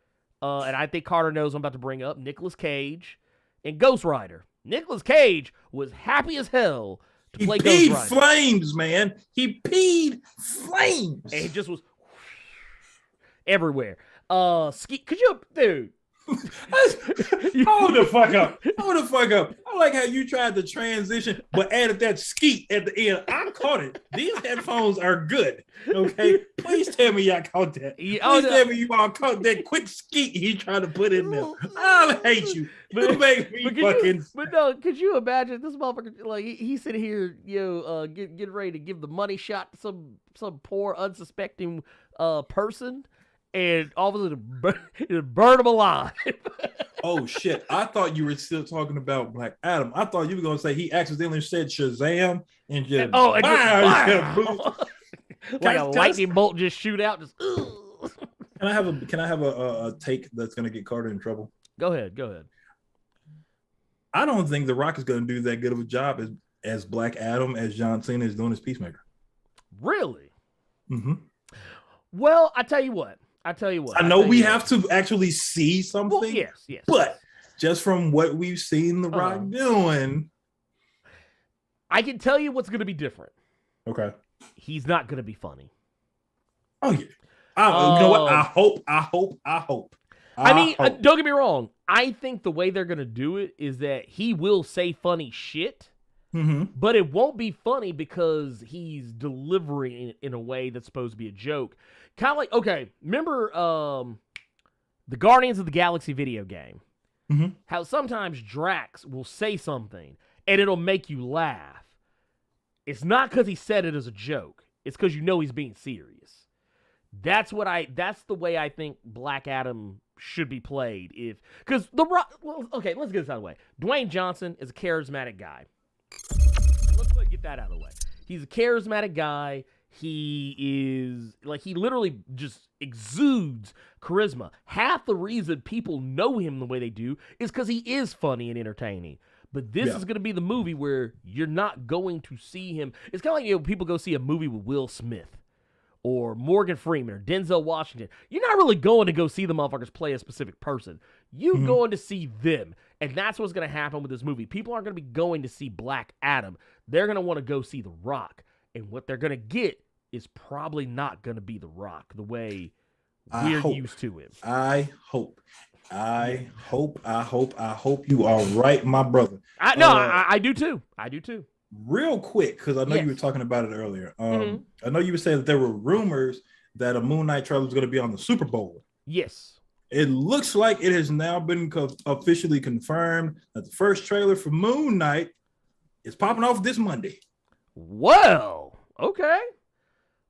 S2: and I think Carter knows I'm about to bring up, Nicolas Cage and Ghost Rider. Nicolas Cage was happy as hell to play Ghost Rider.
S3: He peed flames, man. He peed flames.
S2: And it just was everywhere. Could you, dude?
S3: Hold the fuck up. Hold the fuck up. I like how you tried to transition, but added that skeet at the end. I caught it. These headphones are good. Okay. Please tell me y'all caught that. Please tell me you all caught that quick skeet he tried to put in there. I hate you. You make me fucking.
S2: But no, could you imagine this motherfucker? Like, he's sitting here, getting ready to give the money shot to some poor unsuspecting person. And all of a sudden, burn him alive.
S3: Oh, shit. I thought you were still talking about Black Adam. I thought you were going to say he accidentally said Shazam and just...
S2: Like a lightning bolt just shoot out. Just,
S3: Can I have a take that's going to get Carter in trouble?
S2: Go ahead.
S3: I don't think The Rock is going to do that good of a job as Black Adam as John Cena is doing as Peacemaker.
S2: Really?
S3: Mm-hmm.
S2: Well, I tell you what.
S3: I know we have to actually see something.
S2: Well, yes.
S3: But just from what we've seen The Rock doing,
S2: I can tell you what's going to be different.
S3: Okay.
S2: He's not going to be funny.
S3: Oh, yeah. You know what? I hope.
S2: I mean, don't get me wrong. I think the way they're going to do it is that he will say funny shit, but it won't be funny because he's delivering it in a way that's supposed to be a joke. Kind of like, okay, remember the Guardians of the Galaxy video game? How sometimes Drax will say something and it'll make you laugh. It's not because he said it as a joke. It's because he's being serious. That's the way I think Black Adam should be played. Because okay, let's get this out of the way. Dwayne Johnson is a charismatic guy. Let's get that out of the way. He's a charismatic guy. He is he literally just exudes charisma. Half the reason people know him the way they do is because he is funny and entertaining. But this is going to be the movie where you're not going to see him. It's kind of like people go see a movie with Will Smith or Morgan Freeman or Denzel Washington. You're not really going to go see the motherfuckers play a specific person. You're going to see them. And that's what's going to happen with this movie. People aren't going to be going to see Black Adam. They're going to want to go see The Rock. And what they're going to get is probably not going to be The Rock the way we're used to him.
S3: I hope you are right, my brother.
S2: I do too.
S3: Real quick, because I know you were talking about it earlier. I know you were saying that there were rumors that a Moon Knight trailer was going to be on the Super Bowl.
S2: Yes.
S3: It looks like it has now been officially confirmed that the first trailer for Moon Knight is popping off this Monday.
S2: Well, okay.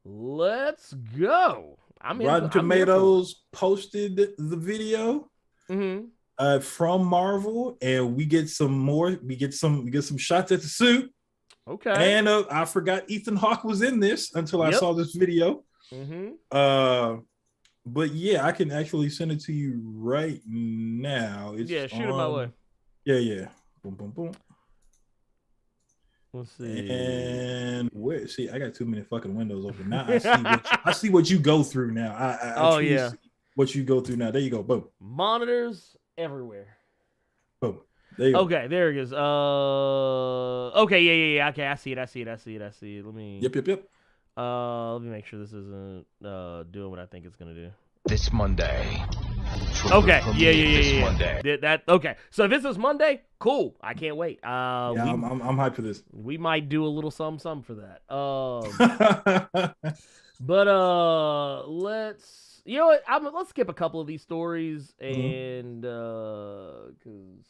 S2: Let's go.
S3: Rotten Tomatoes posted the video from Marvel, and we get some more. We get some shots at the suit.
S2: Okay.
S3: And I forgot Ethan Hawke was in this until I saw this video. But yeah, I can actually send it to you right now. It's
S2: shoot it my way.
S3: Yeah. Boom, boom, boom.
S2: Let's see.
S3: And where? See, I got too many fucking windows open now. I see what you go through now. what you go through now. There you go. Boom.
S2: Monitors everywhere.
S3: Boom. There you go.
S2: Okay, there it is. Okay, yeah. Okay, I see it. Let me.
S3: Yep.
S2: Let me make sure this isn't doing what I think it's gonna do.
S4: This Monday.
S2: Okay, yeah.
S4: Monday.
S2: That okay. So if this is Monday, cool. I can't wait.
S3: I'm hyped for this.
S2: We might do a little something for that. But let's let's skip a couple of these stories and because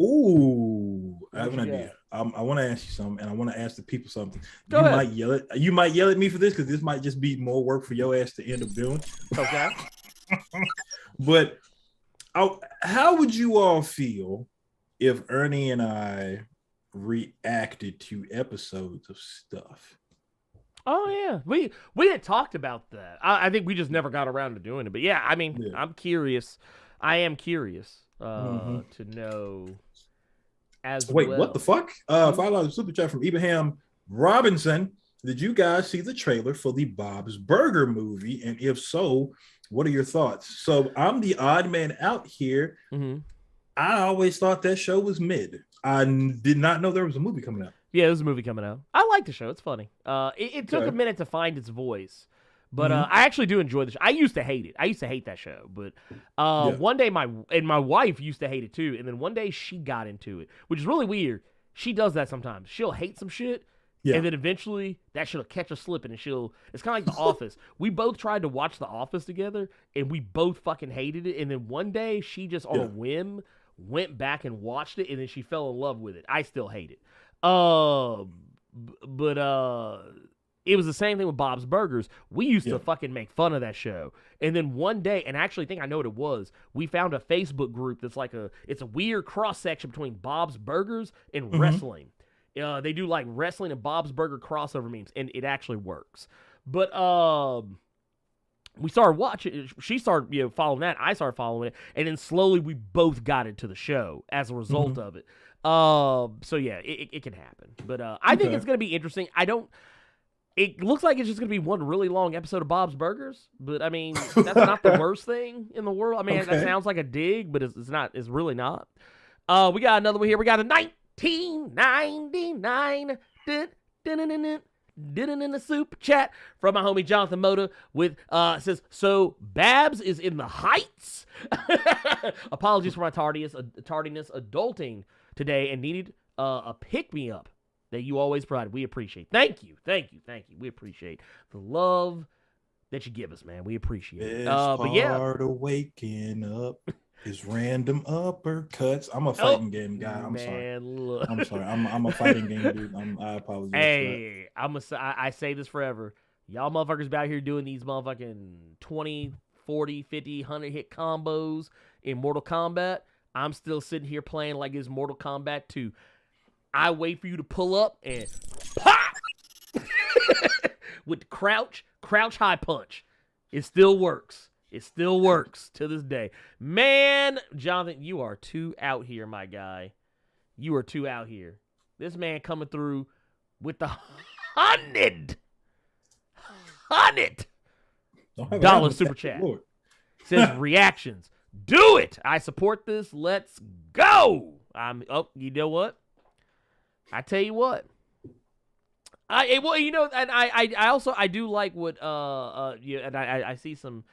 S3: ooh, I have an
S2: you
S3: idea. I want to ask you something, and I want to ask the people something.
S2: Go ahead.
S3: You might yell at me for this because this might just be more work for your ass to end up doing.
S2: Okay.
S3: But how would you all feel if Ernie and I reacted to episodes of stuff?
S2: Oh yeah, we had talked about that. I think we just never got around to doing it. But yeah, I mean,
S3: Yeah.
S2: I'm curious. I am curious to know as
S3: Wait,
S2: well.
S3: what the fuck? $5 super chat from Ibrahim Robinson. Did you guys see the trailer for the Bob's Burger movie? And if so, what are your thoughts? So I'm the odd man out here.
S2: Mm-hmm.
S3: I always thought that show was mid. I did not know there was a movie coming out.
S2: Yeah, there's a movie coming out. I like the show. It's funny. It took a minute to find its voice, but I actually do enjoy the show. I used to hate it. I used to hate that show, but one day my wife used to hate it too, and then one day she got into it, which is really weird. She does that sometimes. She'll hate some shit, and then eventually that shit'll catch her slipping, and it's kind of like The Office. We both tried to watch The Office together, and we both fucking hated it, and then one day she just on a whim went back and watched it, and then she fell in love with it. I still hate it. But it was the same thing with Bob's Burgers. We used to fucking make fun of that show. And then one day, and I actually think I know what it was, we found a Facebook group that's it's a weird cross-section between Bob's Burgers and wrestling. They do like wrestling and Bob's Burger crossover memes, and it actually works. But we started watching. She started following that. I started following it, and then slowly we both got into the show as a result of it. So yeah, it can happen, but I think it's gonna be interesting. It looks like it's just gonna be one really long episode of Bob's Burgers, but I mean that's not the worst thing in the world. I mean that sounds like a dig, but it's not. It's really not. We got another one here. We got a 1999 did it in the super chat from my homie Jonathan Moda with says, so Babs is in the Heights. Apologies for my tardiness adulting today and needed a pick-me-up that you always provide. We appreciate. Thank you. We appreciate the love that you give us, man. We appreciate it. But yeah,
S3: part of waking up is random uppercuts. I'm a fighting game guy. I'm sorry.
S2: Look.
S3: I'm sorry. I'm a fighting game dude. I apologize.
S2: Hey, I say this forever. Y'all motherfuckers out here doing these motherfucking 20, 40, 50, 100 hit combos in Mortal Kombat. I'm still sitting here playing like it's Mortal Kombat 2. I wait for you to pull up and pop with the crouch high punch. It still works. It still works to this day. Man, Jonathan, you are too out here, my guy. You are too out here. This man coming through with the $100 super chat.
S3: Lord.
S2: Says reactions. Do it. I support this. Let's go. You know what? I tell you what. And I also do like what and I see some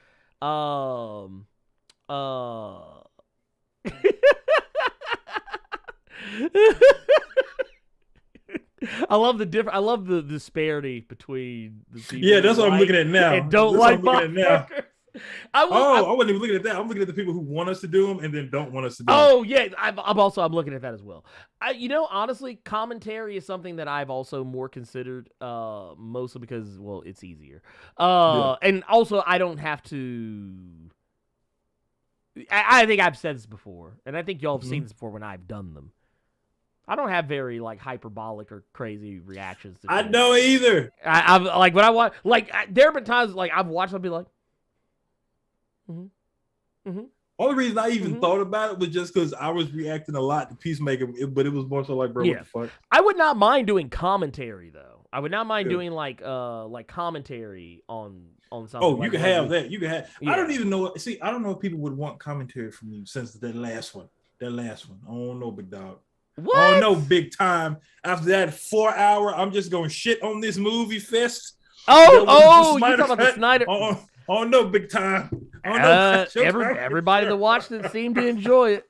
S2: I love the disparity between the people.
S3: Yeah, that's what I'm looking at now.
S2: And don't like Bob Burgers.
S3: I wasn't even looking at that. I'm looking at the people who want us to do them and then don't want us to do them.
S2: Oh yeah, I'm looking at that as well. Honestly, commentary is something that I've also more considered, mostly because it's easier. And also I don't have to. I think I've said this before, and I think y'all have seen this before when I've done them. I don't have very hyperbolic or crazy reactions.
S3: I don't either.
S2: I've when I watch there have been times I've watched. I'll be like.
S3: Only reason I even thought about it was just because I was reacting a lot to Peacemaker, but it was more so like, bro, what the fuck?
S2: I would not mind doing commentary though. I would not mind doing like commentary on something.
S3: Oh,
S2: like,
S3: you can have that. You can have.
S2: Yeah.
S3: I don't even know. See, I don't know if people would want commentary from you since that last one. That last one. I don't know, big dog.
S2: What?
S3: I don't know, big time. After that 4 hour, I'm just gonna shit on this movie fest.
S2: You talking about the Snyder?
S3: Oh no, big time.
S2: Everybody that watched it seemed to enjoy it,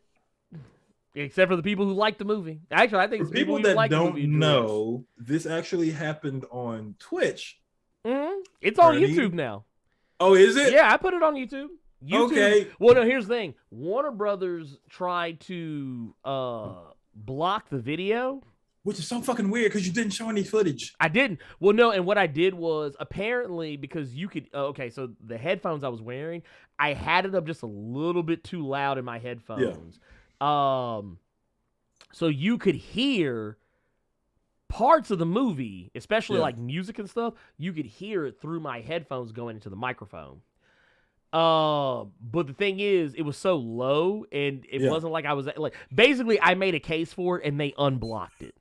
S2: except for the people who liked the movie. Actually, I think
S3: for people that don't know, this actually happened on Twitch.
S2: It's on YouTube now.
S3: Oh, is it?
S2: Yeah, I put it on YouTube.
S3: Okay.
S2: Well, no, here's the thing. Warner Brothers tried to block the video.
S3: Which is so fucking weird because you didn't show any footage.
S2: I didn't. Well, no, and what I did was apparently because you could. So the headphones I was wearing, I had it up just a little bit too loud in my headphones. Yeah. So you could hear parts of the movie, especially like music and stuff. You could hear it through my headphones going into the microphone. But the thing is, it was so low, and it wasn't like I was like. Basically, I made a case for it, and they unblocked it.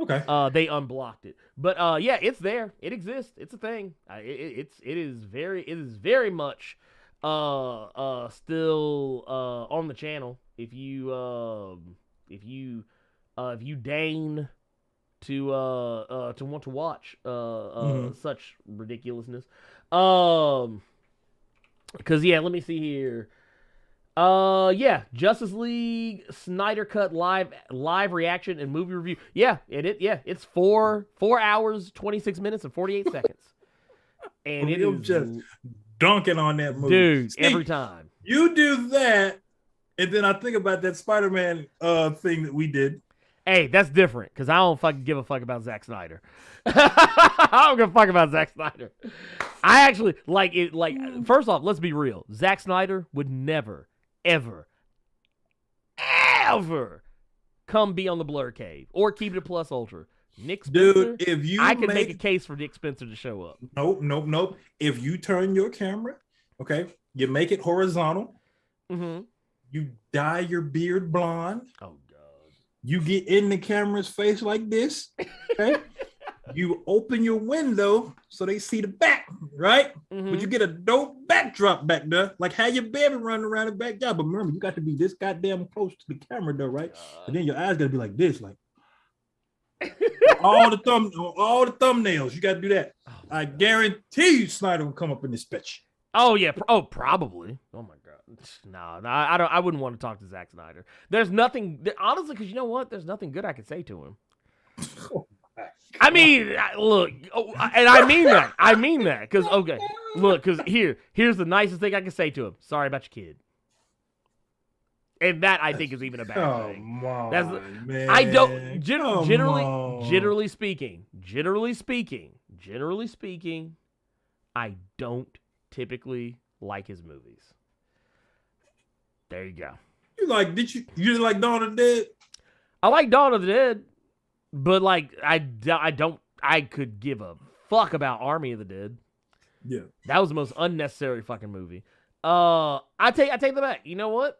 S3: Okay.
S2: They unblocked it, but yeah, it's there. It exists. It's a thing. It is very much still on the channel. If you deign to want to watch such ridiculousness. Because let me see here. Justice League Snyder Cut live reaction and movie review. It's 4 hours 26 minutes and 48 seconds. And it is
S3: just dunking on that movie.
S2: Dude, every time.
S3: You do that, and then I think about that Spider-Man thing that we did.
S2: Hey, that's different because I don't fucking give a fuck about Zack Snyder. I don't give a fuck about Zack Snyder. I actually like it. Like, first off, let's be real. Zack Snyder would never, ever come be on the Blerd Cave or Keep It Plus Ultra. Nick Spencer,
S3: dude, if you
S2: I can make a case for Nick Spencer to show up.
S3: Nope. If you turn your camera, okay, you make it horizontal. You dye your beard blonde.
S2: Oh,
S3: you get in the camera's face like this, okay? You open your window so they see the back, right? But you get a dope backdrop back there, like how your baby running around the backyard. But remember, you got to be this goddamn close to the camera, though, right? And then your eyes got to be like this, like all the thumbnails. You got to do that. I guarantee you, Snyder will come up in this bitch.
S2: Oh yeah. Oh, probably. Oh my god. No, I don't. I wouldn't want to talk to Zack Snyder. There's nothing, honestly, because you know what? There's nothing good I could say to him. I mean, look, and I mean that. I mean that because look, because here's the nicest thing I can say to him. Sorry about your kid. And that I think is even a bad thing. That's man. I don't generally speaking, I don't typically like his movies. There you go.
S3: You didn't like Dawn of the Dead?
S2: I like Dawn of the Dead, but like I could give a fuck about Army of the Dead.
S3: Yeah.
S2: That was the most unnecessary fucking movie. I take that back. You know what?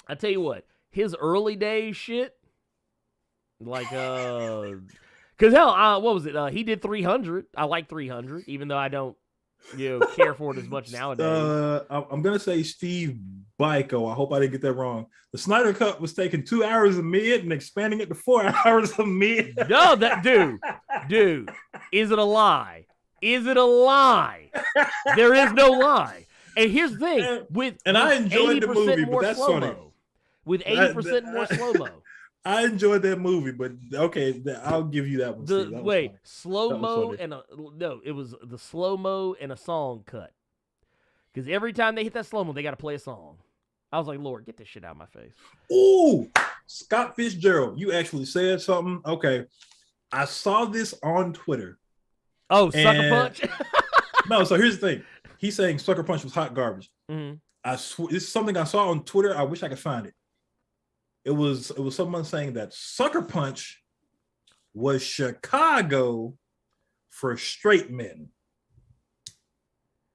S2: I tell you what, his early days shit, like cause hell, what was it? He did 300. I like 300, even though I don't care for it as much nowadays.
S3: I'm gonna say Steve Biko. I hope I didn't get that wrong. The Snyder Cut was taking 2 hours of mid and expanding it to 4 hours of mid.
S2: No, that dude, is it a lie? Is it a lie? There is no lie. And here's the thing, I enjoyed the movie, but that's funny. With 80% more slow-mo.
S3: I enjoyed that movie, but okay, I'll give you that one.
S2: Slow-mo and it was the slow-mo and a song cut. Because every time they hit that slow-mo, they got to play a song. I was like, Lord, get this shit out of my face.
S3: Ooh, Scott Fitzgerald, you actually said something. Okay, I saw this on Twitter.
S2: Oh, Sucker Punch?
S3: No, so here's the thing. He's saying Sucker Punch was hot garbage. I swear, this is something I saw on Twitter. I wish I could find it. It was someone saying that Sucker Punch was Chicago for straight men.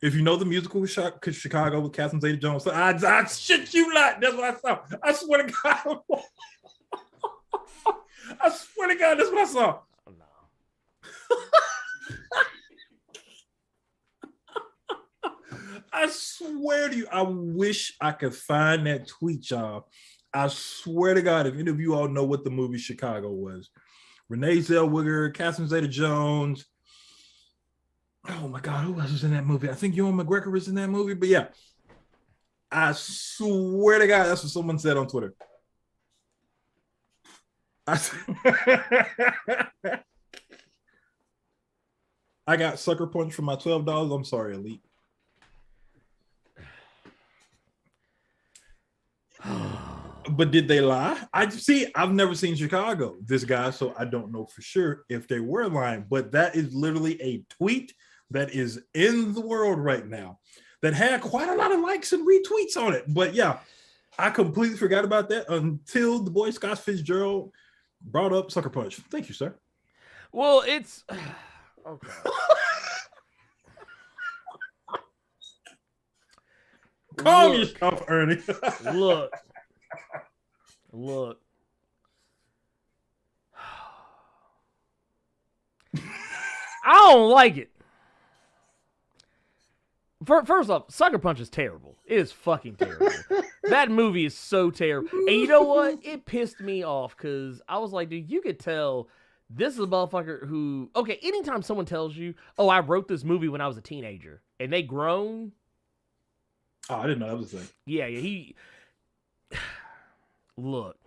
S3: If you know the musical Chicago with Catherine Zeta-Jones, I shit you not. That's what I saw. I swear to God. I swear to God, that's what I saw.
S2: Oh, no.
S3: I swear to you, I wish I could find that tweet, y'all. I swear to God, if any of you all know what the movie Chicago was, Renee Zellweger, Catherine Zeta-Jones. Oh my God, who else was in that movie? I think Ewan McGregor was in that movie, but yeah. I swear to God, that's what someone said on Twitter. I got sucker punched for my $12. I'm sorry, Elite. But did they lie? I've never seen Chicago, this guy, so I don't know for sure if they were lying. But that is literally a tweet that is in the world right now that had quite a lot of likes and retweets on it. But yeah, I completely forgot about that until the boy Scott Fitzgerald brought up Sucker Punch. Thank you, sir.
S2: Well, it's okay.
S3: Calm yourself, Ernie.
S2: Look. I don't like it. First off, Sucker Punch is terrible. It is fucking terrible. That movie is so terrible. And you know what? It pissed me off because I was like, dude, you could tell this is a motherfucker who, okay, anytime someone tells you, oh, I wrote this movie when I was a teenager, and they grown.
S3: Oh, I didn't know that was a thing.
S2: Yeah, look.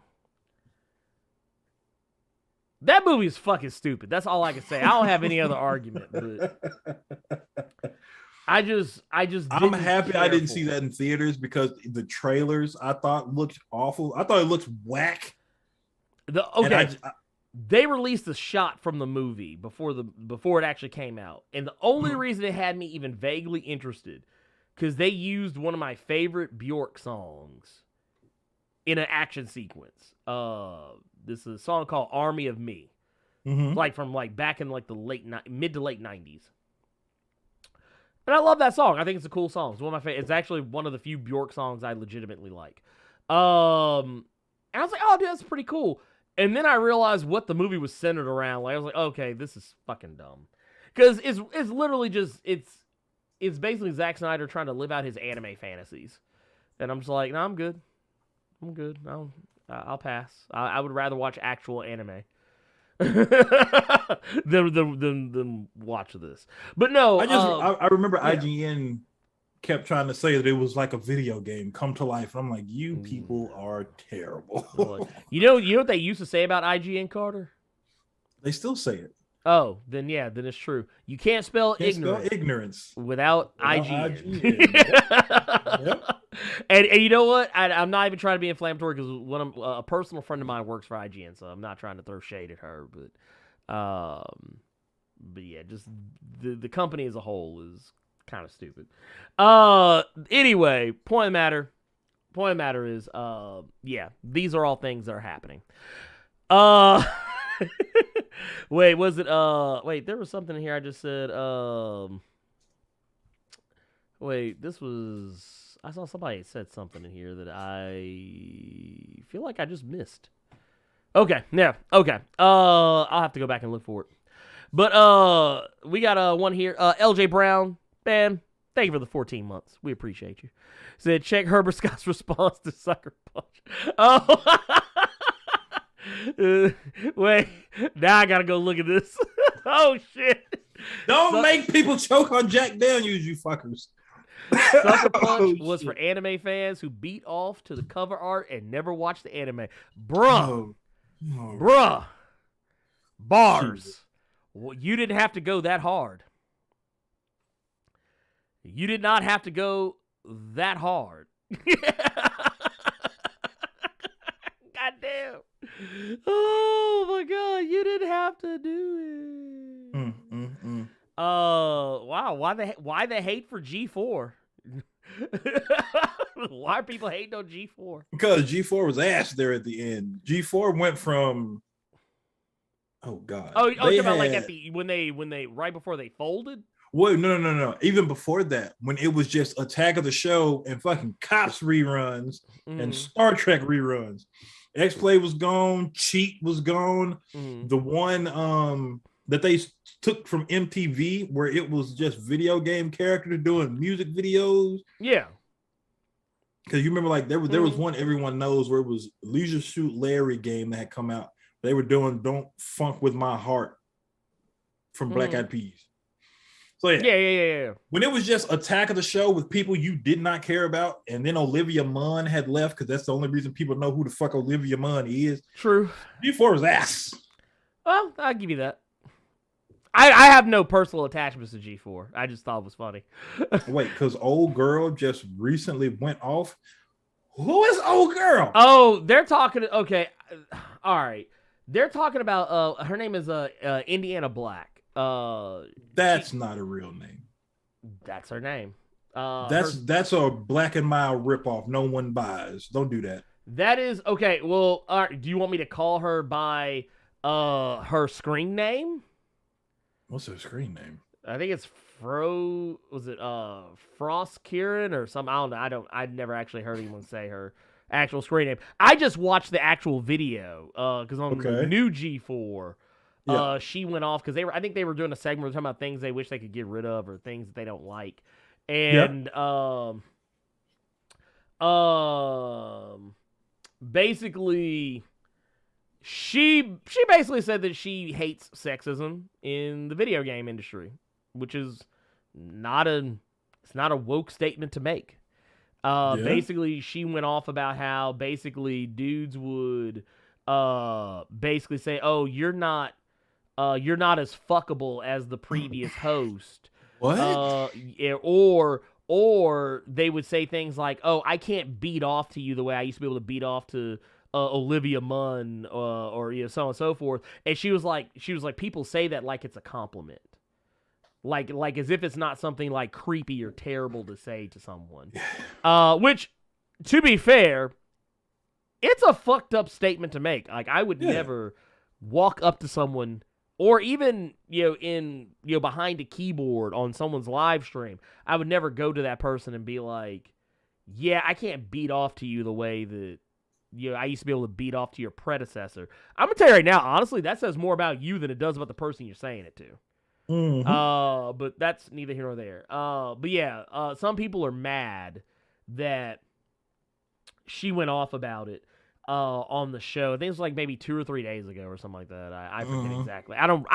S2: That movie is fucking stupid. That's all I can say. I don't have any other argument, but I'm
S3: happy I didn't see that in theaters because the trailers I thought looked awful. I thought it looked whack.
S2: They released a shot from the movie before it actually came out, and the only reason it had me even vaguely interested because they used one of my favorite Bjork songs in an action sequence. This is a song called "Army of Me," like from back in the mid to late 90s. And I love that song. I think it's a cool song. It's one of my favorite. It's actually one of the few Bjork songs I legitimately like. And I was like, oh, dude, that's pretty cool. And then I realized what the movie was centered around. Like, I was like, okay, this is fucking dumb. Because it's literally just, it's basically Zack Snyder trying to live out his anime fantasies. And I'm just like, no, I'm good. I'll pass. I would rather watch actual anime. than watch this. But no,
S3: I remember IGN kept trying to say that it was like a video game come to life. I'm like, you people are terrible.
S2: You know what they used to say about IGN, Carter?
S3: They still say it.
S2: Oh, then it's true. You can't spell ignorance without IGN.
S3: Yep.
S2: And you know what? I'm not even trying to be inflammatory because a personal friend of mine works for IGN, so I'm not trying to throw shade at her. But yeah, just the company as a whole is kind of stupid. Anyway, point of the matter is, yeah, these are all things that are happening. Wait, was it? Wait, there was something here I just said. Wait, this was. I saw somebody said something in here that I feel like I just missed. Okay, yeah, okay. I'll have to go back and look for it. But we got one here. LJ Brown, man, thank you for the 14 months. We appreciate you. Said check Herbert Scott's response to Sucker Punch. Oh, wait, now I gotta go look at this. Oh shit!
S3: Don't make people choke on Jack Daniels, you fuckers.
S2: Sucker Punch was for anime fans who beat off to the cover art and never watched the anime. Bruh. Bars. Well, you didn't have to go that hard. You did not have to go that hard. Goddamn. Oh my god, you didn't have to do it. Wow, why the hate for G4? Why are people hating on G4?
S3: Because G4 was ass there at the end. G4 went from oh god.
S2: Oh, you're about like at the when they right before they folded?
S3: Wait, no. Even before that, when it was just Attack of the Show and fucking Cops reruns and Star Trek reruns, X-Play was gone, Cheat was gone. The one that they took from MTV where it was just video game characters doing music videos.
S2: Yeah.
S3: Because you remember, like, there was one everyone knows where it was Leisure Suit Larry game that had come out. They were doing Don't Funk With My Heart from Black Eyed Peas. So
S2: yeah.
S3: When it was just Attack of the Show with people you did not care about, and then Olivia Munn had left because that's the only reason people know who the fuck Olivia Munn is.
S2: True.
S3: G4 was ass.
S2: Well, I'll give you that. I have no personal attachments to G4. I just thought it was funny.
S3: Wait, because old girl just recently went off. Who is old girl?
S2: Oh, they're talking. Okay, all right. They're talking about. Her name is Indiana Black.
S3: That's not a real name.
S2: That's her name.
S3: That's a Black and Mild ripoff. No one buys. Don't do that.
S2: That is okay. Well, all right. Do you want me to call her by her screen name?
S3: What's her screen name?
S2: I think it's Frost Kieran or something. I don't know. I've never actually heard anyone say her actual screen name. I just watched the actual video because on the new G4. She went off because I think they were doing a segment where talking about things they wish they could get rid of or things that they don't like. And basically she basically said that she hates sexism in the video game industry, which is not a woke statement to make. Basically she went off about how basically dudes would basically say, "Oh, you're not as fuckable as the previous host."
S3: What?
S2: Or they would say things like, "Oh, I can't beat off to you the way I used to be able to beat off to Olivia Munn or so on and so forth." And she was like, people say that like it's a compliment, like as if it's not something like creepy or terrible to say to someone. Which, to be fair, it's a fucked up statement to make. Like I would never walk up to someone. Or even, behind a keyboard on someone's live stream, I would never go to that person and be like, "Yeah, I can't beat off to you the way that I used to be able to beat off to your predecessor." I'm gonna tell you right now, honestly, that says more about you than it does about the person you're saying it to. But that's neither here nor there. But yeah, some people are mad that she went off about it. On the show. I think it was like maybe 2 or 3 days ago or something like that. I forget exactly. I don't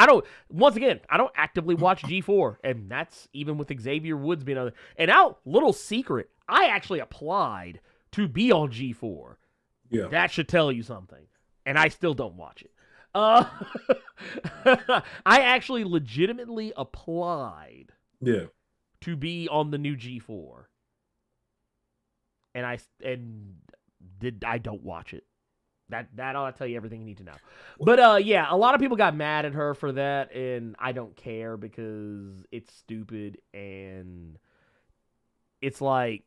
S2: once again, I don't actively watch G4, and that's even with Xavier Woods being on it. And now, little secret, I actually applied to be on G4. Yeah. That should tell you something. And I still don't watch it. I actually legitimately applied to be on the new G4. And I don't watch it. That ought to tell you everything you need to know. But yeah, a lot of people got mad at her for that, and I don't care because it's stupid and it's like,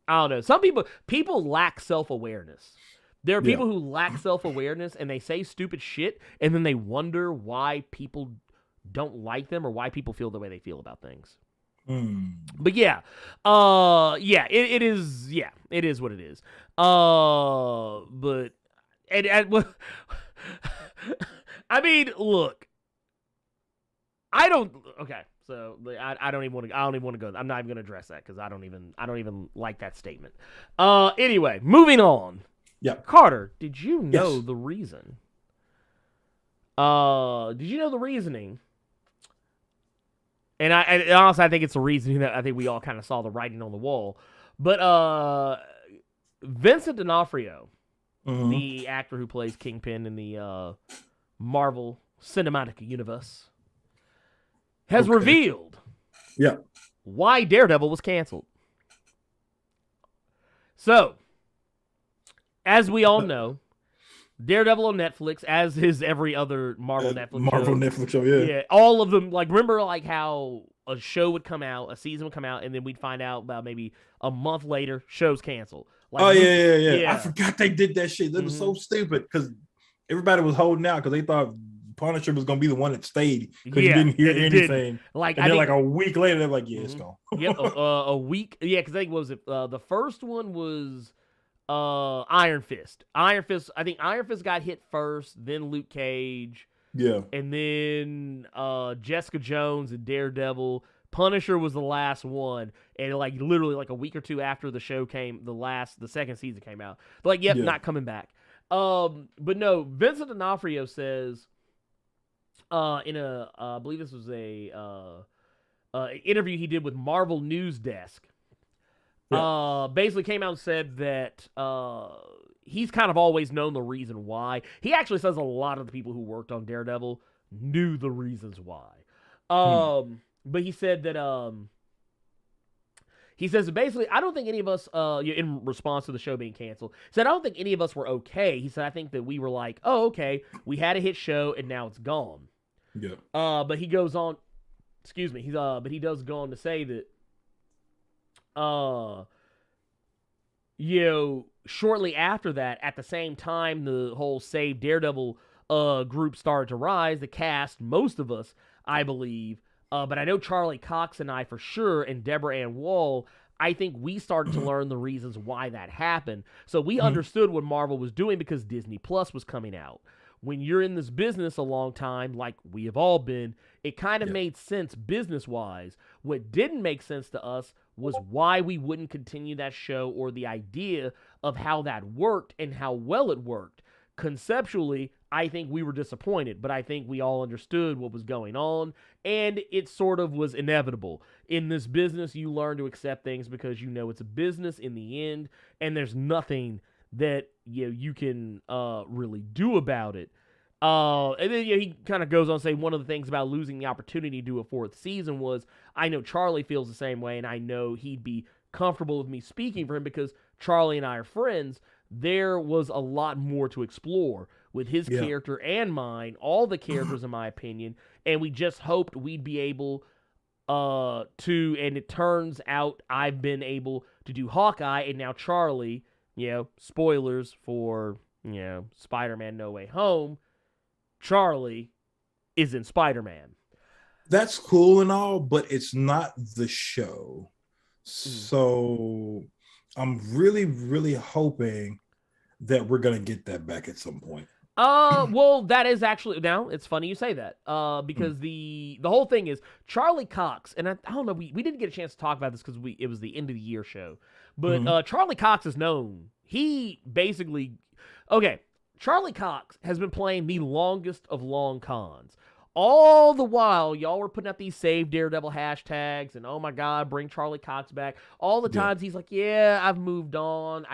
S2: I don't know. Some people lack self-awareness. There are people who lack self-awareness and they say stupid shit and then they wonder why people don't like them or why people feel the way they feel about things. But yeah, it is what it is. But I mean, look, I don't even want to go. I'm not even going to address that because I don't even like that statement. Anyway, moving on. Yeah, Carter, did you know the reason? Did you know the reasoning? And honestly, I think it's the reason that I think we all kind of saw the writing on the wall. But Vincent D'Onofrio, the actor who plays Kingpin in the Marvel Cinematic Universe, has revealed why Daredevil was canceled. So, as we all know, Daredevil on Netflix, as is every other Marvel Netflix show. Yeah, all of them. Like, remember, like how a show would come out, a season would come out, and then we'd find out about maybe a month later, show's canceled. Like,
S3: yeah. I forgot they did that shit. That was so stupid because everybody was holding out because they thought Punisher was gonna be the one that stayed because you
S2: Yeah,
S3: didn't hear
S2: and it
S3: anything.
S2: didn't. Like,
S3: And
S2: I
S3: then
S2: think,
S3: like a week later, they're like, yeah, it's gone.
S2: yep, a week. Yeah, because I think, what was it? The first one was Iron Fist. Iron Fist. I think Iron Fist got hit first, then Luke Cage,
S3: Yeah.
S2: and then Jessica Jones and Daredevil. Punisher was the last one, and like literally like a week or two after the show came, the second season came out. They're like, yep,
S3: Yeah.
S2: not coming back. But no, Vincent D'Onofrio says in a I believe this was a interview he did with Marvel News Desk. Basically came out and said that he's kind of always known the reason why. He actually says a lot of the people who worked on Daredevil knew the reasons why. But he said that he says basically, I don't think any of us, in response to the show being canceled, said I don't think any of us were okay. He said I think that we were like, oh, okay, we had a hit show and now it's gone.
S3: Yeah.
S2: But he goes on, excuse me, but he does go on to say that, shortly after that, at the same time the whole Save Daredevil group started to rise, the cast, most of us, I believe, but I know Charlie Cox and I for sure, and Deborah Ann Wall, I think we started to learn the reasons why that happened. So we understood what Marvel was doing because Disney Plus was coming out. When you're in this business a long time, like we have all been, it kind of made sense business-wise. What didn't make sense to us was why we wouldn't continue that show or the idea of how that worked and how well it worked. Conceptually, I think we were disappointed, but I think we all understood what was going on, and it sort of was inevitable. In this business, you learn to accept things because you know it's a business in the end, and there's nothing that you can really do about it. And then he kind of goes on to say one of the things about losing the opportunity to do a fourth season was, I know Charlie feels the same way, and I know he'd be comfortable with me speaking for him because Charlie and I are friends. There was a lot more to explore with his character and mine, all the characters in my opinion, and we just hoped we'd be able to, and it turns out I've been able to do Hawkeye, and now Charlie, spoilers for, Spider-Man No Way Home, Charlie is in Spider-Man.
S3: That's cool and all, but it's not the show. So I'm really, really hoping that we're going to get that back at some point.
S2: Well, that is actually, now it's funny you say that, because the whole thing is Charlie Cox, and I don't know, we didn't get a chance to talk about this because it was the end of the year show, but Charlie Cox is known. He basically, Charlie Cox has been playing the longest of long cons. All the while, y'all were putting up these Save Daredevil hashtags, and oh my God, bring Charlie Cox back. All the times he's like, yeah, I've moved on.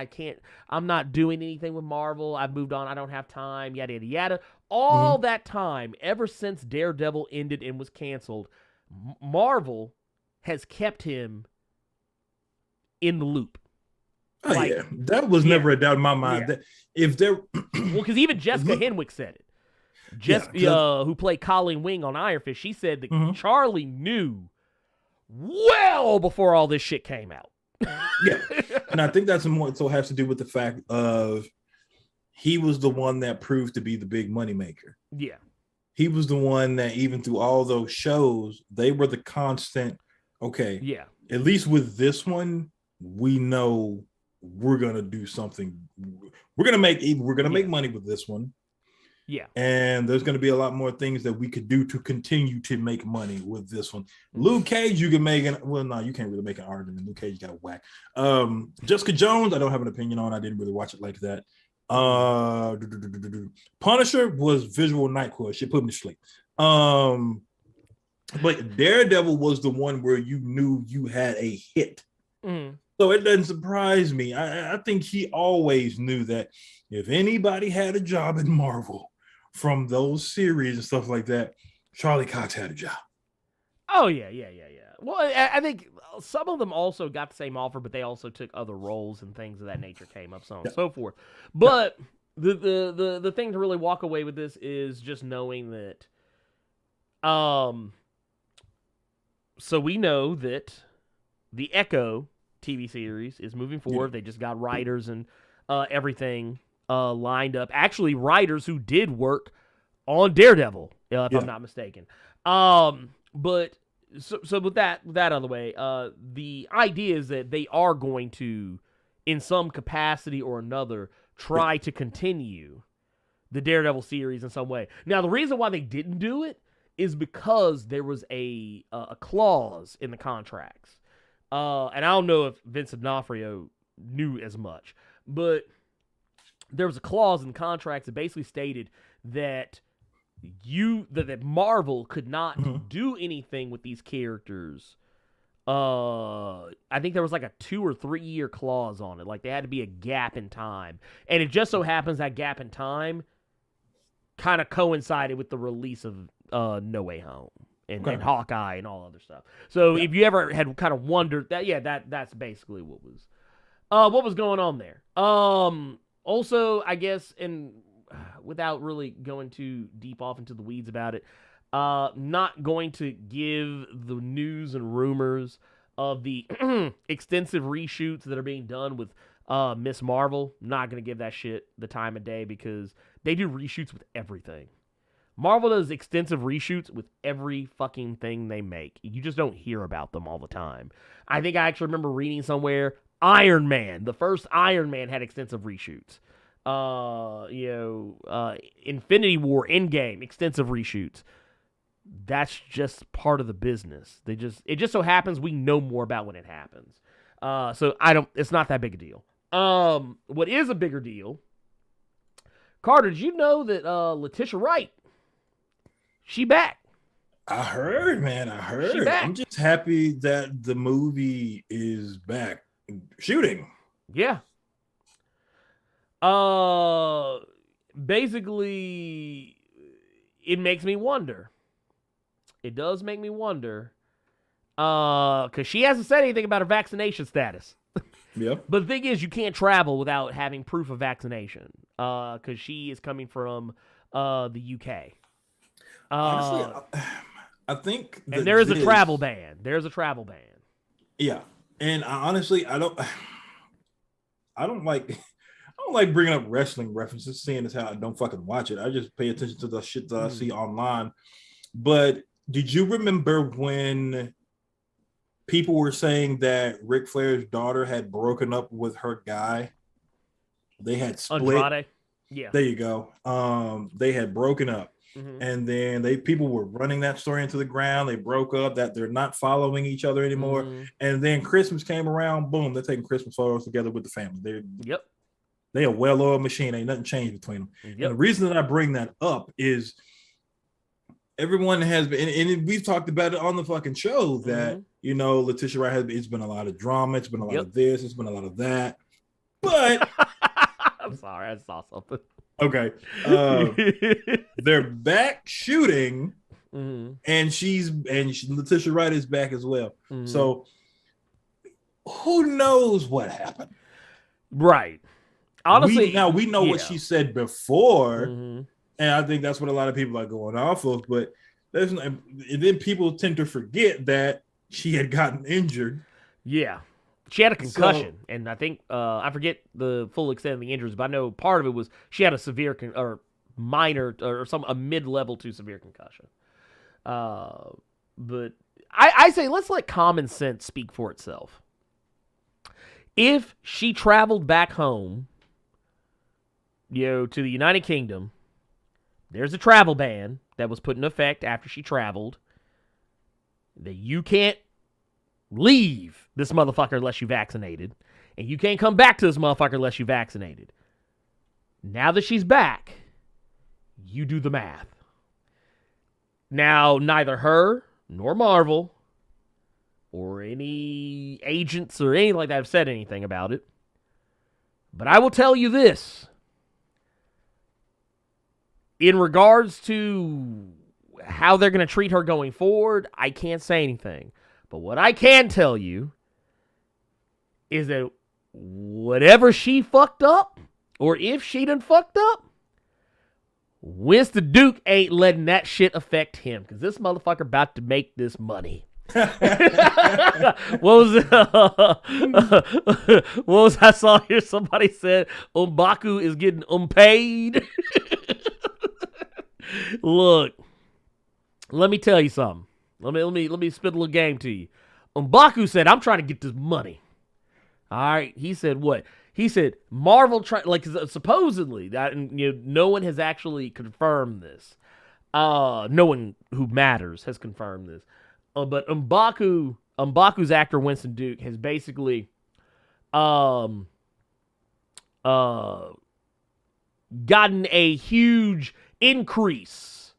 S2: I'm not doing anything with Marvel. I've moved on. I don't have time, yada, yada, yada. All that time, ever since Daredevil ended and was canceled, Marvel has kept him in the loop.
S3: Oh, yeah. That was never a doubt in my mind. That if there,
S2: well, because even Jessica Henwick said it. Jessica, who played Colleen Wing on Iron Fist, she said that Charlie knew well before all this shit came out.
S3: And I think that's more so has to do with the fact of he was the one that proved to be the big money maker.
S2: Yeah,
S3: he was the one that even through all those shows, they were the constant. Okay,
S2: yeah.
S3: At least with this one, we know we're gonna do something. We're gonna make money with this one.
S2: Yeah.
S3: And there's going to be a lot more things that we could do to continue to make money with this one. Luke Cage, you can make you can't really make an argument. Luke Cage got whack. Jessica Jones, I don't have an opinion on. I didn't really watch it like that. Punisher was visual NyQuil. She put me to sleep. But Daredevil was the one where you knew you had a hit. So it doesn't surprise me. I think he always knew that if anybody had a job in Marvel from those series and stuff like that, Charlie Cox had a job.
S2: Oh, yeah. Well, I think some of them also got the same offer, but they also took other roles and things of that nature came up, so on and so forth. But the thing to really walk away with this is just knowing that, so we know that the Echo TV series is moving forward. They just got writers and everything lined up. Actually, writers who did work on Daredevil, if
S3: Yeah.
S2: I'm not mistaken. But so with that out of the way, the idea is that they are going to, in some capacity or another, try to continue the Daredevil series in some way. Now, the reason why they didn't do it is because there was a clause in the contracts. And I don't know if Vincent D'Onofrio knew as much, but there was a clause in the contracts that basically stated that that Marvel could not do anything with these characters. I think there was like a 2 or 3 year clause on it. Like, there had to be a gap in time. And it just so happens that gap in time kind of coincided with the release of No Way Home and Hawkeye and all other stuff. So if you ever had kind of wondered that, that's basically what was going on there. Also, I guess, and without really going too deep off into the weeds about it, not going to give the news and rumors of the extensive reshoots that are being done with Miss Marvel. Not going to give that shit the time of day because they do reshoots with everything. Marvel does extensive reshoots with every fucking thing they make. You just don't hear about them all the time. I think I actually remember reading somewhere Iron Man, the first Iron Man, had extensive reshoots. Infinity War, Endgame, extensive reshoots. That's just part of the business. It just so happens we know more about when it happens. So it's not that big a deal. What is a bigger deal, Carter, did you know that Letitia Wright, she back?
S3: I heard, man.
S2: She back.
S3: I'm just happy that the movie is back shooting.
S2: Yeah. Basically, it makes me wonder. It does make me wonder. Because she hasn't said anything about her vaccination status.
S3: Yep.
S2: But the thing is, you can't travel without having proof of vaccination. Because she is coming from the UK.
S3: Honestly, I think
S2: and there is a travel ban. There's a travel ban.
S3: Yeah. And honestly, I don't like bringing up wrestling references, seeing as how I don't fucking watch it. I just pay attention to the shit that I see online. But did you remember when people were saying that Ric Flair's daughter had broken up with her guy? They had split.
S2: Andrade? Yeah.
S3: There you go. They had broken up. Mm-hmm. And then people were running that story into the ground. They broke up, that they're not following each other anymore. Mm-hmm. And then Christmas came around, boom, they're taking Christmas photos together with the family. They a well-oiled machine. Ain't nothing changed between them. Yep. And the reason that I bring that up is everyone has been, and we've talked about it on the fucking show that, Letitia Wright it's been a lot of drama. It's been a lot of this. It's been a lot of that. But
S2: I'm sorry, I saw something.
S3: Okay. They're back shooting, and Letitia Wright is back as well. Mm-hmm. So who knows what happened?
S2: Right. Honestly,
S3: we know what she said before, and I think that's what a lot of people are going off of. But and then people tend to forget that she had gotten injured.
S2: Yeah. She had a concussion, and I think I forget the full extent of the injuries, but I know part of it was she had a severe or minor or a mid-level to severe concussion. But I say let's let common sense speak for itself. If she traveled back home, to the United Kingdom, there's a travel ban that was put in effect after she traveled. That you can't leave this motherfucker unless you vaccinated, and you can't come back to this motherfucker unless you vaccinated. Now that she's back, you do the math. Now, neither her nor Marvel or any agents or anything like that have said anything about it. But I will tell you this. In regards to how they're going to treat her going forward, I can't say anything. But what I can tell you is that whatever she fucked up, or if she done fucked up, Winston Duke ain't letting that shit affect him, because this motherfucker about to make this money. What was it? What was I saw here? Somebody said M'Baku is getting unpaid. Look, let me tell you something. Let me spit a little game to you. M'Baku said, "I'm trying to get this money." All right. He said what? He said Marvel supposedly that, and no one has actually confirmed this. No one who matters has confirmed this. But M'Baku's actor Winston Duke has basically gotten a huge increase,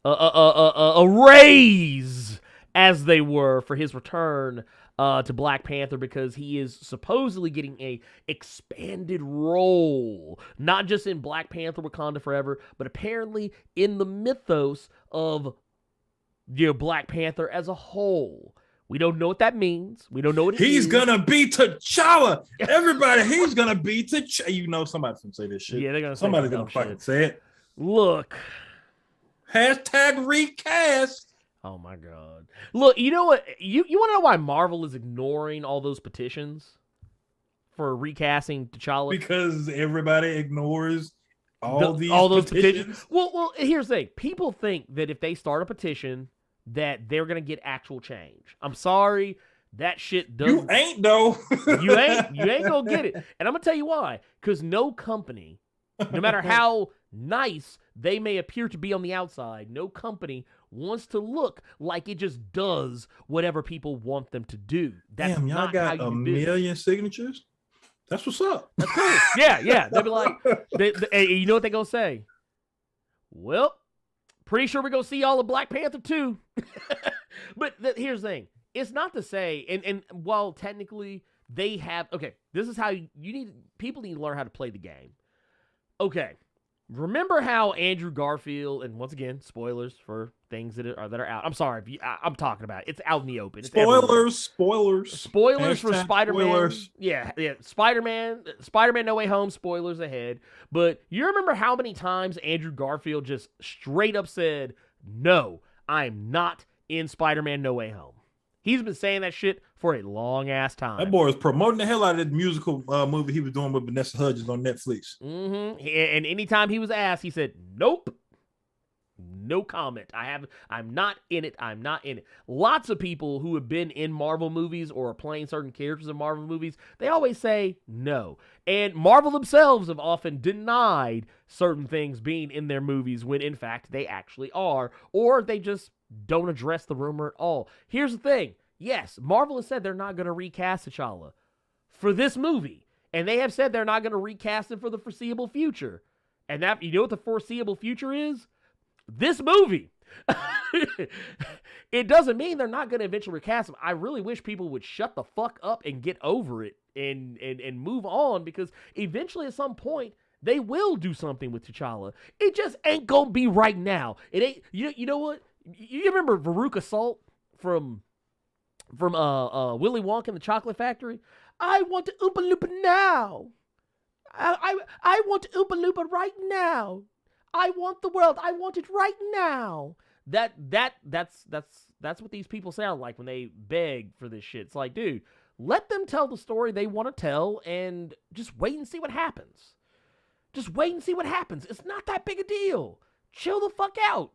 S2: a raise, as they were, for his return to Black Panther, because he is supposedly getting a expanded role, not just in Black Panther Wakanda Forever, but apparently in the mythos of Black Panther as a whole. We don't know what that means. We don't know what it
S3: he's
S2: is.
S3: Gonna be T'Challa. Everybody, he's gonna be T'Challa. Somebody's gonna say this shit.
S2: Yeah, they're gonna say
S3: somebody's
S2: some
S3: gonna
S2: dumb
S3: fucking
S2: shit.
S3: say it.
S2: Look.
S3: Hashtag recast.
S2: Oh my God. Look, you know what? You want to know why Marvel is ignoring all those petitions for recasting T'Challa?
S3: Because everybody ignores all
S2: those
S3: petitions.
S2: Well, here's the thing. People think that if they start a petition, that they're gonna get actual change. I'm sorry, that shit doesn't.
S3: You ain't though.
S2: You ain't gonna get it. And I'm gonna tell you why. Because no company, no matter how nice they may appear to be on the outside, no company wants to look like it just does whatever people want them to do. That's
S3: Damn, y'all
S2: not
S3: got
S2: how
S3: a
S2: you do business.
S3: million signatures? That's what's up.
S2: That's cool. Yeah. They'll be like, you know what they're gonna say? Well, pretty sure we're gonna see all of Black Panther too. But here's the thing. It's not to say, and while technically they have, okay, this is how people need to learn how to play the game. Okay. Remember how Andrew Garfield, and once again, spoilers for things that are out. I'm sorry, I'm talking about it. It's out in the open. It's
S3: Spoilers
S2: Spoilers for
S3: Hashtag
S2: Spider-Man.
S3: spoilers.
S2: Yeah. Spider-Man No Way Home, spoilers ahead. But you remember how many times Andrew Garfield just straight up said, "No, I'm not in Spider-Man No Way Home." He's been saying that shit for a long ass time.
S3: That boy was promoting the hell out of that musical movie he was doing with Vanessa Hudgens on Netflix.
S2: Mm-hmm. And anytime he was asked, he said, "Nope. No comment. I'm not in it. I'm not in it." Lots of people who have been in Marvel movies or are playing certain characters in Marvel movies, they always say no. And Marvel themselves have often denied certain things being in their movies when in fact they actually are, or they just don't address the rumor at all. Here's the thing. Yes, Marvel has said they're not going to recast T'Challa for this movie. And they have said they're not going to recast him for the foreseeable future. And that, you know what the foreseeable future is? This movie. It doesn't mean they're not going to eventually recast him. I really wish people would shut the fuck up and get over it and move on, because eventually at some point they will do something with T'Challa. It just ain't going to be right now. It ain't. You know what? You remember Veruca Salt from Willy Wonka and the Chocolate Factory? I want to Oompa Loompa now. I want to Oompa Loompa right now. I want the world. I want it right now. That's what these people sound like when they beg for this shit. It's like, dude, let them tell the story they want to tell and just wait and see what happens. Just wait and see what happens. It's not that big a deal. Chill the fuck out.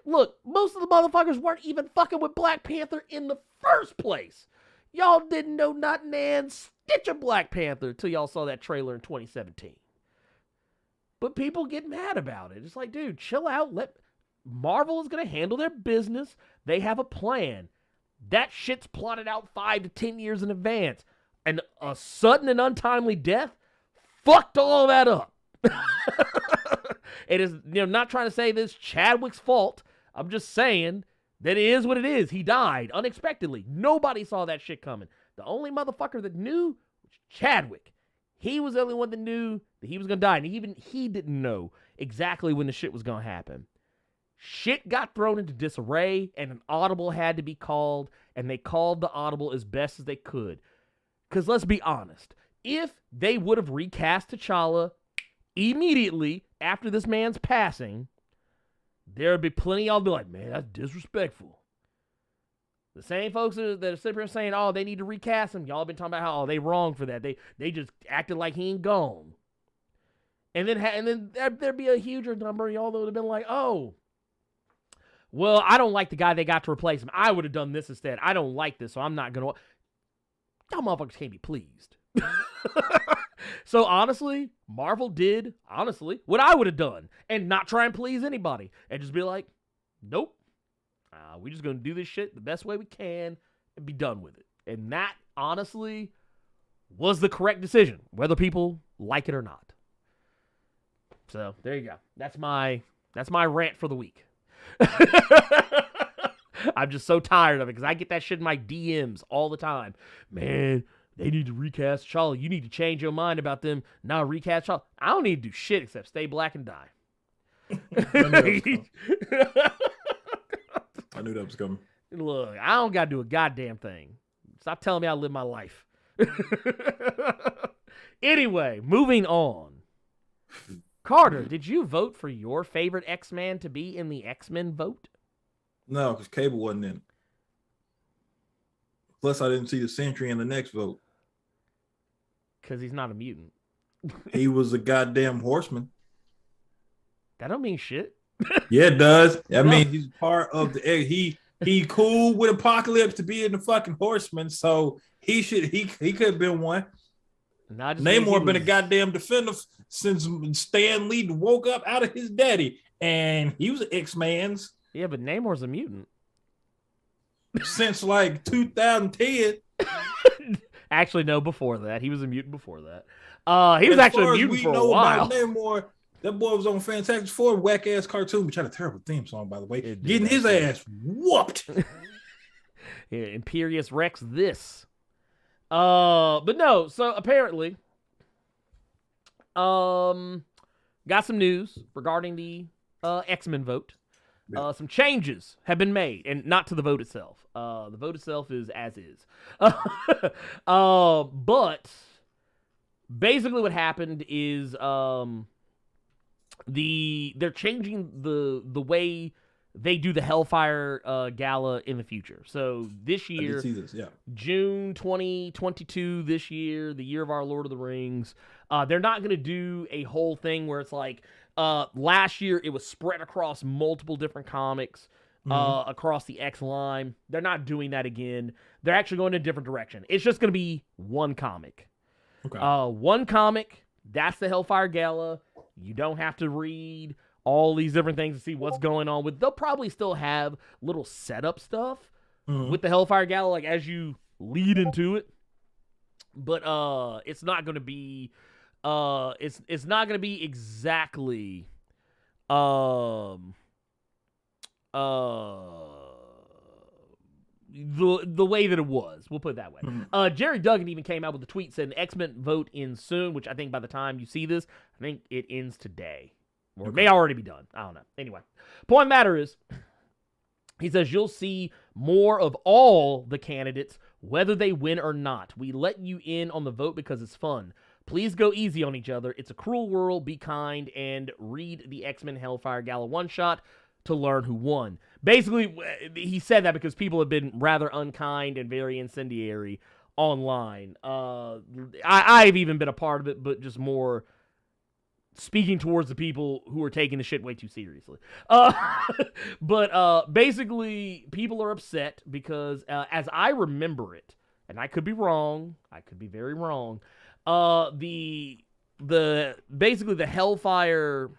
S2: Look, most of the motherfuckers weren't even fucking with Black Panther in the first place. Y'all didn't know not an stitch of Black Panther till y'all saw that trailer in 2017. But people get mad about it. It's like, dude, chill out. Marvel is going to handle their business. They have a plan. That shit's plotted out 5 to 10 years in advance. And a sudden and untimely death fucked all that up. It is, not trying to say this Chadwick's fault. I'm just saying that it is what it is. He died unexpectedly. Nobody saw that shit coming. The only motherfucker that knew was Chadwick. He was the only one that knew that he was going to die. And even he didn't know exactly when the shit was going to happen. Shit got thrown into disarray, and an audible had to be called, and they called the audible as best as they could. Because let's be honest, if they would have recast T'Challa immediately after this man's passing, there would be plenty of y'all be like, man, that's disrespectful. The same folks that are sitting here saying, oh, they need to recast him. Y'all been talking about how they wrong for that. They just acted like he ain't gone. And then there'd be a huger number. Y'all would have been like, oh, well, I don't like the guy they got to replace him. I would have done this instead. I don't like this, so I'm not going to. Y'all motherfuckers can't be pleased. So honestly, Marvel did, what I would have done and not try and please anybody and just be like, nope, we're just going to do this shit the best way we can and be done with it. And that, honestly, was the correct decision, whether people like it or not. So there you go. That's my rant for the week. I'm just so tired of it because I get that shit in my DMs all the time. Man, they need to recast Charlie. You need to change your mind about them. Now recast Charlie. I don't need to do shit except stay black and die.
S3: I knew that was coming.
S2: Look, I don't got to do a goddamn thing. Stop telling me I live my life. Anyway, moving on. Carter, did you vote for your favorite X-Man to be in the X-Men vote?
S3: No, because Cable wasn't in it. Plus, I didn't see the Sentry in the next vote.
S2: Because he's not a mutant.
S3: He was a goddamn horseman.
S2: That don't mean shit.
S3: Yeah, it does. I mean, he's part of the. He cool with Apocalypse to be in the fucking horseman, so he could have been one. Namor been a goddamn defender since Stan Lee woke up out of his daddy, and he was an X-Man's.
S2: Yeah, but Namor's a mutant.
S3: Since like 2010.
S2: Actually, no, before that. He was a mutant before that. He was actually a mutant for a while.
S3: Namor, that boy was on Fantastic Four, whack-ass cartoon, which had a terrible theme song, by the way. Getting his ass whooped.
S2: Yeah, Imperious Rex this. But no, so apparently, got some news regarding the X-Men vote. Some changes have been made, and not to the vote itself. The vote itself is as is. But basically what happened is they're changing the way they do the Hellfire Gala in the future. So this year,
S3: I did see this, yeah.
S2: June 2022, this year, the year of our Lord of the Rings, they're not going to do a whole thing where it's like, last year it was spread across multiple different comics, across the X line. They're not doing that again. They're actually going in a different direction. It's just going to be one comic.
S3: Okay.
S2: One comic, that's the Hellfire Gala. You don't have to read all these different things to see what's going on with. They'll probably still have little setup stuff with the Hellfire Gala, like as you lead into it. But it's not going to be it's not going to be exactly the way that it was. We'll put it that way. Jerry Duggan even came out with a tweet saying X-Men vote ends soon, which I think by the time you see this, I think it ends today. Or it may already be done. I don't know. Anyway, point of the matter is, he says you'll see more of all the candidates, whether they win or not. We let you in on the vote because it's fun. Please go easy on each other. It's a cruel world. Be kind and read the X-Men Hellfire Gala one-shot to learn who won. Basically, he said that because people have been rather unkind and very incendiary online. I've even been a part of it, but just more speaking towards the people who are taking the shit way too seriously. But basically, people are upset because, as I remember it, and I could be wrong, I could be very wrong, basically the Hellfire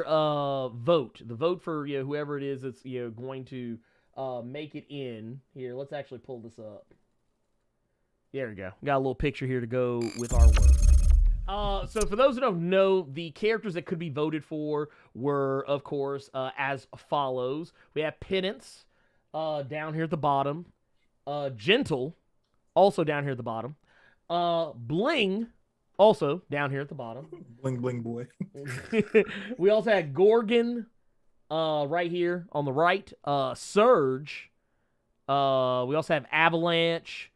S2: vote, the vote for whoever it is that's going to make it in. Here, let's actually pull this up. There we go. Got a little picture here to go with our work. So for those who don't know, the characters that could be voted for were, of course, as follows. We have Penance down here at the bottom. Gentle, also down here at the bottom. Bling, also down here at the bottom.
S3: Bling, bling, boy.
S2: We also had Gorgon right here on the right. Surge. We also have Avalanche.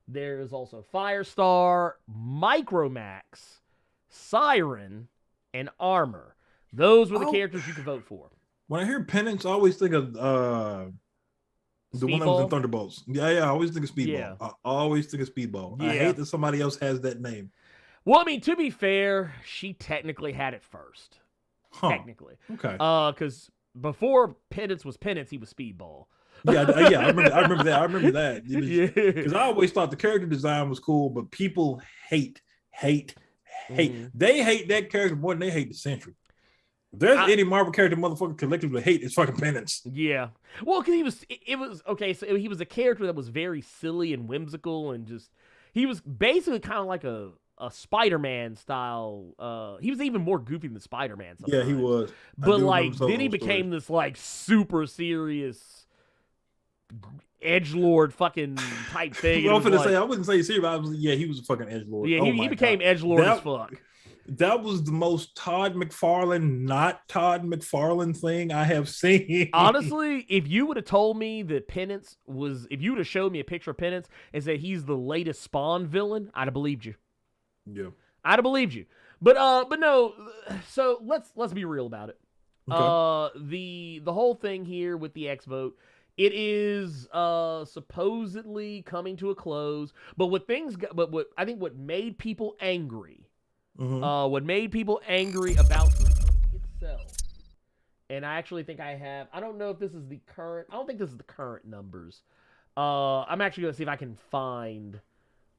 S2: There's also Firestar, Micromax, Siren, and Armor. Those were the characters you could vote for.
S3: When I hear Penance, I always think of the one that was in Thunderbolts. Yeah, I always think of Speedball.
S2: Yeah.
S3: I always think of Speedball.
S2: Yeah.
S3: I hate that somebody else has that name.
S2: Well, I mean, to be fair, she technically had it first.
S3: Huh.
S2: Technically.
S3: Okay.
S2: Because before Penance was Penance, he was Speedball.
S3: Yeah, I remember that.
S2: Yeah.
S3: Because I always thought the character design was cool, but people hate.
S2: Mhm.
S3: They hate that character more than they hate the Sentry. If there's any Marvel character motherfucker collectively hate, it's fucking Penance.
S2: Yeah. Well, because it was, okay, so he was a character that was very silly and whimsical and just, he was basically kind of like a Spider-Man style. He was even more goofy than Spider-Man sometimes.
S3: Yeah, he was.
S2: But like, then he became this like super serious edgelord fucking type thing.
S3: Well, I wouldn't say serious, but he was a fucking edgelord.
S2: Yeah, he became edgelord as fuck.
S3: That was the most Todd McFarlane, not Todd McFarlane thing I have seen.
S2: Honestly, if you would have told me that Penance was, if you would have showed me a picture of Penance and said he's the latest Spawn villain, I'd have believed you.
S3: Yeah,
S2: I'd have believed you. But no. So let's be real about it.
S3: Okay.
S2: The whole thing here with the X vote, it is supposedly coming to a close. But what I think what made people angry. What made people angry about the book itself, and I actually think I don't know if this is the current, I don't think this is the current numbers. I'm actually going to see if I can find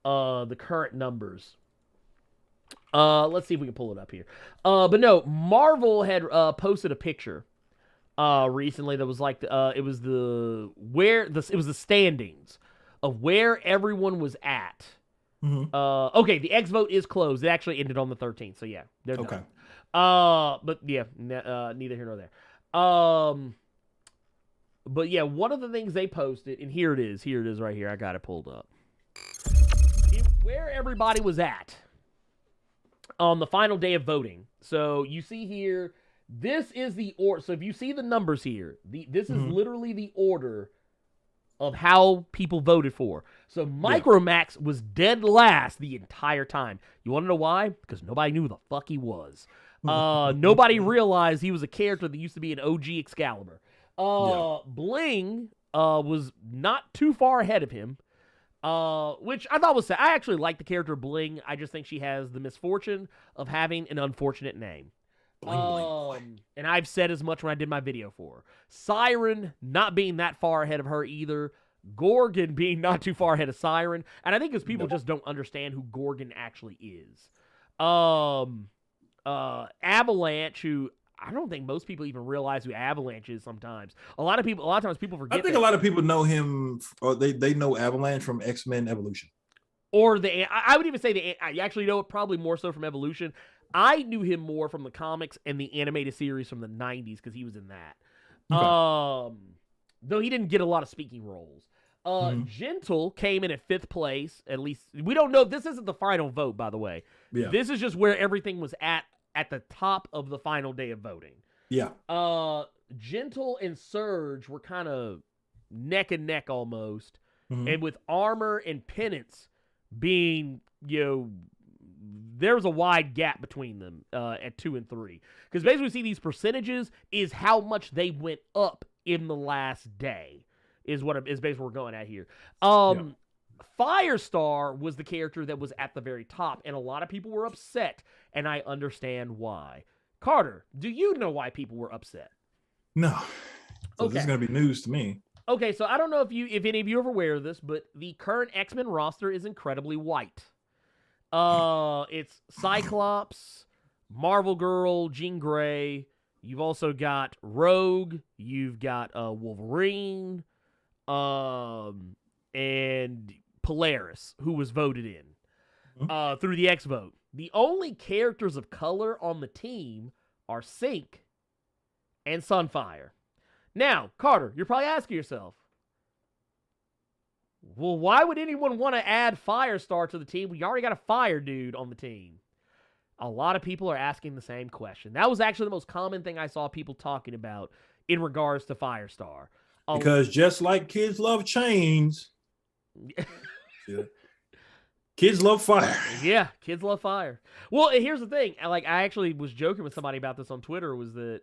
S2: the current numbers. Let's see if we can pull it up here. But no, Marvel had posted a picture recently that was like it was the standings of where everyone was at. Okay, the X vote is closed. It actually ended on the 13th, so yeah, they're done. But yeah, neither here nor there. But yeah, one of the things they posted, and here it is right here. I got it pulled up. Where everybody was at on the final day of voting. So you see here, this is the order. So if you see the numbers here, this is literally the order of how people voted for. So Micromax was dead last the entire time. You want to know why? Because nobody knew who the fuck he was. Nobody realized he was a character that used to be an OG Excalibur. Bling was not too far ahead of him, which I thought was sad. I actually like the character Bling. I just think she has the misfortune of having an unfortunate name. And I've said as much when I did my video for her. Siren not being that far ahead of her either. Gorgon being not too far ahead of Siren. And I think because people just don't understand who Gorgon actually is. Avalanche, who I don't think most people even realize who Avalanche is sometimes. A lot of times people forget.
S3: I think a lot of people know him, or they know Avalanche from X-Men Evolution.
S2: Or I would even say I actually know it probably more so from Evolution. I knew him more from the comics and the animated series from the 90s because he was in that. Okay. Though he didn't get a lot of speaking roles. Gentle came in at 5th place. At least we don't know. This isn't the final vote, by the way. Yeah. This is just where everything was at the top of the final day of voting. Yeah. Gentle and Surge were kind of neck and neck almost. And with Armor and Penance being, there's a wide gap between them at 2 and 3. Because basically we see these percentages is how much they went up in the last day is basically what we're going at here. Firestar was the character that was at the very top, and a lot of people were upset, and I understand why. Carter, do you know why people were upset?
S3: No. So this is going to be news to me.
S2: Okay, so I don't know if any of you are aware of this, but the current X-Men roster is incredibly white. It's Cyclops, Marvel Girl, Jean Grey. You've also got Rogue. You've got Wolverine, and Polaris, who was voted in through the X vote. The only characters of color on the team are Sync and Sunfire. Now, Carter, you're probably asking yourself, well, why would anyone want to add Firestar to the team? We already got a Fire dude on the team. A lot of people are asking the same question. That was actually the most common thing I saw people talking about in regards to Firestar.
S3: Because just like kids love chains, kids love fire.
S2: Yeah, kids love fire. Well, here's the thing. I actually was joking with somebody about this on Twitter, was that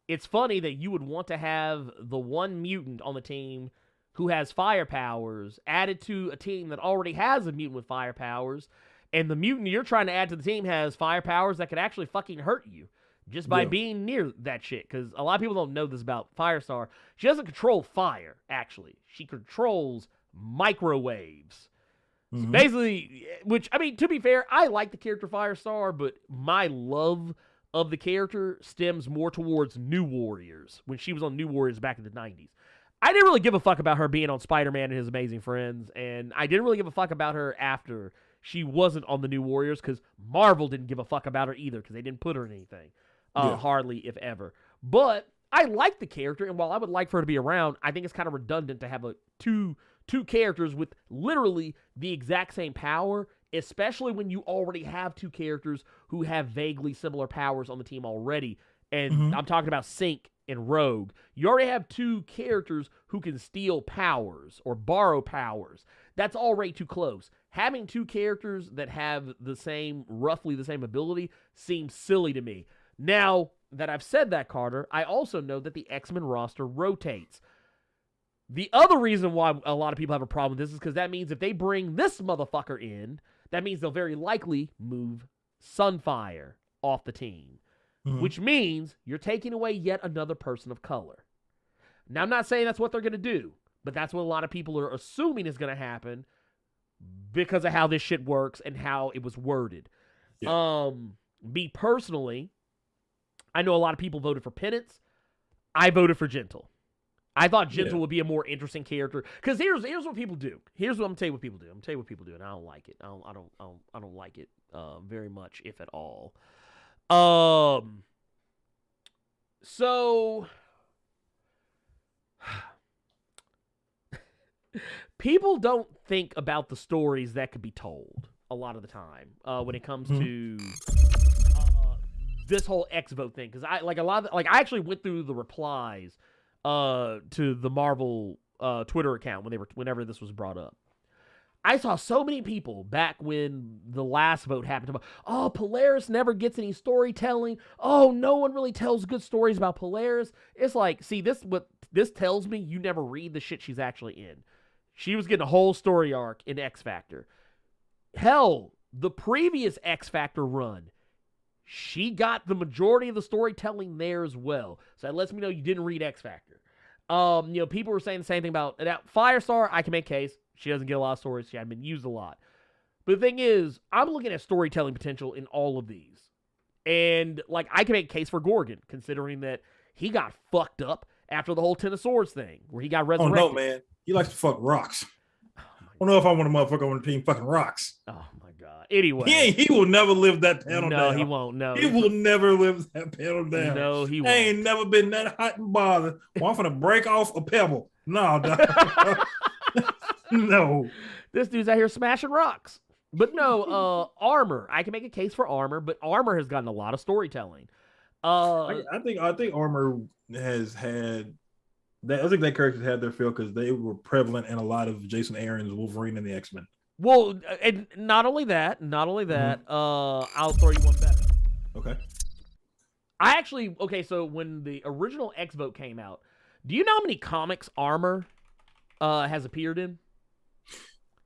S2: it's funny that you would want to have the one mutant on the team who has fire powers added to a team that already has a mutant with fire powers, and the mutant you're trying to add to the team has fire powers that could actually fucking hurt you just by being near that shit. Because a lot of people don't know this about Firestar. She doesn't control fire, actually. She controls microwaves. So basically, which, I mean, to be fair, I like the character Firestar, but my love of the character stems more towards New Warriors, when she was on New Warriors back in the 90s. I didn't really give a fuck about her being on Spider-Man and His Amazing Friends, and I didn't really give a fuck about her after she wasn't on the New Warriors, because Marvel didn't give a fuck about her either, because they didn't put her in anything. Hardly, if ever. But I like the character, and while I would like for her to be around, I think it's kind of redundant to have two characters with literally the exact same power, especially when you already have two characters who have vaguely similar powers on the team already. And I'm talking about Sync and Rogue. You already have two characters who can steal powers or borrow powers. That's already too close. Having two characters that have roughly the same ability seems silly to me. Now that I've said that, Carter, I also know that the X-Men roster rotates. The other reason why a lot of people have a problem with this is because that means if they bring this motherfucker in, that means they'll very likely move Sunfire off the team, which means you're taking away yet another person of color. Now, I'm not saying that's what they're going to do, but that's what a lot of people are assuming is going to happen because of how this shit works and how it was worded. Yeah. Me personally, I know a lot of people voted for Penance. I voted for Gentle. I thought Gentle would be a more interesting character. Because here's what people do. Here's what I'm telling you what people do. And I don't like it. I don't like it very much, if at all. So people don't think about the stories that could be told a lot of the time when it comes to this whole X vote thing. Because I actually went through the replies to the Marvel Twitter account whenever this was brought up. I saw so many people back when the last vote happened about, oh, Polaris never gets any storytelling. Oh, no one really tells good stories about Polaris. It's like, see, what this tells me, you never read the shit she's actually in. She was getting a whole story arc in X Factor. Hell, the previous X Factor run, she got the majority of the storytelling there as well. So that lets me know you didn't read X Factor. People were saying the same thing about Firestar. I can make a case. She doesn't get a lot of stories. She hasn't been used a lot. But the thing is, I'm looking at storytelling potential in all of these. And, I can make a case for Gorgon, considering that he got fucked up after the whole Ten of Swords thing, where he got resurrected.
S3: Oh, no, man. He likes to fuck rocks. I don't know if I want a motherfucker on the team fucking rocks.
S2: Oh, my God. Anyway.
S3: He will never live that panel down.
S2: No, he won't. No.
S3: He will never live that panel down.
S2: No, he won't.
S3: I ain't never been that hot and bothered. Well, I'm finna break off a pebble. No, dog. No.
S2: This dude's out here smashing rocks. But no, Armor. I can make a case for Armor, but Armor has gotten a lot of storytelling.
S3: I think Armor has had that. I think that characters had their fill because they were prevalent in a lot of Jason Aaron's Wolverine and the X-Men.
S2: Well, and not only that, I'll throw you one better.
S3: Okay.
S2: So when the original X Vote came out, do you know how many comics Armor has appeared in?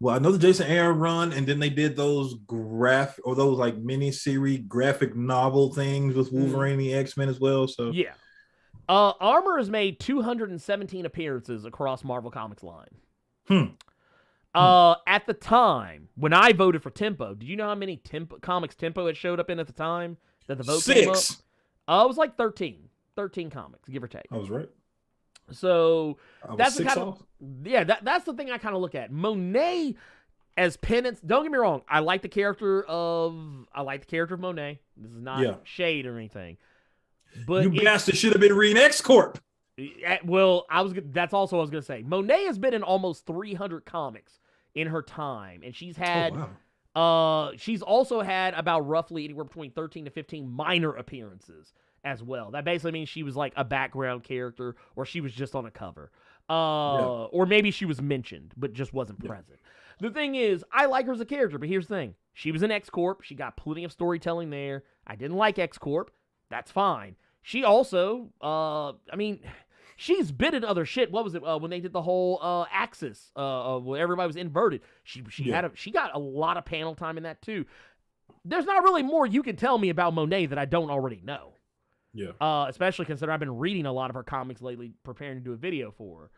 S3: Well, I know the Jason Aaron run, and then they did those mini-series graphic novel things with Wolverine and the X-Men as well. So
S2: yeah. Armor has made 217 appearances across Marvel Comics line. At the time, when I voted for Tempo, do you know how many comics Tempo had showed up in at the time that the vote came up? It was like 13 comics, give or take.
S3: I was right.
S2: So that's the kind of that's the thing I kind of look at. Monet as Penance. Don't get me wrong. I like the character of Monet. This is not shade or anything. But
S3: you bastard should have been reading X Corp.
S2: Well, that's also what I was gonna say. Monet has been in almost 300 comics in her time, and she's had. She's also had about roughly anywhere between 13 to 15 minor appearances as well. That basically means she was like a background character, or she was just on a cover. Or maybe she was mentioned, but just wasn't present. The thing is, I like her as a character, but here's the thing. She was in X-Corp. She got plenty of storytelling there. I didn't like X-Corp. That's fine. She also, she's been in other shit. What was it when they did the whole Axis where everybody was inverted? She got a lot of panel time in that too. There's not really more you can tell me about Monet that I don't already know.
S3: Yeah.
S2: Especially considering I've been reading a lot of her comics lately, preparing to do a video for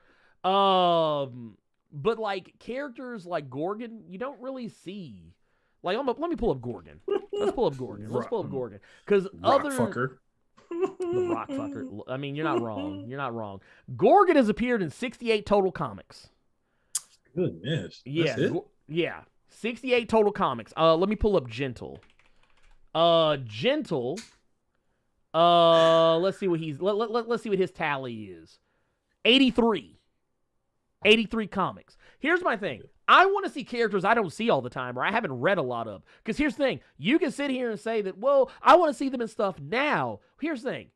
S2: her. But like characters like Gorgon, you don't really see. Like, let me pull up Gorgon. Let's pull up Gorgon. Because
S3: Fucker.
S2: The rock fucker. I mean, you're not wrong. You're not wrong. Gorgon has appeared in 68 total comics.
S3: Goodness.
S2: Yeah.
S3: That's it?
S2: Yeah. 68 total comics. Let me pull up Gentle. Gentle. Let's see what let's see what his tally is. 83. 83 comics. Here's my thing. I want to see characters I don't see all the time or I haven't read a lot of. Because here's the thing. You can sit here and say that, well, I want to see them in stuff now. Here's the thing.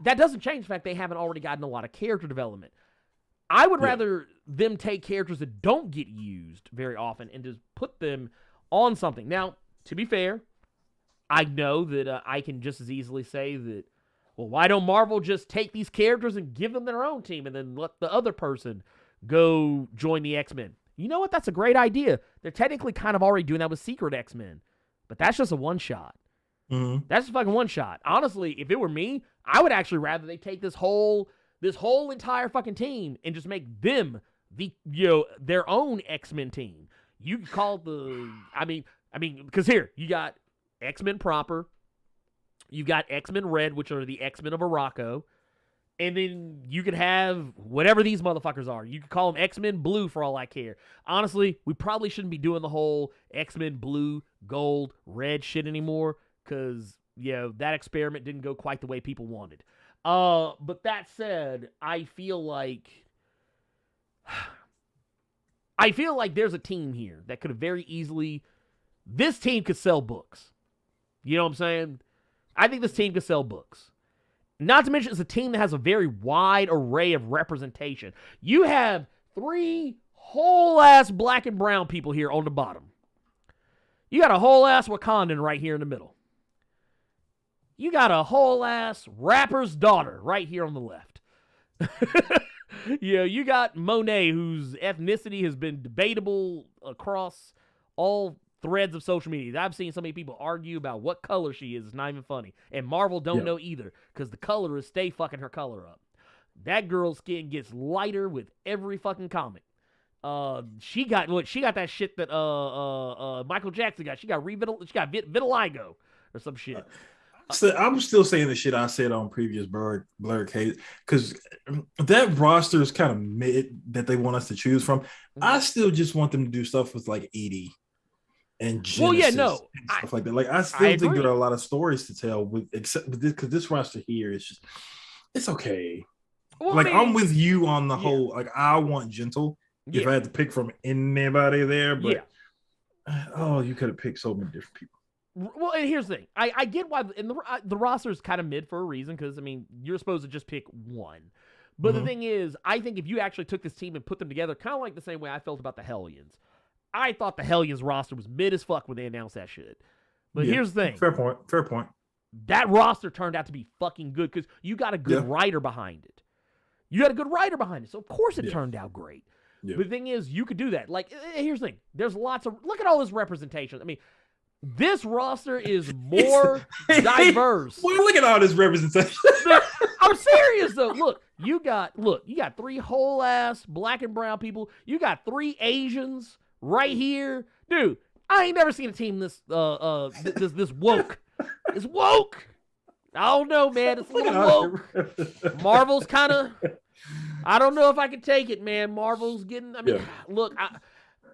S2: That doesn't change the fact they haven't already gotten a lot of character development. I would rather them take characters that don't get used very often and just put them on something. Now, to be fair, I know that I can just as easily say that, well, why don't Marvel just take these characters and give them their own team and then let the other person go join the X-Men? You know what? That's a great idea. They're technically kind of already doing that with Secret X-Men. But that's just a one-shot.
S3: Mm-hmm.
S2: That's a fucking one-shot. Honestly, if it were me, I would actually rather they take this whole entire fucking team and just make them their own X-Men team. You could call it I mean, because here, you got X-Men proper. You've got X-Men Red, which are the X-Men of Morocco. And then you could have whatever these motherfuckers are. You could call them X-Men Blue for all I care. Honestly, we probably shouldn't be doing the whole X-Men Blue, Gold, Red shit anymore because, that experiment didn't go quite the way people wanted. But that said, I feel like there's a team here that could have very easily... This team could sell books. You know what I'm saying? I think this team could sell books. Not to mention, it's a team that has a very wide array of representation. You have 3 whole-ass black and brown people here on the bottom. You got a whole-ass Wakandan right here in the middle. You got a whole-ass rapper's daughter right here on the left. You got Monet, whose ethnicity has been debatable across all threads of social media. I've seen so many people argue about what color she is. It's not even funny. And Marvel don't know either because the colorists stay fucking her color up. That girl's skin gets lighter with every fucking comic. She got that shit that Michael Jackson got. She got vitiligo or some shit.
S3: I'm still saying the shit I said on previous Blerd case because that roster is kind of mid that they want us to choose from. I still just want them to do stuff with like Edie and Genesis and stuff like that. Like I still think there are a lot of stories to tell except with this because this roster here is just it's okay. Well, like I'm with you on the whole. Like I want Gentle if I had to pick from anybody there, but you could have picked so many different people.
S2: Well, and here's the thing. I get why the roster is kind of mid for a reason because, I mean, you're supposed to just pick one. But the thing is, I think if you actually took this team and put them together, kind of like the same way I felt about the Hellions. I thought the Hellions roster was mid as fuck when they announced that shit. But here's the thing.
S3: Fair point.
S2: That roster turned out to be fucking good because you got a good writer behind it. So, of course, it turned out great. Yeah. But the thing is, you could do that. Like, here's the thing. There's lots of... Look at all this representation. I mean... This roster is more diverse.
S3: Well, look at all this representation.
S2: I'm serious though. Look, you got 3 whole ass black and brown people. You got 3 Asians right here, dude. I ain't never seen a team this woke. It's woke. I don't know, man. It's a little woke. Marvel's kind of. I don't know if I can take it, man. Marvel's getting. I mean, look,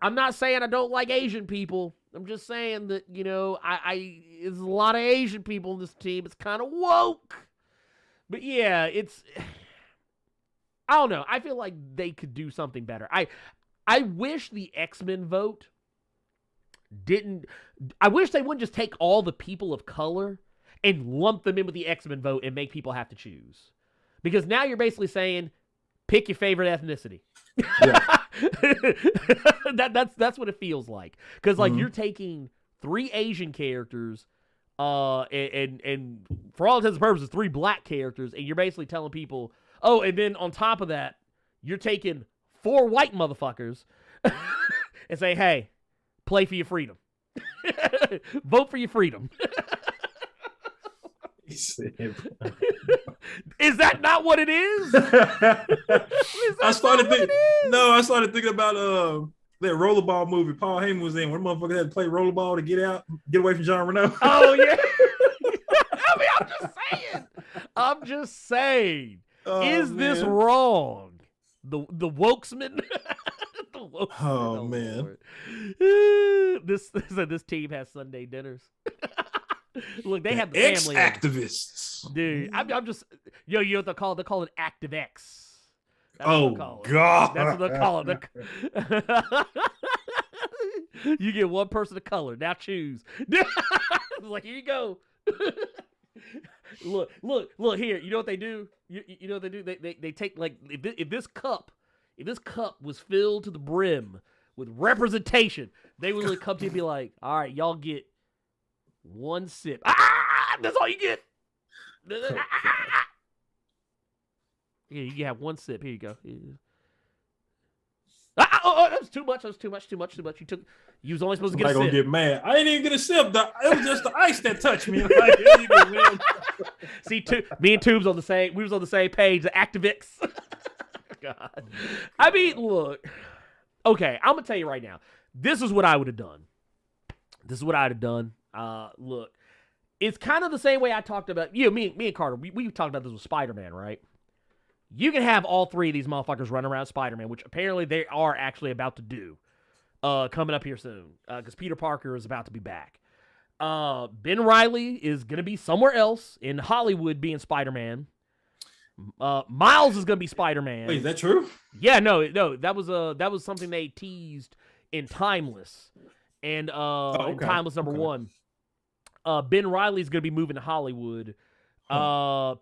S2: I'm not saying I don't like Asian people. I'm just saying that, there's a lot of Asian people in this team. It's kind of woke. But yeah, I don't know. I feel like they could do something better. I wish the X-Men vote I wish they wouldn't just take all the people of color and lump them in with the X-Men vote and make people have to choose. Because now you're basically saying, pick your favorite ethnicity. Yeah. That's what it feels like. Because you're taking 3 Asian characters, and for all intents and purposes, 3 black characters, and you're basically telling people, Oh, and then on top of that, you're taking 4 white motherfuckers and say, hey, play for your freedom. Vote for your freedom. Is that not what it is?
S3: I started thinking about that rollerball movie Paul Heyman was in, where motherfucker had to play rollerball to get away from Jean Reno.
S2: Oh yeah. I mean, I'm just saying. Is this wrong? The wokesman. The wokesman.
S3: Oh man.
S2: This team has Sunday dinners. Look, they have the family
S3: ex-activists.
S2: Dude, I'm just you know what they call it? They call it Active X. That's
S3: God.
S2: That's what they call it. You get one person of color. Now choose. Like, here you go. Look here. You know what they do? You know what they do? They take, like, if this cup was filled to the brim with representation, they would really come to you and be like, all right, y'all get one sip. That's all you get. Yeah, you have one sip. Here you go. That's too much. That's too much. You was only supposed to get a sip.
S3: Gonna get mad. I didn't even get a sip. It was just the ice that touched me.
S2: See, me and Tubes on the same. We was on the same page. The Activix. God. I mean, look. Okay, I'm gonna tell you right now. This is what I would have done. Look, it's kind of the same way I talked about. Me and Carter. We talked about this with Spider-Man, right? You can have all 3 of these motherfuckers run around Spider-Man, which apparently they are actually about to do, coming up here soon, because Peter Parker is about to be back. Ben Reilly is going to be somewhere else in Hollywood being Spider-Man. Miles is going to be Spider-Man.
S3: Wait, is that true?
S2: Yeah, no, that was something they teased in Timeless, and in Timeless number 1. Ben Reilly's going to be moving to Hollywood.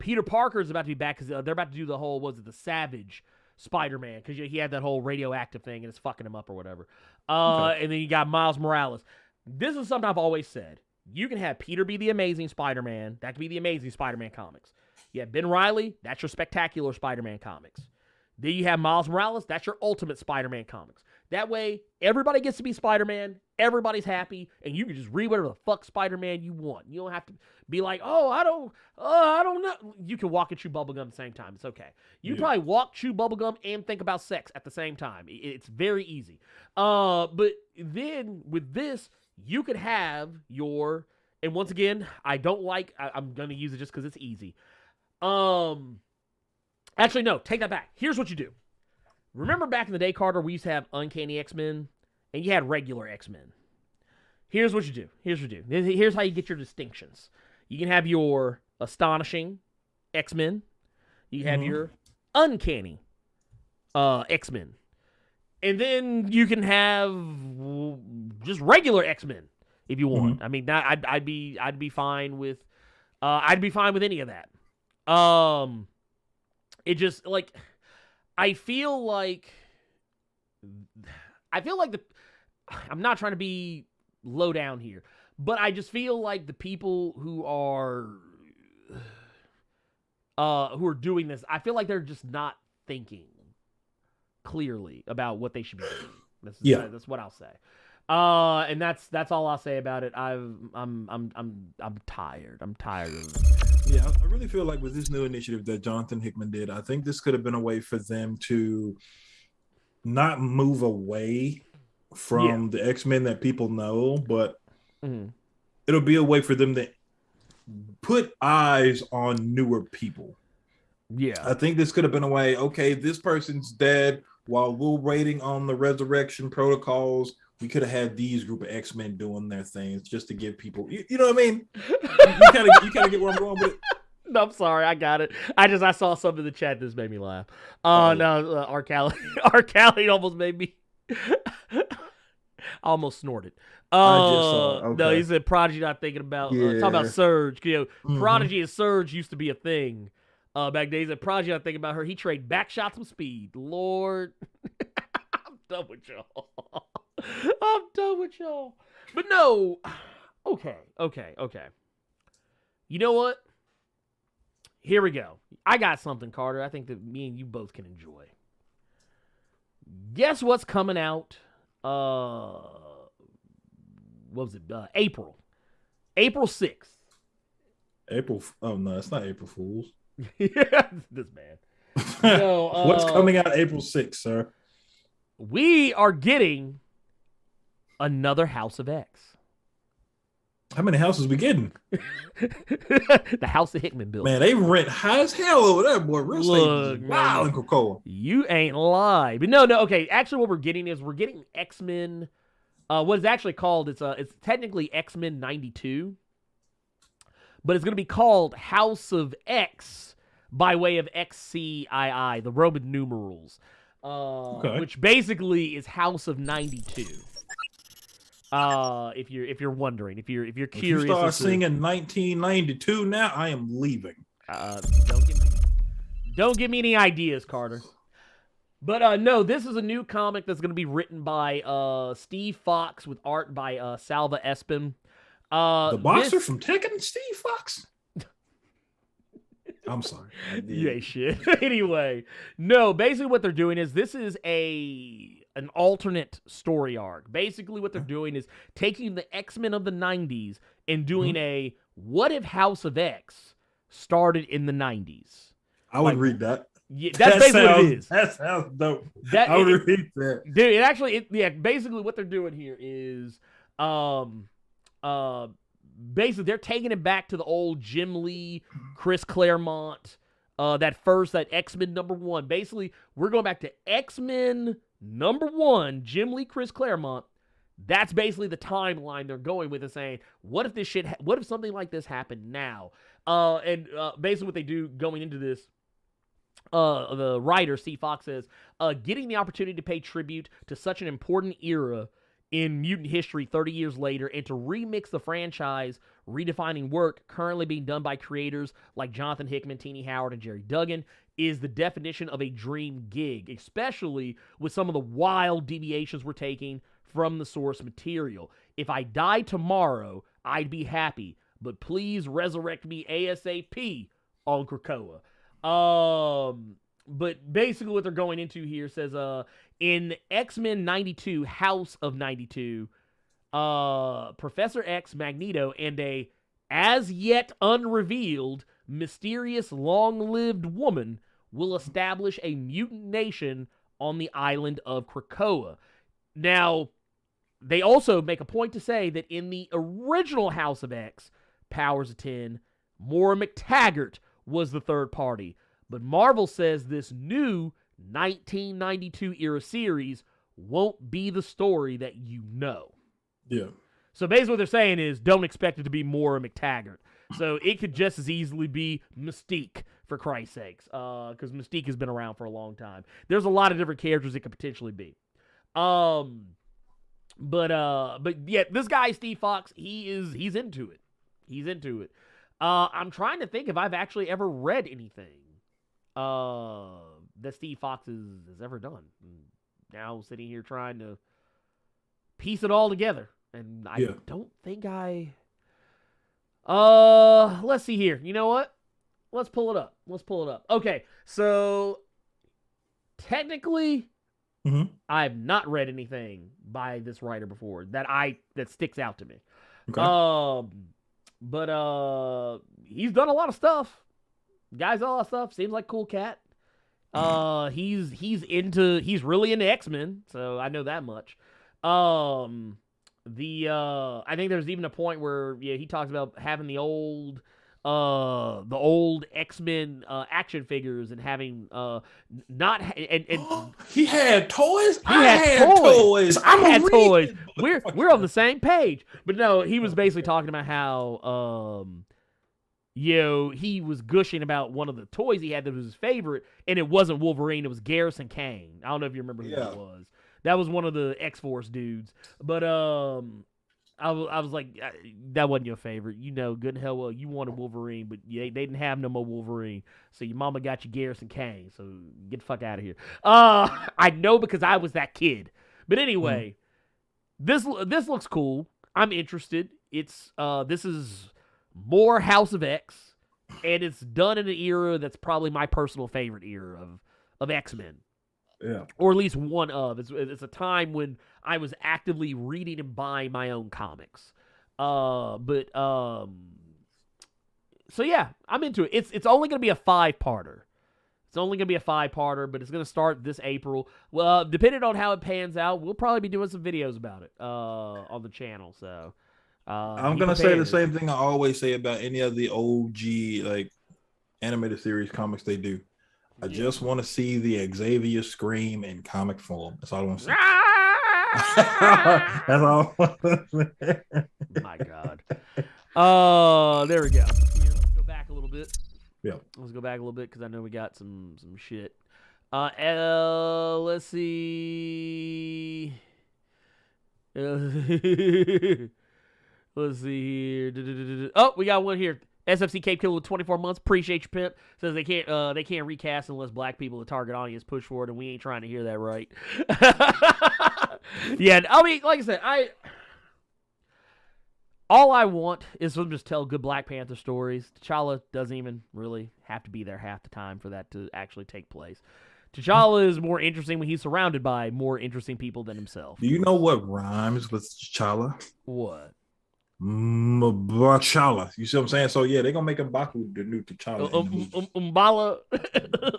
S2: Peter Parker is about to be back because they're about to do the whole, the Savage Spider-Man, because he had that whole radioactive thing and it's fucking him up or whatever. And then you got Miles Morales. This is something I've always said. You can have Peter be the Amazing Spider-Man. That could be the Amazing Spider-Man comics. You have Ben Reilly. That's your Spectacular Spider-Man comics. Then you have Miles Morales. That's your Ultimate Spider-Man comics. That way, everybody gets to be Spider-Man. Everybody's happy, and you can just read whatever the fuck Spider-Man you want. You don't have to be like, I don't know. You can walk and chew bubblegum at the same time. It's okay. You can probably walk, chew bubblegum, and think about sex at the same time. It's very easy. But then with this, you could have your, and once again, I'm going to use it just because it's easy. Actually, no, take that back. Here's what you do. Remember back in the day, Carter, we used to have Uncanny X-Men, and you had regular X-Men. Here's what you do. Here's how you get your distinctions. You can have your Astonishing X-Men. You can have your Uncanny X-Men. And then you can have just regular X-Men if you want. I mean, I'd be fine with any of that. It just, like, I feel like I'm not trying to be low down here, but I just feel like the people who are doing this, I feel like they're just not thinking clearly about what they should be doing. That's what I'll say. And that's all I'll say about it. I'm tired. I'm tired of it.
S3: Yeah, I really feel like with this new initiative that Jonathan Hickman did, I think this could have been a way for them to not move away from the X-Men that people know, but it'll be a way for them to put eyes on newer people. Yeah. I think this could have been a way, okay, this person's dead. While we're waiting on the resurrection protocols, we could have had these group of X-Men doing their things just to give people, you know what I mean? You kind of get where I'm going with it.
S2: No, I'm sorry, I got it. I saw something in the chat that made me laugh. No, R. Callie almost made me. I almost snorted.
S3: I just saw. Okay.
S2: No, he said Prodigy not thinking about talking about Surge. You know, Prodigy and Surge used to be a thing back then. He said Prodigy not thinking about her. He traded back shots with speed. Lord, I'm done with y'all. I'm done with y'all. But no, okay. You know what? here we go. I got something, Carter. I think that me and you both can enjoy. Guess what's coming out? What was it? April 6th.
S3: Oh no, it's not April Fools.
S2: This man. No,
S3: what's coming out April 6th, sir?
S2: We are getting another House of X.
S3: How many houses we getting?
S2: The House of Hickman built.
S3: Man, they rent high as hell over there, boy. Real estate is wild
S2: man,
S3: in Krakoa.
S2: You ain't lying. But no, okay. Actually, what we're getting is we're getting X-Men. What it's actually called, it's technically X-Men 92. But it's going to be called House of X by way of XCII, the Roman numerals. Which basically is House of 92. If you're wondering, if you're curious,
S3: if you start singing 1992 now, I am leaving.
S2: Don't give me any ideas, Carter. But no, this is a new comic that's going to be written by Steve Fox with art by Salva Espin.
S3: The boxer from Tekken, Steve Fox. I'm sorry.
S2: Yeah, shit. Anyway, no, basically what they're doing is this is an alternate story arc. Basically what they're doing is taking the X-Men of the 90s and doing a what if House of X started in the 90s.
S3: I would read that.
S2: Yeah, that's basically what it is.
S3: That sounds dope. I would read that.
S2: Dude, basically what they're doing here is basically they're taking it back to the old Jim Lee, Chris Claremont, that X-Men #1. Basically, we're going back to X-Men #1, Jim Lee, Chris Claremont. That's basically the timeline they're going with, and saying, what if something like this happened now? Basically what they do going into this, the writer, Steve Fox, says, getting the opportunity to pay tribute to such an important era in mutant history 30 years later, and to remix the franchise, redefining work currently being done by creators like Jonathan Hickman, Teenie Howard, and Jerry Duggan, is the definition of a dream gig, especially with some of the wild deviations we're taking from the source material. If I died tomorrow, I'd be happy, but please resurrect me ASAP on Krakoa. But basically what they're going into here says, in X-Men 92, House of 92, Professor X, Magneto, and a as yet unrevealed, mysterious, long-lived woman will establish a mutant nation on the island of Krakoa. Now, they also make a point to say that in the original House of X, Powers of 10, Maura McTaggart was the third party. But Marvel says this new 1992 era series won't be the story that you know.
S3: Yeah.
S2: So basically what they're saying is don't expect it to be Maura McTaggart. So it could just as easily be Mystique, for Christ's sakes, because Mystique has been around for a long time. There's a lot of different characters it could potentially be. But yeah, this guy Steve Fox, he's into it. He's into it. I'm trying to think if I've actually ever read anything that Steve Fox has ever done. Now sitting here trying to piece it all together, and I don't think I. Let's see here. You know what? Let's pull it up. Okay, so technically, I've not read anything by this writer before that sticks out to me. Okay. But he's done a lot of stuff. Guy's done a lot of stuff. Seems like a cool cat. He's really into X-Men, so I know that much. I think there's even a point where he talks about having the old X-Men action figures and having
S3: he had toys.
S2: I had toys. I had toys. We're on the same page. But no, he was basically talking about how he was gushing about one of the toys he had that was his favorite, and it wasn't Wolverine, it was Garrison Kane. I don't know if you remember who that was. That was one of the X-Force dudes. But I was like, that wasn't your favorite. You know good and hell well you wanted Wolverine, but they didn't have no more Wolverine. So your mama got you Garrison Kane. So get the fuck out of here. I know because I was that kid. But anyway, this looks cool. I'm interested. This is more House of X. And it's done in an era that's probably my personal favorite era of X-Men.
S3: Yeah.
S2: Or at least one of. It's a time when I was actively reading and buying my own comics. So yeah, I'm into it. It's only going to be a 5-parter. It's only going to be a 5-parter, but it's going to start this April. Well, depending on how it pans out, we'll probably be doing some videos about it on the channel. So
S3: I'm going to say the same thing I always say about any of the OG like animated series comics they do. I just want to see the Xavier scream in comic form. That's all I want to see. That's all.
S2: My God. There we go. Yeah, let's go back a little bit.
S3: Yeah.
S2: Let's go back a little bit because I know we got some shit. Let's see. Let's see here. Oh, we got one here. SFC Cape Killer with 24 months. Appreciate your pimp. Says they can't recast unless black people, the target audience, push forward, and we ain't trying to hear that, right? Yeah, I mean, like I said, all I want is for them to just tell good Black Panther stories. T'Challa doesn't even really have to be there half the time for that to actually take place. T'Challa is more interesting when he's surrounded by more interesting people than himself.
S3: Do you know what rhymes with T'Challa?
S2: What?
S3: M'Challa. You see what I'm saying? So yeah, they're gonna make M'Baku the new T'Challa.
S2: Umbala,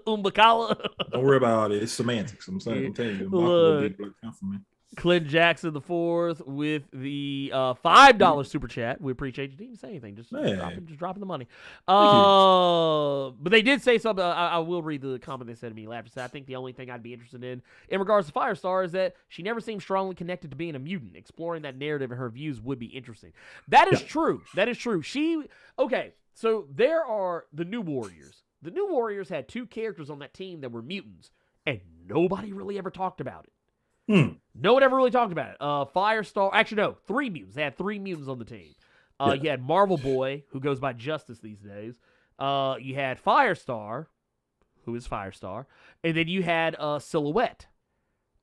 S2: Umbakala.
S3: Don't worry about it. It's semantics. I'm saying. I'm telling you, M'Baku will be Black Panther, man.
S2: Clint Jackson IV with the $5 super chat. We appreciate you. Didn't even say anything. Just dropping the money. But they did say something. I will read the comment they said to me. Laughed and said, I think the only thing I'd be interested in regards to Firestar is that she never seemed strongly connected to being a mutant. Exploring that narrative and her views would be interesting. That is true. That is true. So there are the New Warriors. The New Warriors had 2 characters on that team that were mutants, and nobody really ever talked about it. No one ever really talked about it. Firestar, actually no, 3 mutants. They had 3 mutants on the team. You had Marvel Boy, who goes by Justice these days. You had Firestar, who is Firestar, and then you had Silhouette.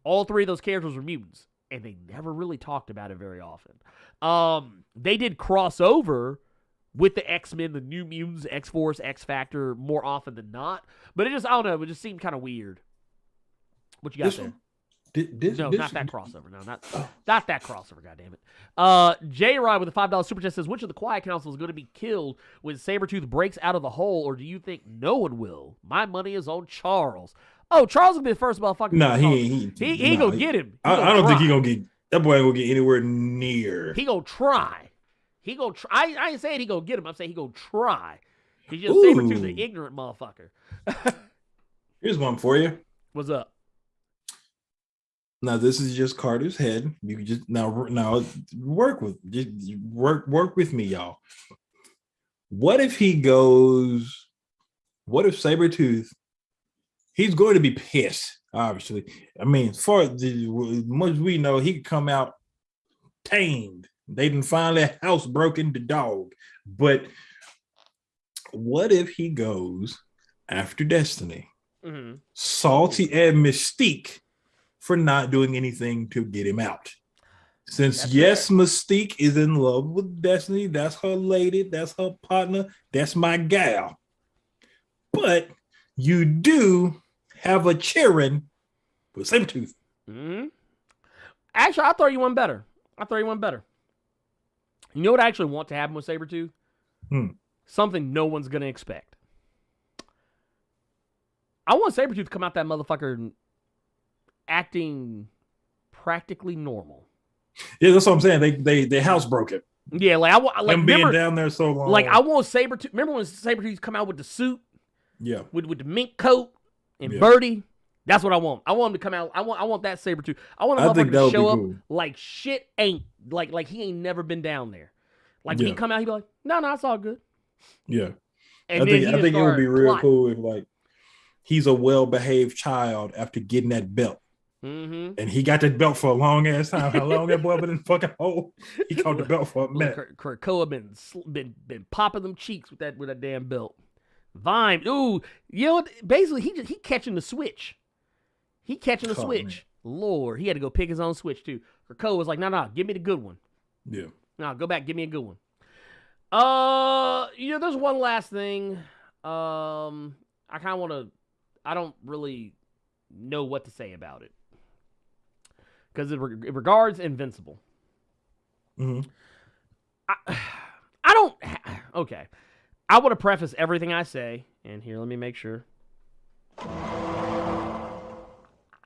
S2: All 3 of those characters were mutants, and they never really talked about it very often. They did crossover with the X-Men, the New Mutants, X-Force, X-Factor more often than not, but it just, I don't know, it just seemed kind of weird. What you got there? Not that crossover. No, not that crossover, goddammit. J-Rod with a $5 super chat says, which of the Quiet Council is going to be killed when Sabretooth breaks out of the hole, or do you think no one will? My money is on Charles. Oh, Charles will be the first motherfucker.
S3: Nah, he ain't
S2: gonna get him.
S3: I don't think he gonna get, that boy ain't gonna get anywhere near.
S2: He gonna try. I ain't saying he gonna get him. I'm saying he gonna try. He's just Sabretooth, the ignorant motherfucker.
S3: Here's one for you.
S2: What's up?
S3: Now this is just Carter's head. You can just now work with me, y'all. What if Sabretooth, he's going to be pissed, obviously. I mean, as far as much we know, he could come out tamed. They didn't find that house broken the dog. But what if he goes after Destiny? Mm-hmm. Salty and Mystique for not doing anything to get him out. Since Mystique is in love with Destiny, that's her lady, that's her partner, that's my gal. But you do have a cheering with Sabretooth.
S2: Mm-hmm. Actually, I'll throw you one better. You know what I actually want to happen with Sabretooth? Something no one's going to expect. I want Sabretooth to come out that motherfucker acting practically normal.
S3: Yeah, that's what I'm saying. They housebroken.
S2: Yeah,
S3: them being down there so long.
S2: Like I want Sabretooth. Remember when Sabretooth come out with the suit?
S3: Yeah.
S2: With the mink coat and Birdie? That's what I want. I want him to come out. I want that Sabretooth. I want him to show up like shit ain't like he ain't never been down there. Like when he come out, he be like, no, it's all good.
S3: Yeah.
S2: And
S3: I think it would be real cool if like he's a well-behaved child after getting that belt.
S2: Mm-hmm.
S3: And he got that belt for a long ass time. How long that boy been in the fucking hole? He caught the belt for a minute.
S2: Krakoa been popping them cheeks with that damn belt. Vime, ooh, you know what? Basically he catching the switch. He catching the switch. Man. Lord, he had to go pick his own switch too. Krakoa was like, no, give me the good one.
S3: Yeah.
S2: No, go back, give me a good one. There's one last thing. I kind of want to. I don't really know what to say about it because it regards Invincible.
S3: Mm-hmm.
S2: I don't. Okay, I want to preface everything I say, and here, let me make sure.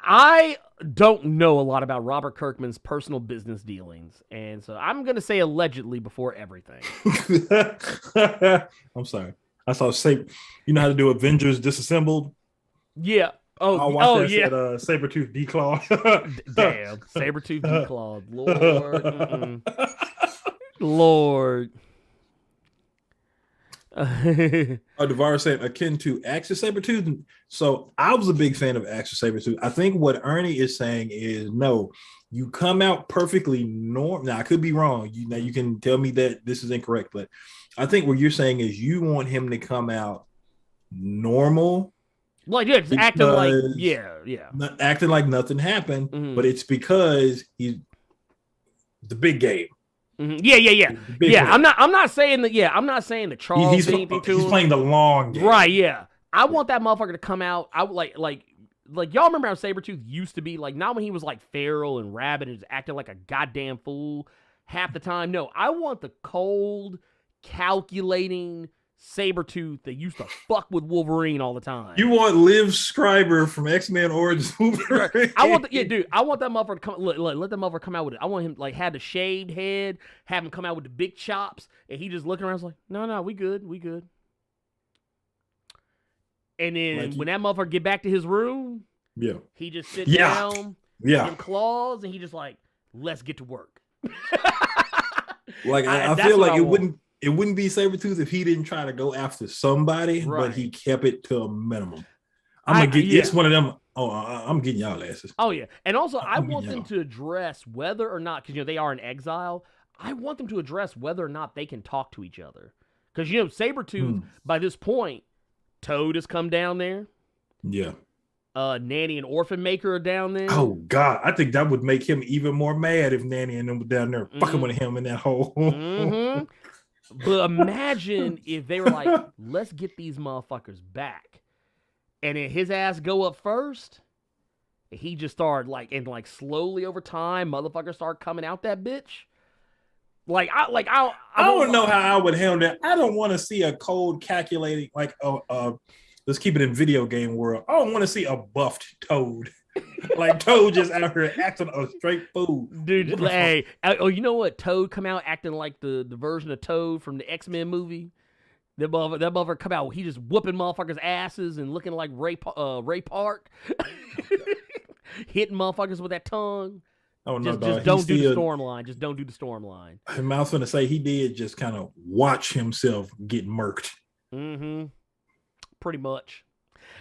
S2: I don't know a lot about Robert Kirkman's personal business dealings, and so I'm going to say allegedly before everything.
S3: I'm sorry. I saw you know how to do Avengers Disassembled?
S2: Yeah.
S3: I'll watch that
S2: yeah.
S3: Sabretooth declaw.
S2: Damn. Sabretooth declawed. Lord. Lord.
S3: Devar said akin to Axis Sabretooth. So I was a big fan of Axis Sabretooth. I think what Ernie is saying is no, you come out perfectly normal. Now I could be wrong. You can tell me that this is incorrect, but I think what you're saying is you want him to come out normal.
S2: Like, yeah, just acting like, yeah.
S3: Acting like nothing happened, but it's because he's the big game.
S2: Mm-hmm. Yeah. I'm not saying that. Yeah, I'm not saying that Charles
S3: he's playing the long game.
S2: Right. Yeah. I want that motherfucker to come out. I would like y'all remember how Sabretooth used to be like, not when he was like feral and rabid and just acting like a goddamn fool half the time. No, I want the cold, calculating Sabretooth that used to fuck with Wolverine all the time.
S3: You want Liv Schreiber from X-Men Origins Wolverine.
S2: I want that motherfucker to come. Let that motherfucker come out with it. I want him like had the shaved head, have him come out with the big chops, and he just looking around like, no, we good. And then when that motherfucker get back to his room, he just sits down, in claws, and he just like, let's get to work.
S3: Like I feel like it wouldn't be Sabretooth if he didn't try to go after somebody, but he kept it to a minimum. It's one of them. Oh, I'm getting y'all asses.
S2: Oh yeah, and also I want them to address whether or not, because they are in exile. I want them to address whether or not they can talk to each other, because Sabretooth by this point, Toad has come down there.
S3: Yeah.
S2: Nanny and Orphan Maker are down there.
S3: Oh God, I think that would make him even more mad if Nanny and them were down there fucking with him in that hole.
S2: But imagine if they were like, let's get these motherfuckers back. And then his ass go up first. And he just started slowly over time, motherfuckers start coming out that bitch. I
S3: don't know how I would handle that. I don't want to see a cold calculating, let's keep it in video game world. I don't want to see a buffed Toad. Like Toad just out here acting a straight fool.
S2: Dude, hey, you know what? Toad come out acting like the version of Toad from the X-Men movie. That motherfucker come out, he just whooping motherfuckers' asses and looking like Ray Park. Hitting motherfuckers with that tongue.
S3: Oh no,
S2: just don't do the storm line. Just don't do the storm line.
S3: I was gonna say he did just kind of watch himself get murked.
S2: Mm-hmm. Pretty much.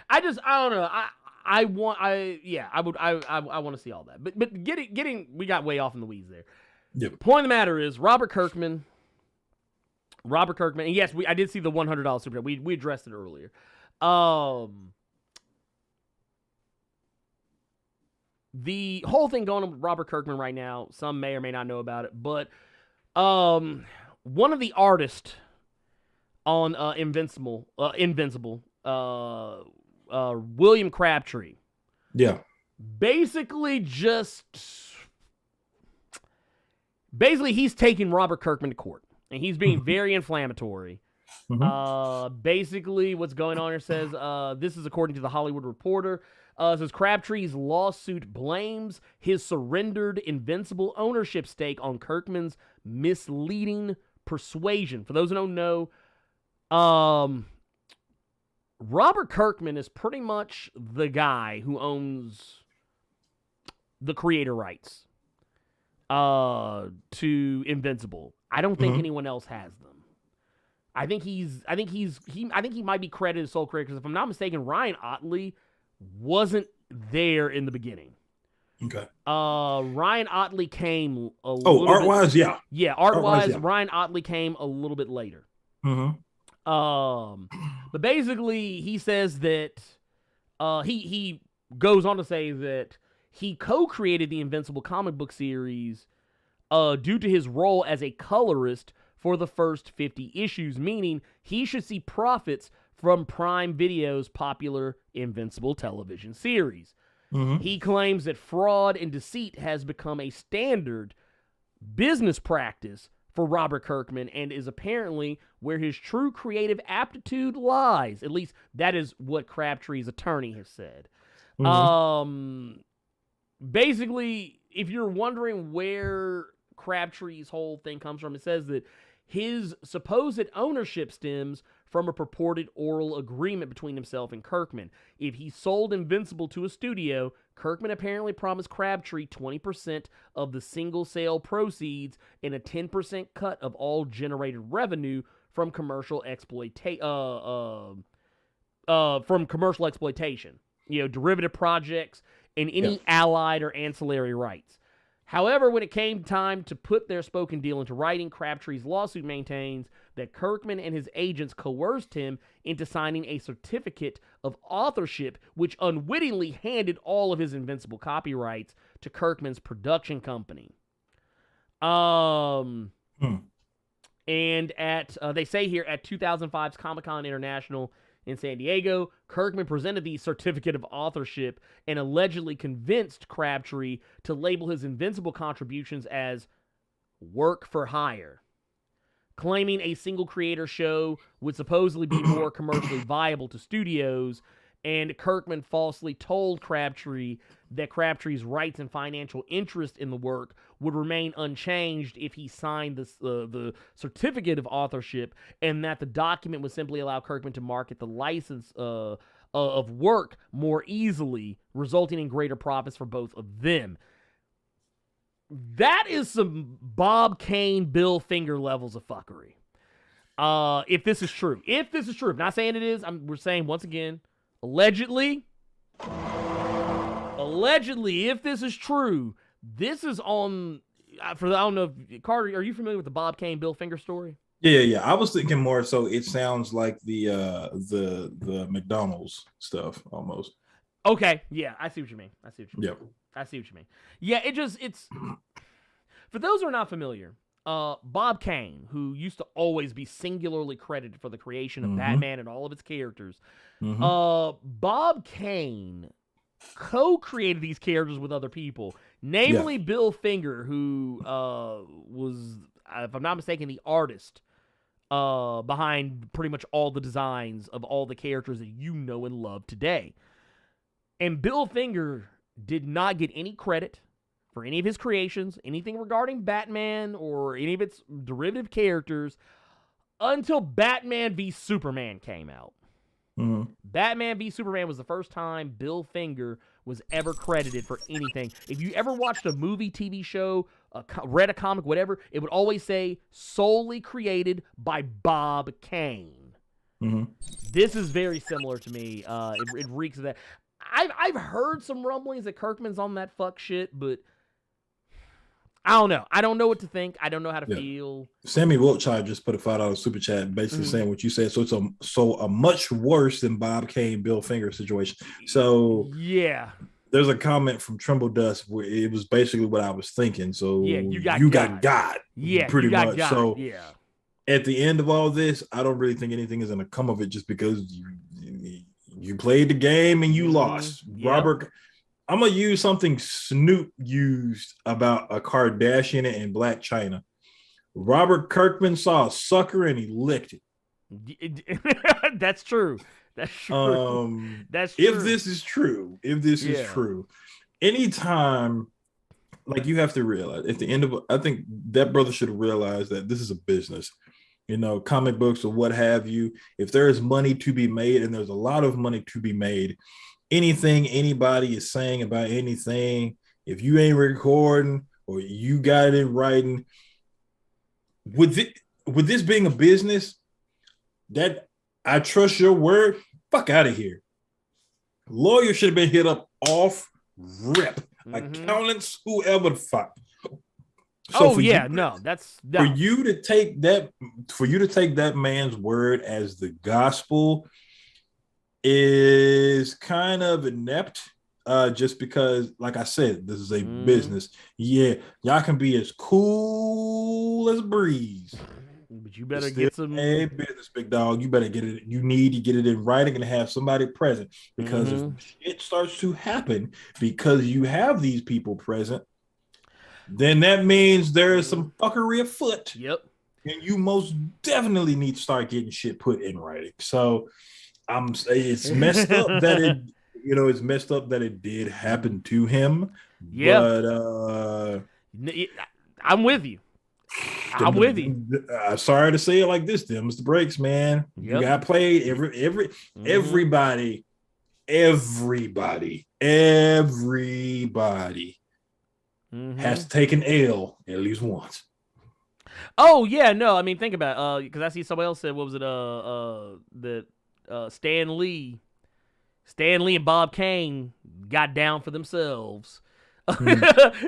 S2: I don't know. I want to see all that. But getting we got way off in the weeds there.
S3: Yep.
S2: Point of the matter is Robert Kirkman, and yes, I did see the $100 super chat. We addressed it earlier. The whole thing going on with Robert Kirkman right now, some may or may not know about it, but one of the artists on Invincible, William Crabtree.
S3: Yeah.
S2: Basically he's taking Robert Kirkman to court, and he's being very inflammatory. Basically what's going on here says, this is according to the Hollywood Reporter, says Crabtree's lawsuit blames his surrendered Invincible ownership stake on Kirkman's misleading persuasion. For those who don't know, Robert Kirkman is pretty much the guy who owns the creator rights to Invincible. I don't think anyone else has them. I think he might be credited as sole creator, because if I'm not mistaken, Ryan Ottley wasn't there in the beginning.
S3: Okay.
S2: Ryan Ottley came a little
S3: art-wise, yeah.
S2: Yeah, art-wise, yeah. Ryan Ottley came a little bit later. But basically he says that he goes on to say that he co-created the Invincible comic book series due to his role as a colorist for the first 50 issues, meaning he should see profits from Prime Video's popular Invincible television series. He claims that fraud and deceit has become a standard business practice for Robert Kirkman and is apparently where his true creative aptitude lies. At least that is what Crabtree's attorney has said. Basically, if you're wondering where Crabtree's whole thing comes from, it says that his supposed ownership stems from a purported oral agreement between himself and Kirkman. If he sold Invincible to a studio, Kirkman apparently promised Crabtree 20% of the single sale proceeds and a 10% cut of all generated revenue from commercial exploitation. You know, derivative projects and any allied or ancillary rights. However, when it came time to put their spoken deal into writing, Crabtree's lawsuit maintains that Kirkman and his agents coerced him into signing a certificate of authorship, which unwittingly handed all of his Invincible copyrights to Kirkman's production company. And at they say here at 2005's Comic-Con International in San Diego, Kirkman presented the certificate of authorship and allegedly convinced Crabtree to label his Invincible contributions as work for hire, claiming a single creator show would supposedly be more commercially viable to studios, and Kirkman falsely told Crabtree that Crabtree's rights and financial interest in the work would remain unchanged if he signed the certificate of authorship, and that the document would simply allow Kirkman to market the license of work more easily, resulting in greater profits for both of them. That is some Bob Kane, Bill Finger levels of fuckery. If this is true. I'm not saying it is. We're saying, once again, allegedly, if this is true, this is on, I don't know, if, Carter, are you familiar with the Bob Kane, Bill Finger story?
S3: Yeah. I was thinking more so it sounds like the McDonald's stuff almost.
S2: Okay, yeah, I see what you mean.
S3: Yep.
S2: I see what you mean. Yeah, it's for those who are not familiar, Bob Kane, who used to always be singularly credited for the creation of Batman and all of its characters, Bob Kane co-created these characters with other people, namely Bill Finger, who was, if I'm not mistaken, the artist behind pretty much all the designs of all the characters that you know and love today. And Bill Finger did not get any credit for any of his creations, anything regarding Batman or any of its derivative characters, until Batman v Superman came out. Batman v Superman was the first time Bill Finger was ever credited for anything. If you ever watched a movie, TV show, read a comic, whatever, it would always say solely created by Bob Kane. This is very similar to me. It reeks of that. I've heard some rumblings that Kirkman's on that fuck shit, but I don't know. I don't know what to think. I don't know how to feel.
S3: Sammy Wiltshire just put a $5 super chat basically saying what you said. So it's a much worse than Bob Kane, Bill Finger situation. So
S2: yeah,
S3: there's a comment from Tremble Dust where it was basically what I was thinking. So
S2: yeah, you got
S3: God.
S2: Yeah,
S3: pretty much.
S2: God.
S3: So
S2: yeah.
S3: At the end of all this, I don't really think anything is going to come of it just because you played the game and you lost.
S2: Yep.
S3: Robert, I'm going to use something Snoop used about a Kardashian and Black China. Robert Kirkman saw a sucker and he licked it.
S2: That's true. That's true. That's true.
S3: If this is true, anytime, like, you have to realize at the end of, I think that brother should realize that this is a business. You know, comic books or what have you, if there is money to be made, and there's a lot of money to be made, anything anybody is saying about anything, if you ain't recording or you got it in writing, with this being a business, that I trust your word, fuck out of here. Lawyers should have been hit up off rip. Accountants, whoever the fuck. So
S2: for you
S3: to take that man's word as the gospel is kind of inept. Just because, like I said, this is a business. Yeah, y'all can be as cool as a breeze,
S2: but you better
S3: It's
S2: get
S3: still
S2: some
S3: a business, big dog. You better get it. You need to get it in writing and have somebody present, because if it starts to happen because you have these people present, then that means there is some fuckery afoot.
S2: Yep.
S3: And you most definitely need to start getting shit put in writing. So it's messed up that it's messed up that it did happen to him.
S2: Yeah.
S3: But
S2: I'm with you. I'm with you.
S3: Sorry to say it like this, them's the breaks, man.
S2: Yep.
S3: You got played. Everybody has taken L at least once.
S2: Oh yeah, no, I mean think about it, because I see somebody else said, what was it? Stan Lee and Bob Kane got down for themselves.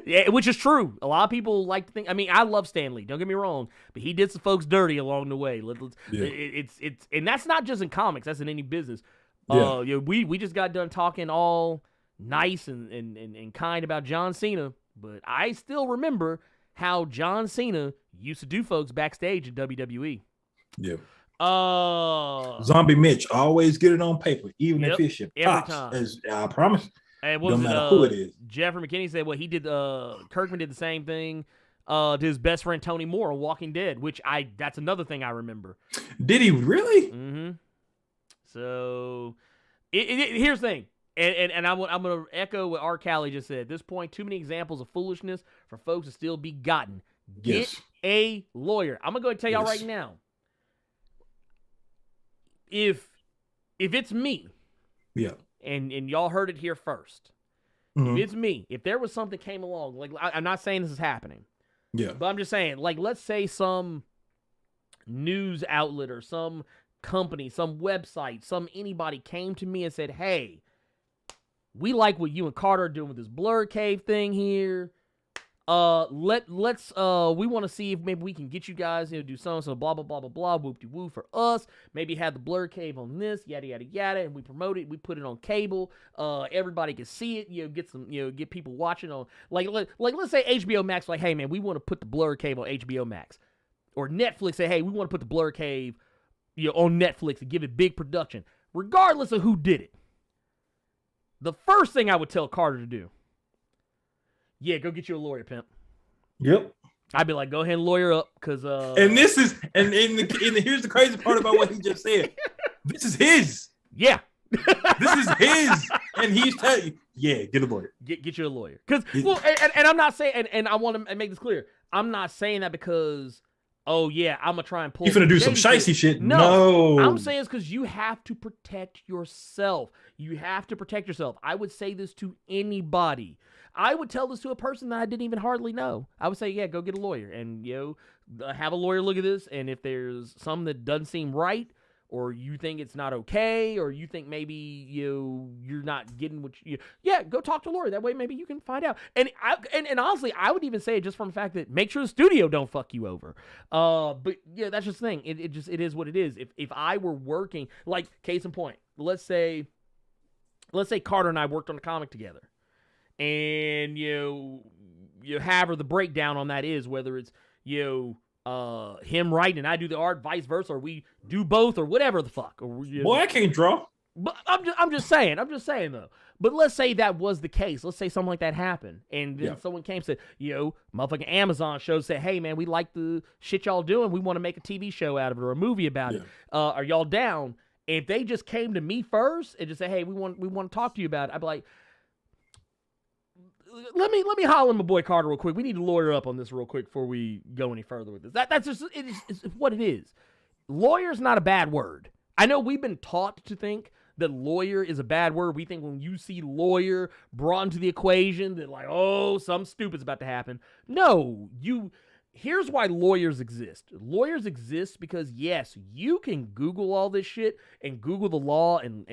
S2: Yeah, which is true. A lot of people like to think. I mean, I love Stan Lee. Don't get me wrong, but he did some folks dirty along the way. It's and that's not just in comics. That's in any business. We just got done talking all nice and kind about John Cena, but I still remember how John Cena used to do folks backstage in WWE.
S3: Yeah.
S2: Zombie
S3: Mitch, always get it on paper, even if it's your
S2: every
S3: pops.
S2: time.
S3: As I promise.
S2: And
S3: no matter who it is.
S2: Jeffrey McKinney said, well, he did. Kirkman did the same thing to his best friend Tony Moore on Walking Dead, which that's another thing I remember.
S3: Did he really?
S2: Mm-hmm. So, here's the thing, and I'm gonna echo what R. Callie just said. At this point, too many examples of foolishness for folks to still be gotten. Get a lawyer. I'm gonna go and tell y'all right now. If it's me, and y'all heard it here first. If it's me, if there was something came along, like I'm not saying this is happening, but I'm just saying, like, let's say some news outlet or some company, some website, anybody came to me and said, hey, we like what you and Carter are doing with this Blerd Cave thing here. Let's we want to see if maybe we can get you guys, do so blah blah blah blah blah, whoop-de-woo for us. Maybe have the Blerd Cave on this, yada yada yada, and we promote it, we put it on cable. Everybody can see it, get people watching on like let's say HBO Max, like, hey man, we want to put the Blerd Cave on HBO Max. Or Netflix say, hey, we want to put the Blerd Cave on Netflix and give it big production. Regardless of who did it. The first thing I would tell Carter to do, go get you a lawyer, pimp.
S3: Yep.
S2: I'd be like, go ahead and lawyer up, because
S3: and this is and here's the crazy part about what he just said. This is his.
S2: Yeah.
S3: This is his, and he's telling you, get a lawyer.
S2: Get you a lawyer, because and I'm not saying, and I want to make this clear. I'm not saying that because, I'm gonna try and pull.
S3: You're gonna do some shicey shit. No,
S2: I'm saying it's because you have to protect yourself. You have to protect yourself. I would say this to anybody. I would tell this to a person that I didn't even hardly know. I would say, go get a lawyer, and have a lawyer look at this. And if there's something that doesn't seem right, or you think it's not okay, or you think maybe you're not getting what go talk to a lawyer. That way maybe you can find out. And honestly, I would even say, just from the fact that, make sure the studio don't fuck you over. But that's just the thing. It is what it is. If I were working, like, case in point, let's say Carter and I worked on a comic together, and you have her, the breakdown on that is whether it's him writing and I do the art, vice versa, or we do both, or whatever the fuck. Or,
S3: Boy, I can't draw.
S2: But I'm just saying though. But let's say that was the case. Let's say something like that happened, and then someone came and said, motherfucking Amazon show said, hey man, we like the shit y'all doing. We want to make a TV show out of it or a movie about it. Are y'all down? And if they just came to me first and just say, hey, we want to talk to you about it, I'd be like, let me holler at my boy Carter real quick. We need to lawyer up on this real quick before we go any further with this. That's just it's what it is. Lawyer's not a bad word. I know we've been taught to think that lawyer is a bad word. We think when you see lawyer brought into the equation that, like, something stupid's about to happen. No, here's why lawyers exist. Lawyers exist because, yes, you can Google all this shit and Google the law and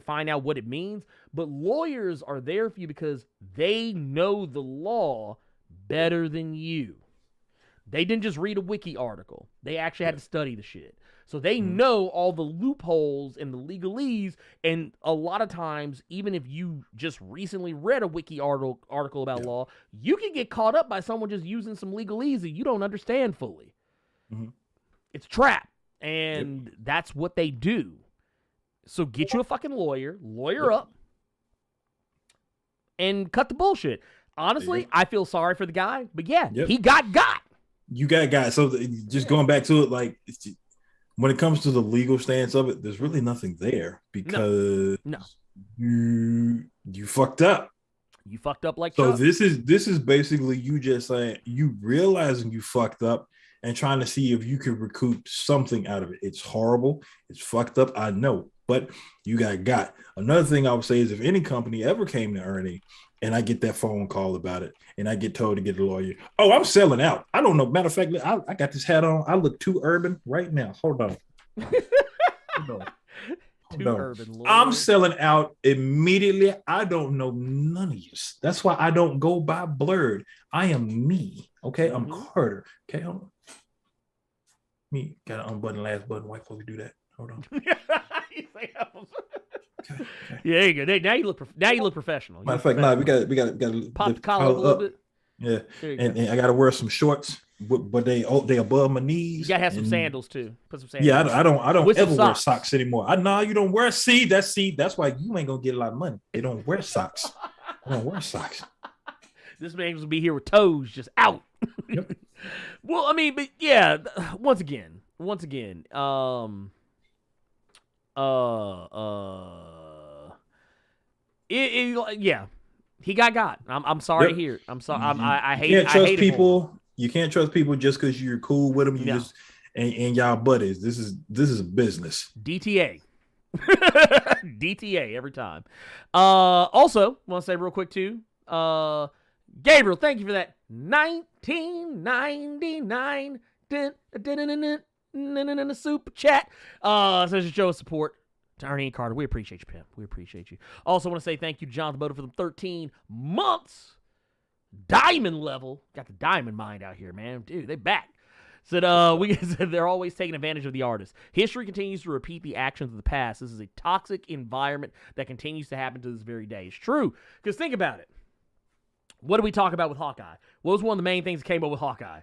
S2: find out what it means, but lawyers are there for you because they know the law better than you. They didn't just read a wiki article. They actually had to study the shit. So they know all the loopholes and the legalese, and a lot of times, even if you just recently read a wiki article about law, you can get caught up by someone just using some legalese that you don't understand fully. It's a trap. And that's what they do. So get you a fucking lawyer up, and cut the bullshit. Honestly, I feel sorry for the guy, but he got.
S3: You got. So just going back to it, like when it comes to the legal stance of it, there's really nothing there because you fucked up.
S2: You fucked up like
S3: so.
S2: Chuck.
S3: This is basically you just saying you realizing you fucked up and trying to see if you can recoup something out of it. It's horrible. It's fucked up. I know, but you got. Another thing I would say is if any company ever came to Ernie and I get that phone call about it and I get told to get a lawyer, oh, I'm selling out. I don't know. Matter of fact, I got this hat on. I look too urban right now. Hold on.
S2: Urban.
S3: I'm selling out immediately. I don't know none of you. That's why I don't go by Blerd. I am me. Okay, I'm Carter. Okay, hold on. Me gotta unbutton last button. White folks do that. Hold on. Okay.
S2: Yeah, there you go. Now you look professional.
S3: Matter of fact, we got
S2: pop the collar a little bit.
S3: Yeah, and I gotta wear some shorts, but they above my knees.
S2: You gotta have some sandals too. Put some sandals.
S3: Yeah, I don't ever wear
S2: socks.
S3: socks anymore. You don't wear. That's why you ain't gonna get a lot of money. They don't wear socks. I don't wear socks.
S2: This man's gonna be here with toes just out.
S3: Yep.
S2: Well, I mean, but yeah, once again, he got. I'm sorry to hear it. I'm sorry. I hate.
S3: You can't trust
S2: people.
S3: You can't trust people just because you're cool with them. You just and y'all buddies. This is a business.
S2: DTA. DTA every time. Also, want to say real quick too. Gabriel, thank you for that 1999 super chat. Such a show of support to Ernie and Carter. We appreciate you, Pimp. We appreciate you. Also want to say thank you to Jonathan Boda for the 13 months. Diamond level. Got the diamond mind out here, man. Dude, they back. Said they're always taking advantage of the artist. History continues to repeat the actions of the past. This is a toxic environment that continues to happen to this very day. It's true. Because think about it. What did we talk about with Hawkeye? What was one of the main things that came up with Hawkeye?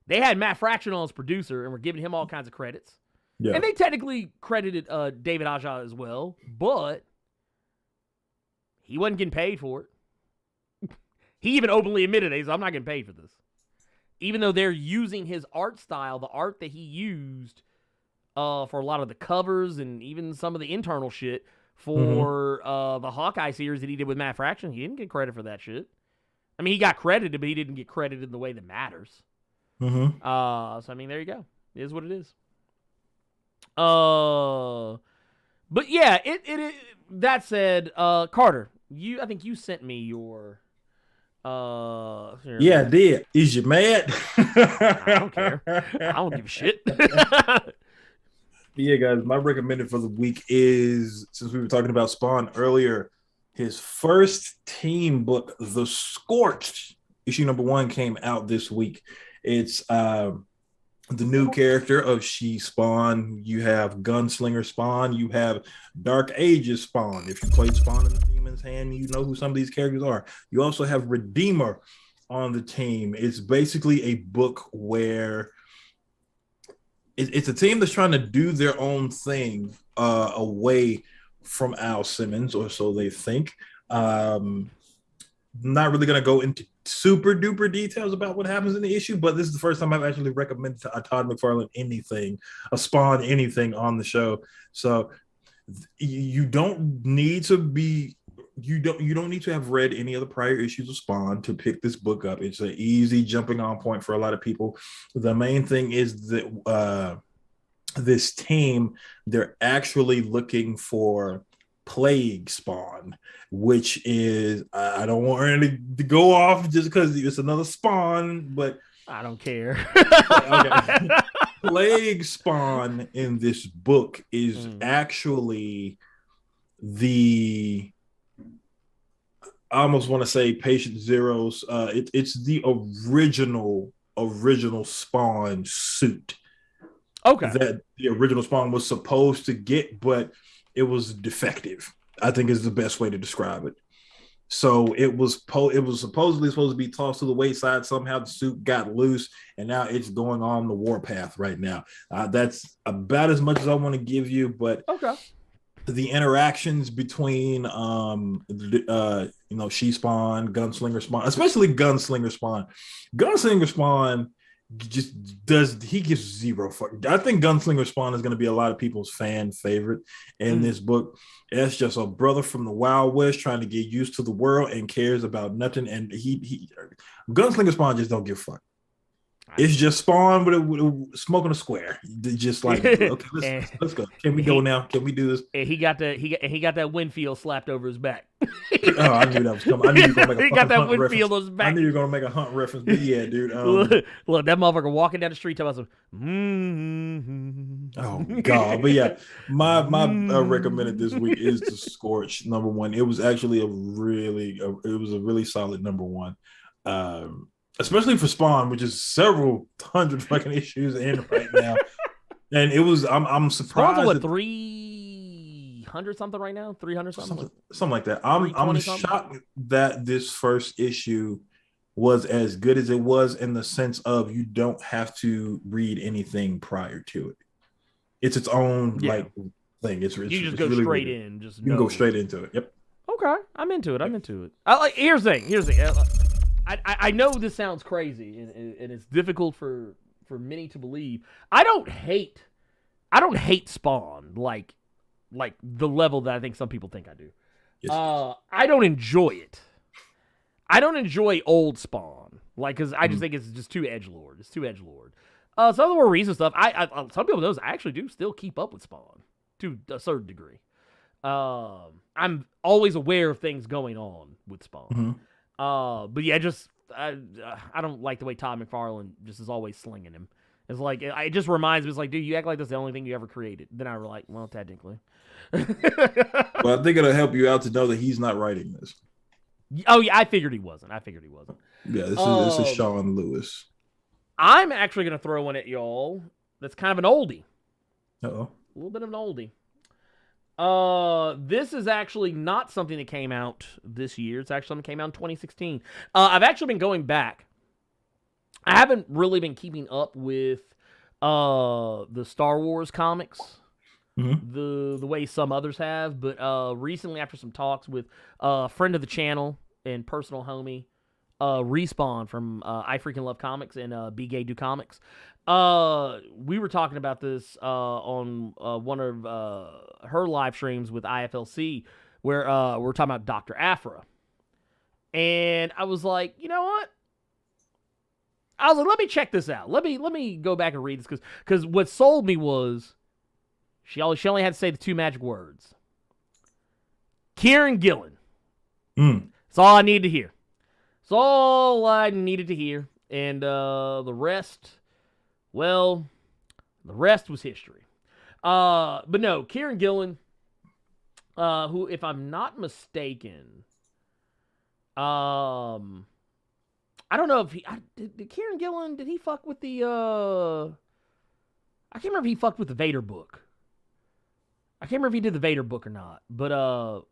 S2: They had Matt Fraction on as producer and were giving him all kinds of credits. Yeah. And they technically credited David Aja as well, but he wasn't getting paid for it. He even openly admitted it. He's like, I'm not getting paid for this. Even though they're using his art style, the art that he used for a lot of the covers and even some of the internal shit for the Hawkeye series that he did with Matt Fraction, he didn't get credit for that shit. I mean, he got credited, but he didn't get credited in the way that matters. So, I mean, there you go. It is what it is. But yeah, it that said, Carter, I think you sent me your
S3: yeah, I did. Is you mad?
S2: I don't care. I don't give a shit.
S3: Yeah, guys, my recommended for the week is, since we were talking about Spawn earlier, his first team book, The Scorched, issue number 1 came out this week. It's the new character of Spawn. You have Gunslinger Spawn. You have Dark Ages Spawn. If you played Spawn in the Demon's Hand, you know who some of these characters are. You also have Redeemer on the team. It's basically a book where it's a team that's trying to do their own thing away from Al Simmons, or so they think. Not really going to go into super duper details about what happens in the issue, but this is the first time I've actually recommended to Todd McFarlane anything, a Spawn anything on the show. So you don't need to have read any of the prior issues of Spawn to pick this book up. It's an easy jumping on point for a lot of people. The main thing is that this team, they're actually looking for Plague Spawn, which is, I don't want her to go off just because it's another Spawn, but
S2: I don't care.
S3: Okay. Plague Spawn in this book is actually I almost want to say Patient Zero's. It's the original Spawn suit.
S2: Okay.
S3: That the original Spawn was supposed to get, but it was defective, I think is the best way to describe it. So it was supposedly supposed to be tossed to the wayside. Somehow the suit got loose, and now it's going on the warpath right now. That's about as much as I want to give you, but
S2: Okay.
S3: the interactions between She Spawn, Gunslinger Spawn, especially Gunslinger Spawn just he gives zero fuck. I think Gunslinger Spawn is going to be a lot of people's fan favorite in this book. It's just a brother from the Wild West trying to get used to the world and cares about nothing. And he Gunslinger Spawn just don't give a fuck. It's just Spawn with smoking a square. Just like, okay, let's go. Can we go now? Can we do this?
S2: And he got that Winfield slapped over his back.
S3: Oh, I knew that was coming. I knew you were gonna make a
S2: got that
S3: Hunt
S2: Winfield
S3: reference.
S2: on his back.
S3: I knew you were gonna make a Hunt reference, but yeah, dude.
S2: Look, that motherfucker walking down the street talking about
S3: Oh God, but yeah, my recommended this week is the Scorch #1. It was actually a really solid #1. Especially for Spawn, which is several hundred fucking issues in right now. And it was, I'm surprised.
S2: Spawn's what, 300 something right now? 300 something?
S3: Something like that. I'm shocked that this first issue was as good as it was, in the sense of you don't have to read anything prior to it. It's its own like thing. You
S2: just go straight in. You
S3: can go straight into it. Yep.
S2: Okay, I'm into it. Here's the thing. I know this sounds crazy, and it's difficult for many to believe. I don't hate Spawn like the level that I think some people think I do. Yes. I don't enjoy it. I don't enjoy old Spawn, because I just think it's just too edgelord. It's too edgelord. Some of the more recent stuff, some people know I actually do still keep up with Spawn to a certain degree. I'm always aware of things going on with Spawn.
S3: Mm-hmm.
S2: But yeah, I don't like the way Todd McFarlane just is always slinging him. It's like, it just reminds me, it's like, dude, you act like that's the only thing you ever created. Then I was like, well, technically.
S3: Well, I think it'll help you out to know that he's not writing this.
S2: Oh yeah, I figured he wasn't.
S3: Yeah, this is Sean Lewis.
S2: I'm actually gonna throw one at y'all. That's kind of an oldie.
S3: Uh-oh.
S2: A little bit of an oldie. This is actually not something that came out this year. It's actually something that came out in 2016. I've actually been going back. I haven't really been keeping up with the Star Wars comics the way some others have, but recently, after some talks with a friend of the channel and personal homie, Respawn from I Freaking Love Comics and Be Gay Do Comics, we were talking about this on one of her live streams with IFLC, where we're talking about Dr. Aphra. And I was like, you know what? I was like, let me check this out. Let me go back and read this, because what sold me was she only had to say the two magic words. Kieran Gillen. That's all I needed to hear. That's all I needed to hear. And the rest, well, the rest was history. But no, Kieran Gillen, who, if I'm not mistaken, I don't know if did Kieran Gillen, did he fuck with the, I can't remember if he fucked with the Vader book. I can't remember if he did the Vader book or not, but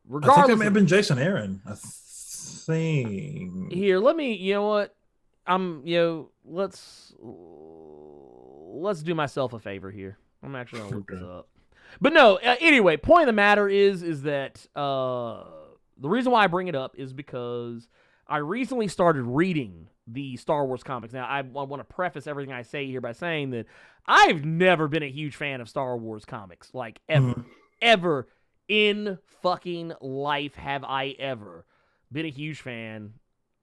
S2: regardless.
S3: I think that may have been Jason Aaron. I think.
S2: Here, let me, you know what? Let's do myself a favor here. I'm actually going to look this up. But no, anyway, point of the matter is that the reason why I bring it up is because I recently started reading the Star Wars comics. Now, I want to preface everything I say here by saying that I've never been a huge fan of Star Wars comics, like ever. Ever in fucking life have I ever been a huge fan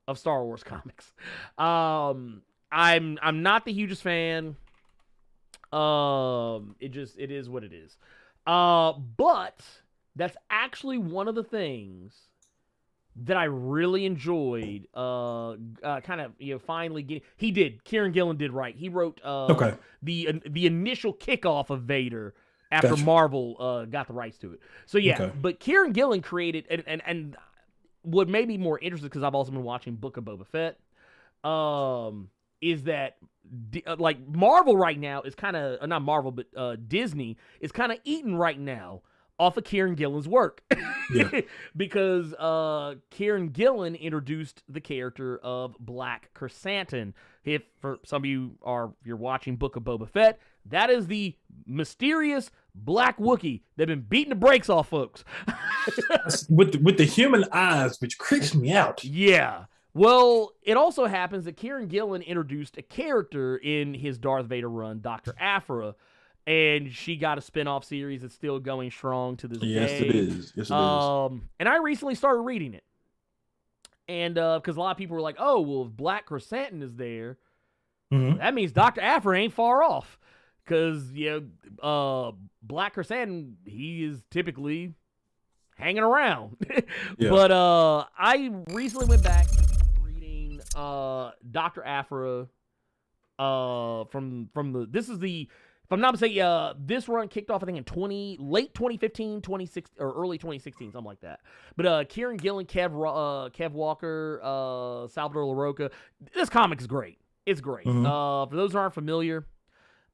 S2: of Star Wars comics. I'm not the hugest fan. It is what it is. But that's actually one of the things that I really enjoyed, kind of, finally getting. Kieran Gillen did right. He wrote the initial kickoff of Vader after Marvel got the rights to it. So yeah, but Kieran Gillen created, and what made me more interested, because I've also been watching Book of Boba Fett, is that Marvel right now is kind of, not Marvel, but Disney is kind of eating right now off of Kieran Gillen's work.
S3: Yeah.
S2: Because Kieran Gillen introduced the character of Black Chrysanthemum. If for some of you you're watching Book of Boba Fett, that is the mysterious black Wookiee that been beating the brakes off folks.
S3: with the human eyes, which creeps me out.
S2: Yeah. Well, it also happens that Kieran Gillen introduced a character in his Darth Vader run, Dr. Aphra, and she got a spin-off series that's still going strong to this day.
S3: Yes, it is. Yes, it is.
S2: And I recently started reading it. And because a lot of people were like, oh, well, if Black Chrysanthemum is there, that means Dr. Aphra ain't far off. Because, Black Chrysanthemum, he is typically hanging around.
S3: Yeah.
S2: But I recently went back reading Dr. Aphra from the, this is the, if I'm not mistaken, this run kicked off, I think, in late 2015, 2016, or early 2016, something like that. But Kieran Gillen, Kev Walker, Salvador LaRocca, this comic is great. It's great. For those who aren't familiar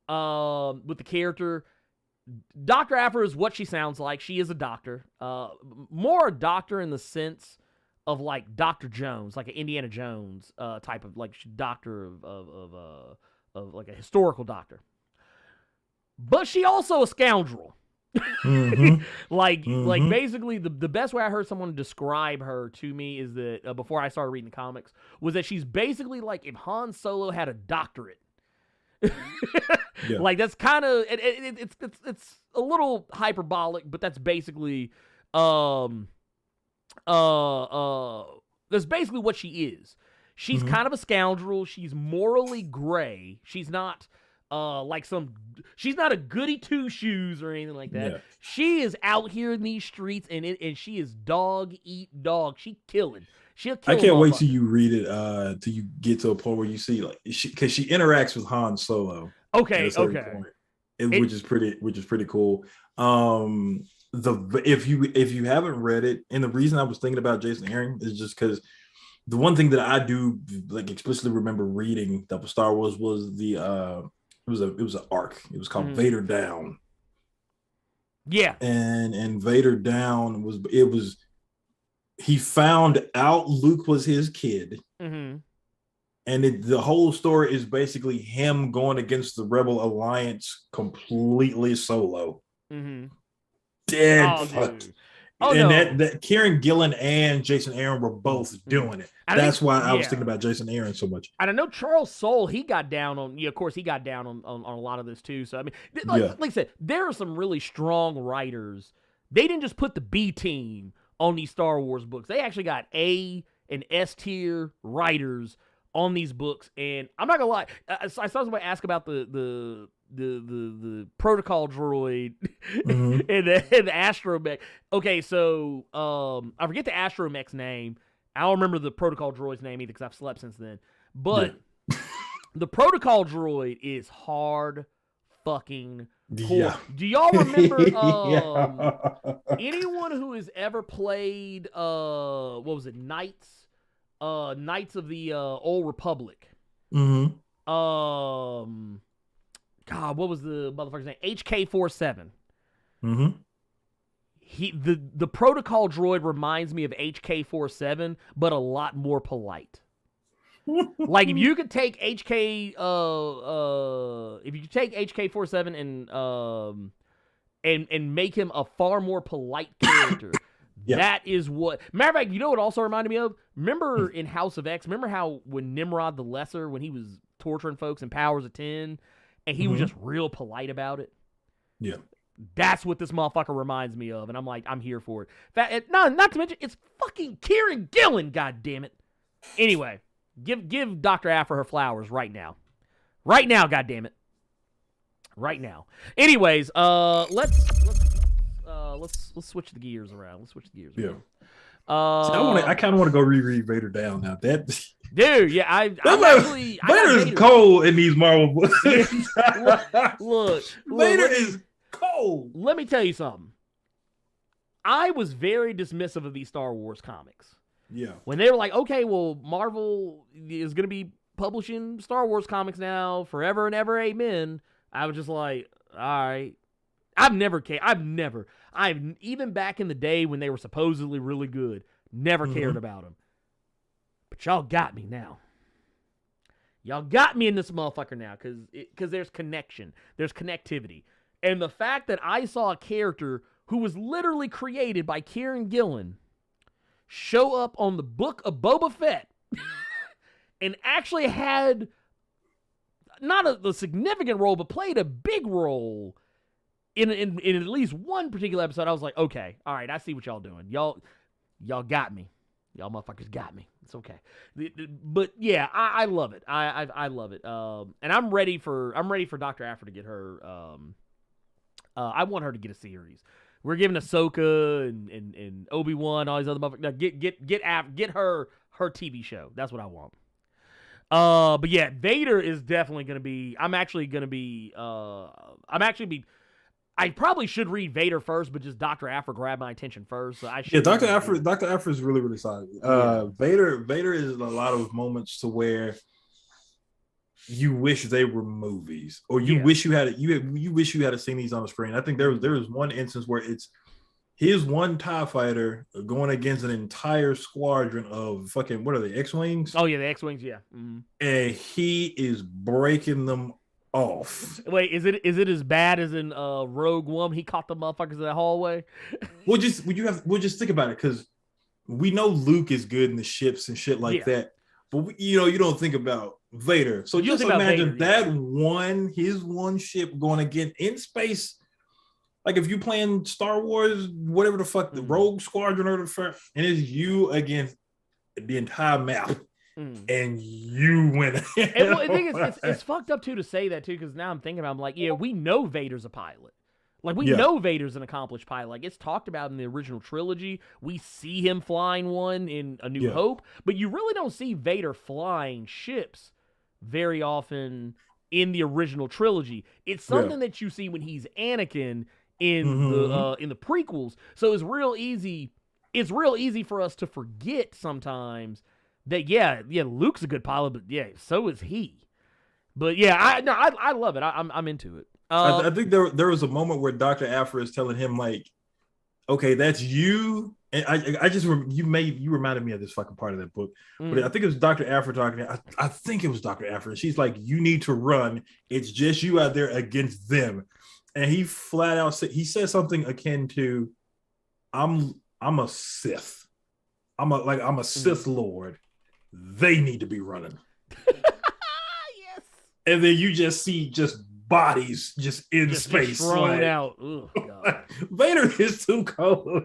S2: with the character, Dr. Aphra is what she sounds like. She is a doctor. More a doctor in the sense of like Dr. Jones, like an Indiana Jones type of like doctor of like a historical doctor. But she also a scoundrel. Like basically the best way I heard someone describe her to me is that before I started reading the comics was that she's basically like if Han Solo had a doctorate.
S3: Yeah.
S2: Like that's kind of it's a little hyperbolic, but that's basically that's basically what she is. She's kind of a scoundrel. She's morally gray. She's not she's not a goody two shoes or anything like that.
S3: Yeah.
S2: She is out here in these streets and she is dog eat dog. She'll kill
S3: I can't wait till you read it till you get to a point where you see like because she interacts with Han Solo.
S2: Okay.
S3: Point, which is pretty cool. If you haven't read it, and the reason I was thinking about Jason Aaron is just because the one thing that I do like explicitly remember reading that was Star Wars was the it was an arc. It was called Vader Down.
S2: Yeah.
S3: And Vader Down was he found out Luke was his kid. And the whole story is basically him going against the Rebel Alliance completely solo. Dead fucked. That Kieran Gillen and Jason Aaron were both doing it. That's why I was thinking about Jason Aaron so much.
S2: And I know Charles Soule, he got down on, of course, he got down on a lot of this too. So, I mean, like I said, there are some really strong writers. They didn't just put the B team on these Star Wars books. They actually got A and S tier writers on these books. And I'm not gonna lie, I saw somebody ask about the protocol droid and the astromech. Okay, so I forget the astromech's name. I don't remember the protocol droid's name either because I've slept since then. But the protocol droid is hard fucking cool. Yeah. Do y'all remember anyone who has ever played what was it, Knights of the Old Republic? God, what was the motherfucker's name? HK-47. The protocol droid reminds me of HK-47, but a lot more polite. Like if you could take HK-47 and make him a far more polite character. That is what. Matter of fact, you know what also reminded me of? Remember in House of X? Remember how when Nimrod the Lesser, when he was torturing folks in Powers of 10, and he was just real polite about it? Yeah. That's what this motherfucker reminds me of, and I'm like, I'm here for it. Not to mention, it's fucking Kieran Gillen, goddammit. Anyway, give Dr. Aphra her flowers right now. Right now, goddammit. Right now. Anyways, let's switch the gears around.
S3: I kind of want to go reread Vader Down now. Dude,
S2: yeah,
S3: Vader is cold in these Marvel books.
S2: Look,
S3: Vader is cold.
S2: Let me tell you something. I was very dismissive of these Star Wars comics.
S3: Yeah.
S2: When they were like, okay, well, Marvel is going to be publishing Star Wars comics now forever and ever, amen. I was just like, all right. I even back in the day when they were supposedly really good, never cared about them. But y'all got me now. Y'all got me in this motherfucker now because there's connection. There's connectivity. And the fact that I saw a character who was literally created by Kieran Gillen show up on the book of Boba Fett and actually had not a significant role, but played a big role in at least one particular episode, I was like, okay, all right, I see what y'all doing. Y'all got me. Y'all motherfuckers got me. It's okay. But yeah, I love it. I love it. And I'm ready for Dr. Aphra to get her. I want her to get a series. We're giving Ahsoka and Obi-Wan, all these other motherfuckers. No, get her TV show. That's what I want. But yeah, Vader is definitely going to be. I probably should read Vader first, but just Dr. Aphra grabbed my attention first. So I should.
S3: Yeah, Dr. Aphra is really, really solid. Vader is a lot of moments to where you wish they were movies, or you wish you had seen these on the screen. I think there was one instance where it's his one TIE fighter going against an entire squadron of fucking, what are they, X-Wings?
S2: Oh yeah, the X-Wings, yeah. Mm-hmm.
S3: And he is breaking them off.
S2: Wait, is it as bad as in Rogue One? He caught the motherfuckers in the hallway.
S3: We'll just think about it, because we know Luke is good in the ships and shit like that, but you don't think about Vader. So just imagine Vader, his one ship going again in space. Like if you playing Star Wars, whatever the fuck, the Rogue Squadron or the first, and it's you against the entire map. And you win.
S2: And I think it's fucked up too to say that too, because now I'm thinking about, I'm like, yeah, we know Vader's a pilot. Like we know Vader's an accomplished pilot. Like it's talked about in the original trilogy. We see him flying one in A New Hope, but you really don't see Vader flying ships very often in the original trilogy. It's something that you see when he's Anakin in the prequels. So it's real easy. It's real easy for us to forget sometimes that Luke's a good pilot, but so is he. But yeah, I love it. I'm into it.
S3: I think there was a moment where Dr. Aphra is telling him, like, okay, that's you. And you reminded me of this fucking part of that book. But I think it was Dr. Aphra talking. I think it was Dr. Aphra. She's like, you need to run. It's just you out there against them. And he flat out said, he said something akin to, I'm a Sith. I'm a Sith Lord. They need to be running.
S2: Yes.
S3: And then you just see bodies just in space.
S2: Thrown out. Ugh, God.
S3: Vader is too cold.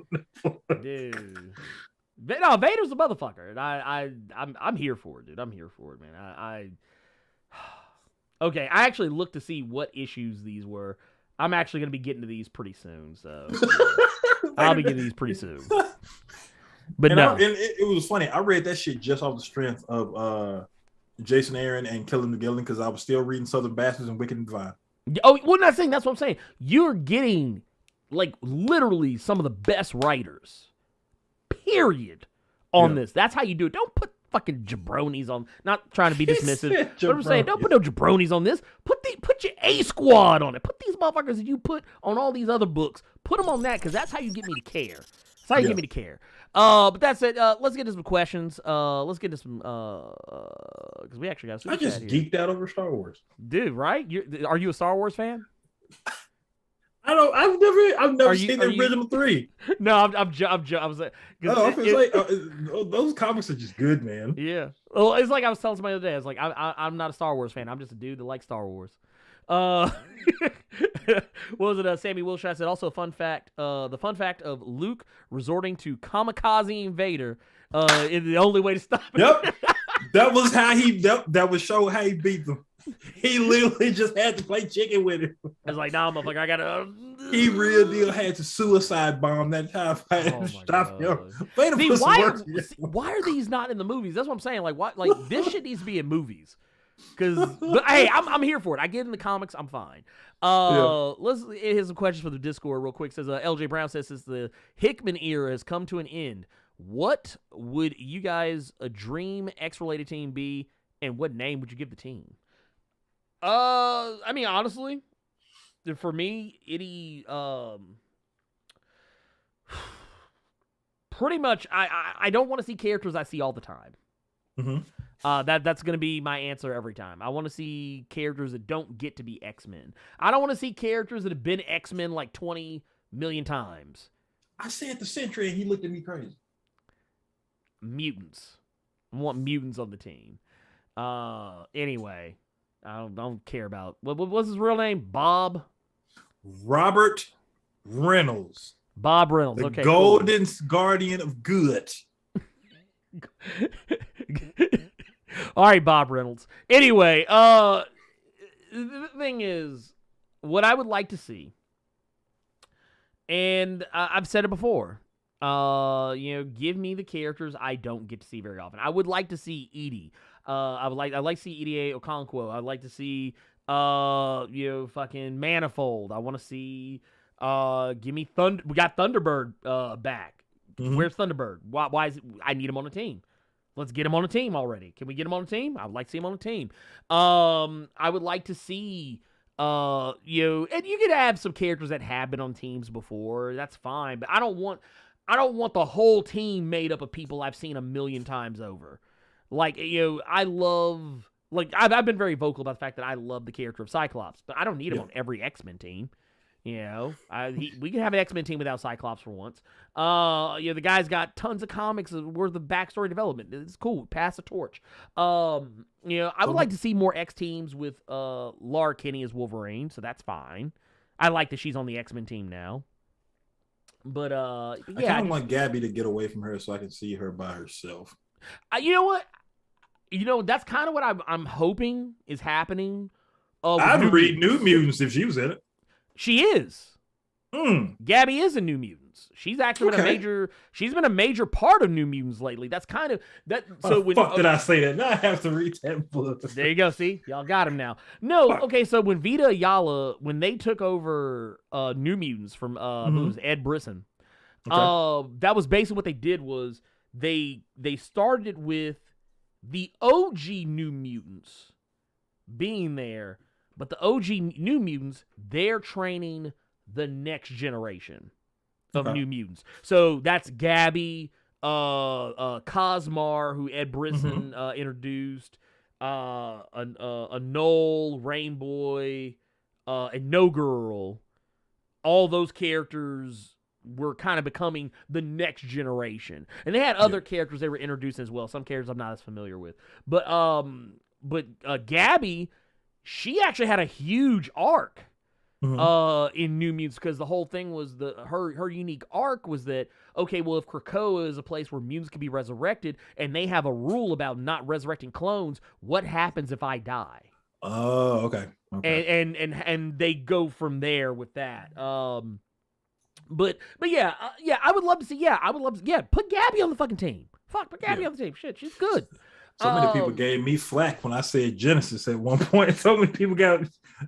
S2: Dude. No, Vader's a motherfucker. And I'm here for it, dude. I'm here for it, man. Okay, I actually looked to see what issues these were. I'm actually going to be getting to these pretty soon, so I'll be getting these pretty soon. But
S3: it was funny. I read that shit just off the strength of Jason Aaron and Killing the Gillen, because I was still reading Southern Bastards and Wicked and Divine.
S2: Oh, well, not saying that's what I'm saying. You're getting like literally some of the best writers, period, on this. That's how you do it. Don't put fucking jabronis on. Not trying to be dismissive, but I'm saying don't put no jabronis on this. Put your A squad on it. Put these motherfuckers that you put on all these other books. Put them on that, because that's how you get me to care. That's how you get me to care. But that's it. Let's get to some questions. Let's get to some because we actually got.
S3: I just geeked out over Star Wars,
S2: dude. Right? Are you a Star Wars fan?
S3: I've never seen the original three.
S2: No, I'm I was like,
S3: those comics are just good, man.
S2: Yeah. Well, it's like I was telling somebody the other day. I was like, I'm not a Star Wars fan. I'm just a dude that likes Star Wars. What was it? Sammy Wilshire said, also fun fact, the fun fact of Luke resorting to kamikaze Vader is the only way to stop it.
S3: Yep. That was how that would show how he beat them. He literally just had to play chicken with him.
S2: I was like, nah, motherfucker, I gotta.
S3: He real deal had to suicide bomb that time to stop him.
S2: Why are these not in the movies? That's what I'm saying. Like, what? Like, this shit needs to be in movies. But hey, I'm here for it. I get in the comics, I'm fine. Here's some questions for the Discord real quick. Says LJ Brown says, since the Hickman era has come to an end, what would you guys a dream X-related team be, and what name would you give the team? I mean, honestly, for me, Pretty much, I don't want to see characters I see all the time. That's going to be my answer every time. I want to see characters that don't get to be X-Men. I don't want to see characters that have been X-Men like 20 million times.
S3: I said the Sentry and he looked at me crazy.
S2: Mutants. I want mutants on the team. Anyway, I don't care about what's his real name? Bob?
S3: Robert Reynolds.
S2: Bob Reynolds.
S3: The
S2: okay,
S3: Golden Guardian of Good.
S2: All right, Bob Reynolds. Anyway, the thing is, what I would like to see, and I've said it before, give me the characters I don't get to see very often. I would like to see Edie. I'd like to see Edie Okonkwo. I'd like to see, fucking Manifold. I want to see, give me Thunder. We got Thunderbird back. Where's Thunderbird? Why is it? I need him on the team. Let's get him on a team already. Can we get him on a team? I would like to see him on a team. I would like to see, and you could have some characters that have been on teams before. That's fine, but I don't want the whole team made up of people I've seen a million times over. Like, I love, like, I've been very vocal about the fact that I love the character of Cyclops, but I don't need him on every X-Men team. We can have an X-Men team without Cyclops for once. The guy's got tons of comics worth of backstory development. It's cool. Pass the torch. I would like to see more X teams with Laura Kinney as Wolverine, so that's fine. I like that she's on the X-Men team now. But I
S3: kind of want Gabby to get away from her so I can see her by herself.
S2: You know what? That's kind of what I'm hoping is happening.
S3: I'd read New Mutants if she was in it.
S2: She is. Gabby is in New Mutants. She's actually been a major part of New Mutants lately. That's kind of that. So
S3: did I say that? Now I have to read that book.
S2: There you go. See, y'all got him now. No, okay. So when Vita Ayala, when they took over New Mutants from who was Ed Brisson, that was basically what they did was they started with the OG New Mutants being there. But the OG New Mutants, they're training the next generation of New Mutants. So that's Gabby, Cosmar, who Ed Brisson introduced, a Knoll, Rainboy, and No Girl. All those characters were kind of becoming the next generation. And they had other characters they were introducing as well. Some characters I'm not as familiar with. But Gabby, she actually had a huge arc in New Mutants because the whole thing was her unique arc was that, okay, well, if Krakoa is a place where mutants can be resurrected and they have a rule about not resurrecting clones, what happens if I die?
S3: Oh, okay.
S2: And they go from there with that. But yeah, I would love to see. Yeah, I would love to. Yeah, put Gabby on the fucking team. Put Gabby on the team. Shit, she's good.
S3: So many people gave me flack when I said Genesis at one point. So many people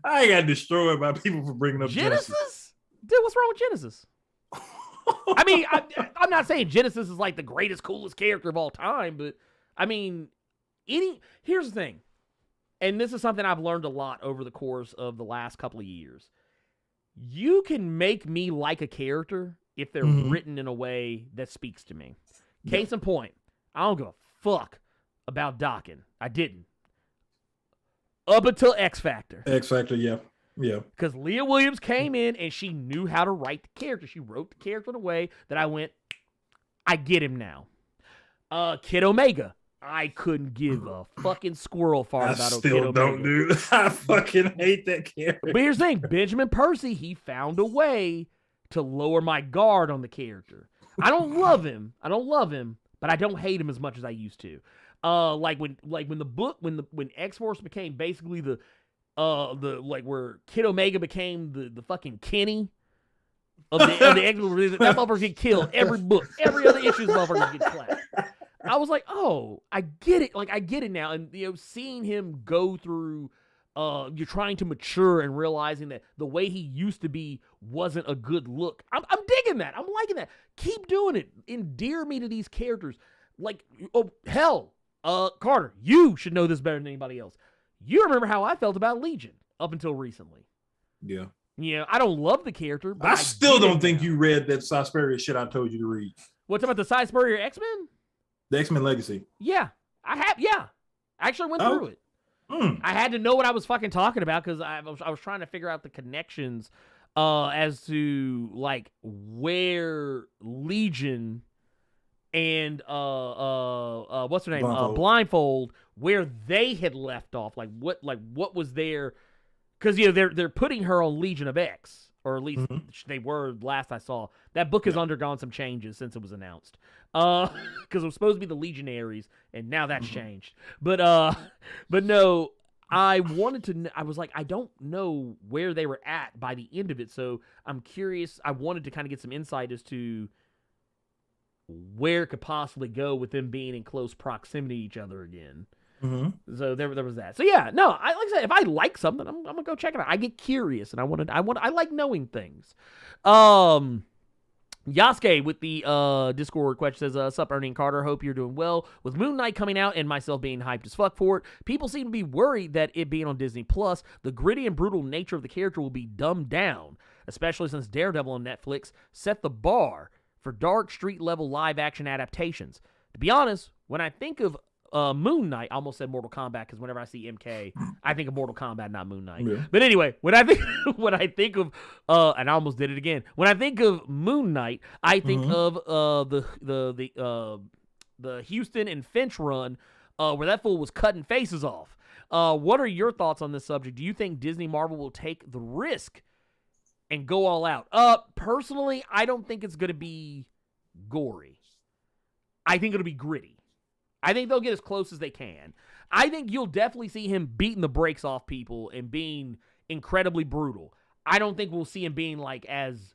S3: I got destroyed by people for bringing up Genesis.
S2: Dude, what's wrong with Genesis? I mean, I'm not saying Genesis is like the greatest, coolest character of all time, but I mean, here's the thing, and this is something I've learned a lot over the course of the last couple of years. You can make me like a character if they're written in a way that speaks to me. Case in point, I don't give a fuck about Dockin. I didn't. Up until X Factor.
S3: Yeah.
S2: Because Leah Williams came in and she knew how to write the character. She wrote the character in a way that I went, I get him now. Kid Omega. I couldn't give a fucking squirrel fart about Kid Omega.
S3: Don't do. I fucking hate that character.
S2: But here's the thing. Benjamin Percy, he found a way to lower my guard on the character. I don't love him, but I don't hate him as much as I used to. When X-Force became basically the where Kid Omega became the fucking Kenny of the X-Force, that motherfucker get killed every book, every other issue, motherfucker gets flat. I was like, oh, I get it. Like, I get it now. And, seeing him go through, you're trying to mature and realizing that the way he used to be wasn't a good look. I'm digging that. I'm liking that. Keep doing it. Endear me to these characters. Like, oh, hell, Carter, you should know this better than anybody else. You remember how I felt about Legion up until recently.
S3: Yeah.
S2: I don't love the character, but
S3: I still
S2: get
S3: don't
S2: it
S3: think
S2: now.
S3: you read that Suspiria shit I told you to read.
S2: What's about the Cy Spurrier X-Men?
S3: The X-Men Legacy.
S2: Yeah, I have. Yeah, I actually went through it.
S3: Mm.
S2: I had to know what I was fucking talking about because I was trying to figure out the connections as to like where Legion and what's her name Blindfold, where they had left off, like what was there, because they're putting her on Legion of X, or at least they were last I saw. That book has undergone some changes since it was announced, because it was supposed to be the Legionaries, and now that's changed. But no, I wanted to. I was like, I don't know where they were at by the end of it, so I'm curious. I wanted to kind of get some insight as to where it could possibly go with them being in close proximity to each other again. So there was that. So yeah, no, like I said, if I like something, I'm gonna go check it out. I get curious, and I like knowing things. Yasuke with the Discord question says, sup, Ernie and Carter, hope you're doing well. With Moon Knight coming out and myself being hyped as fuck for it, people seem to be worried that it being on Disney Plus, the gritty and brutal nature of the character will be dumbed down, especially since Daredevil on Netflix set the bar for dark street-level live-action adaptations. To be honest, when I think of Moon Knight, I almost said Mortal Kombat because whenever I see MK, I think of Mortal Kombat, not Moon Knight. Yeah. But anyway, when I think of and I almost did it again. When I think of Moon Knight, I think of the Houston and Finch run where that fool was cutting faces off. What are your thoughts on this subject? Do you think Disney Marvel will take the risk and go all out? Personally, I don't think it's going to be gory. I think it'll be gritty. I think they'll get as close as they can. I think you'll definitely see him beating the brakes off people and being incredibly brutal. I don't think we'll see him being like as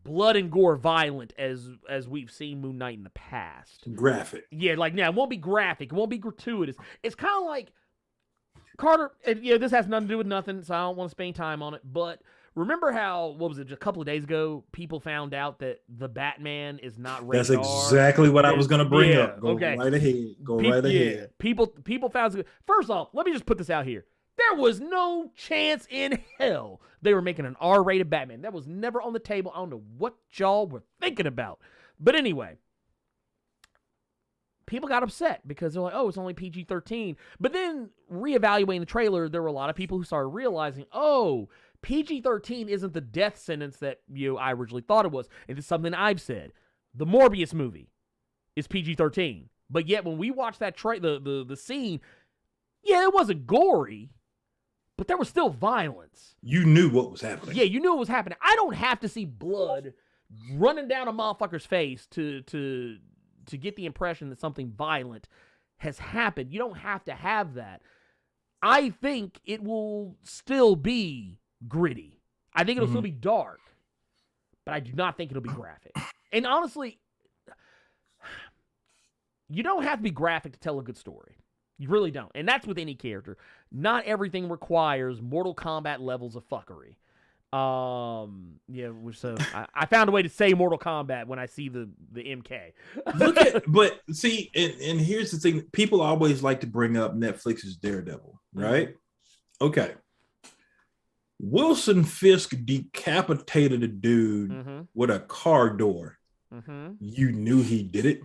S2: blood and gore violent as we've seen Moon Knight in the past.
S3: Graphic.
S2: Yeah, like now it won't be graphic. It won't be gratuitous. It's kind of like Carter. And, this has nothing to do with nothing, so I don't want to spend time on it. But remember how, what was it, just a couple of days ago, people found out that the Batman is not rated
S3: R? That's exactly what I was going to bring up. Go
S2: okay.
S3: right ahead. Right ahead.
S2: People found... First off, let me just put this out here. There was no chance in hell they were making an R-rated Batman. That was never on the table. I don't know what y'all were thinking about. But anyway, people got upset because they're like, oh, it's only PG-13. But then, reevaluating the trailer, there were a lot of people who started realizing, oh, PG-13 isn't the death sentence that I originally thought it was. And it's something I've said. The Morbius movie is PG-13. But yet, when we watched that the scene, yeah, it wasn't gory, but there was still violence.
S3: You knew what was happening.
S2: Yeah, you knew what was happening. I don't have to see blood running down a motherfucker's face to get the impression that something violent has happened. You don't have to have that. I think it will still be gritty. I think it'll still be dark, but I do not think it'll be graphic. And honestly, you don't have to be graphic to tell a good story. You really don't. And that's with any character. Not everything requires Mortal Kombat levels of fuckery. So I found a way to say Mortal Kombat when I see the MK.
S3: But see, and here's the thing. People always like to bring up Netflix's Daredevil, right? Okay. Wilson Fisk decapitated a dude with a car door. You knew he did it.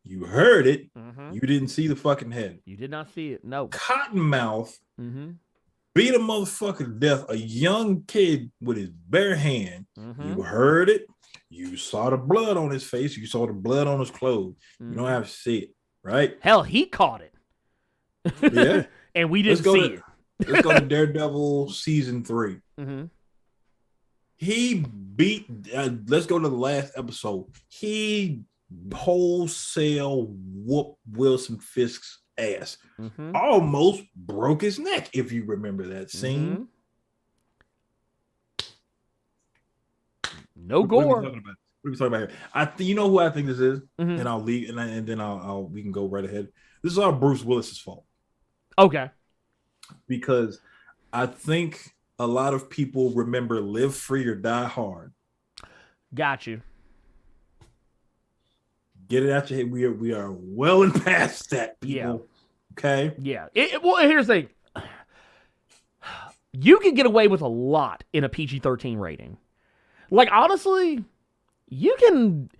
S3: You heard it. You didn't see the fucking head.
S2: You did not see it. No.
S3: Cottonmouth beat a motherfucker to death, a young kid with his bare hand. You heard it. You saw the blood on his face. You saw the blood on his clothes. You don't have to see it, right?
S2: Hell, he caught it.
S3: Yeah.
S2: And we didn't see it.
S3: Let's go to Daredevil season 3. He beat, let's go to the last episode. He wholesale whooped Wilson Fisk's ass. Almost broke his neck, if you remember that scene.
S2: No gore.
S3: What are we talking about here? You know who I think this is? And I'll leave, and then we can go right ahead. This is all Bruce Willis's fault.
S2: Okay.
S3: Because I think a lot of people remember Live Free or Die Hard. Got you. Get it out your head. We are well and past that, people. Yeah. Okay?
S2: Yeah. Well, here's the thing. you can get away with a lot in a PG-13 rating. Like, honestly, you can...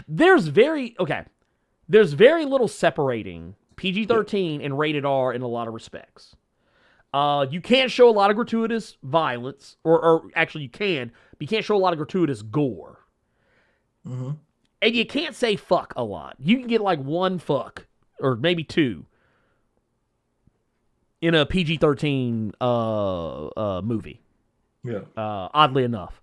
S2: There's very little separating PG-13 and rated R in a lot of respects. You can't show a lot of gratuitous violence, or actually you can, but you can't show a lot of gratuitous gore.
S3: Mm-hmm.
S2: And you can't say fuck a lot. You can get like one fuck, or maybe two, in a PG-13 movie.
S3: Yeah.
S2: Oddly enough.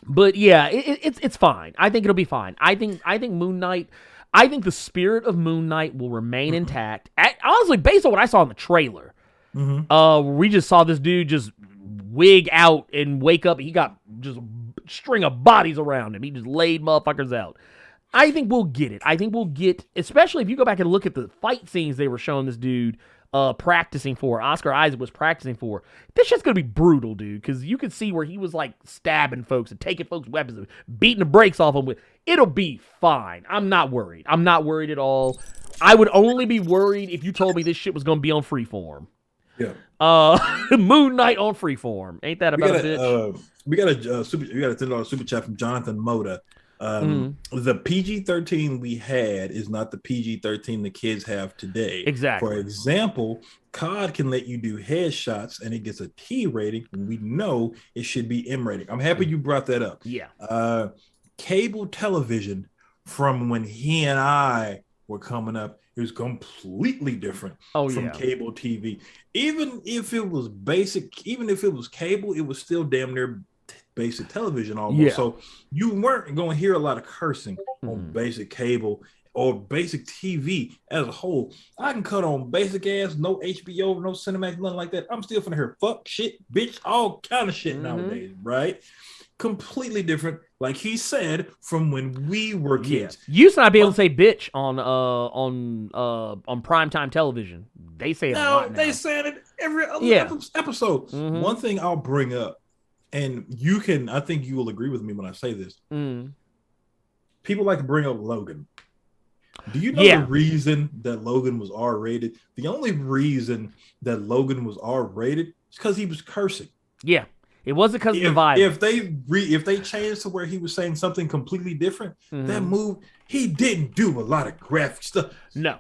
S2: But yeah, it's fine. I think it'll be fine. I think Moon Knight... I think the spirit of Moon Knight will remain intact. Honestly, based on what I saw in the trailer, we just saw this dude just wig out and wake up. He got just a string of bodies around him. He just laid motherfuckers out. I think we'll get it. I think we'll get, especially if you go back and look at the fight scenes they were showing this dude practicing for, Oscar Isaac was practicing for. This shit's gonna be brutal, dude, because you could see where he was like stabbing folks and taking folks' weapons and beating the brakes off them with. It'll be fine. I'm not worried. I'm not worried at all. I would only be worried if you told me this shit was gonna be on Freeform.
S3: Yeah.
S2: Moon Knight on Freeform. Ain't that about a bitch?
S3: We got a $10 super chat from Jonathan Moda. The PG-13 we had is not the PG-13 the kids have today.
S2: Exactly.
S3: For example, COD can let you do headshots and it gets a T rating. We know it should be M rating. I'm happy you brought that up.
S2: Yeah.
S3: Cable television from when he and I were coming up, it was completely different from cable TV. Even if it was basic, even if it was cable, it was still damn near basic television almost.
S2: Yeah.
S3: So you weren't going to hear a lot of cursing on basic cable or basic TV as a whole. I can cut on basic ass, no HBO, no Cinemax, nothing like that. I'm still finna hear fuck, shit, bitch, all kind of shit nowadays, right? Completely different, like he said, from when we were kids.
S2: You used to not be able to say bitch on primetime television. They say it a lot now.
S3: They said it every other episode. One thing I'll bring up, and I think you will agree with me when I say this. People like to bring up Logan. Do you know the reason that Logan was R-rated? The only reason that Logan was R-rated is because he was cursing.
S2: Yeah. It wasn't because of the violence.
S3: If they changed to where he was saying something completely different, that move, he didn't do a lot of graphic stuff.
S2: No.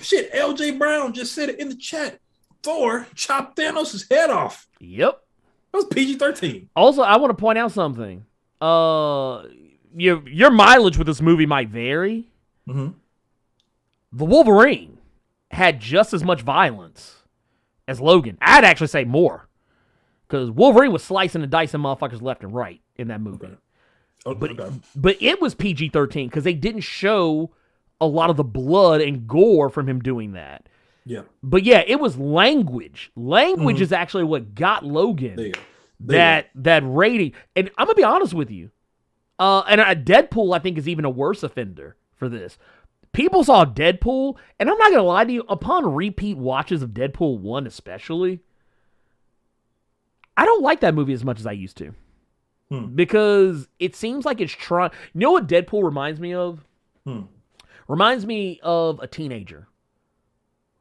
S3: Shit, LJ Brown just said it in the chat. Thor chopped Thanos' head off.
S2: Yep.
S3: That was PG-13.
S2: Also, I want to point out something. Your mileage with this movie might vary. The Wolverine had just as much violence as Logan. I'd actually say more. Because Wolverine was slicing and dicing motherfuckers left and right in that movie. But it was PG-13 because they didn't show a lot of the blood and gore from him doing that.
S3: Yeah.
S2: But yeah, it was language. Language is actually what got Logan that rating. And I'm going to be honest with you. And Deadpool, I think, is even a worse offender for this. People saw Deadpool, and I'm not going to lie to you, upon repeat watches of Deadpool 1 especially, I don't like that movie as much as I used to. Because it seems like it's trying... You know what Deadpool reminds me of? Reminds me of a teenager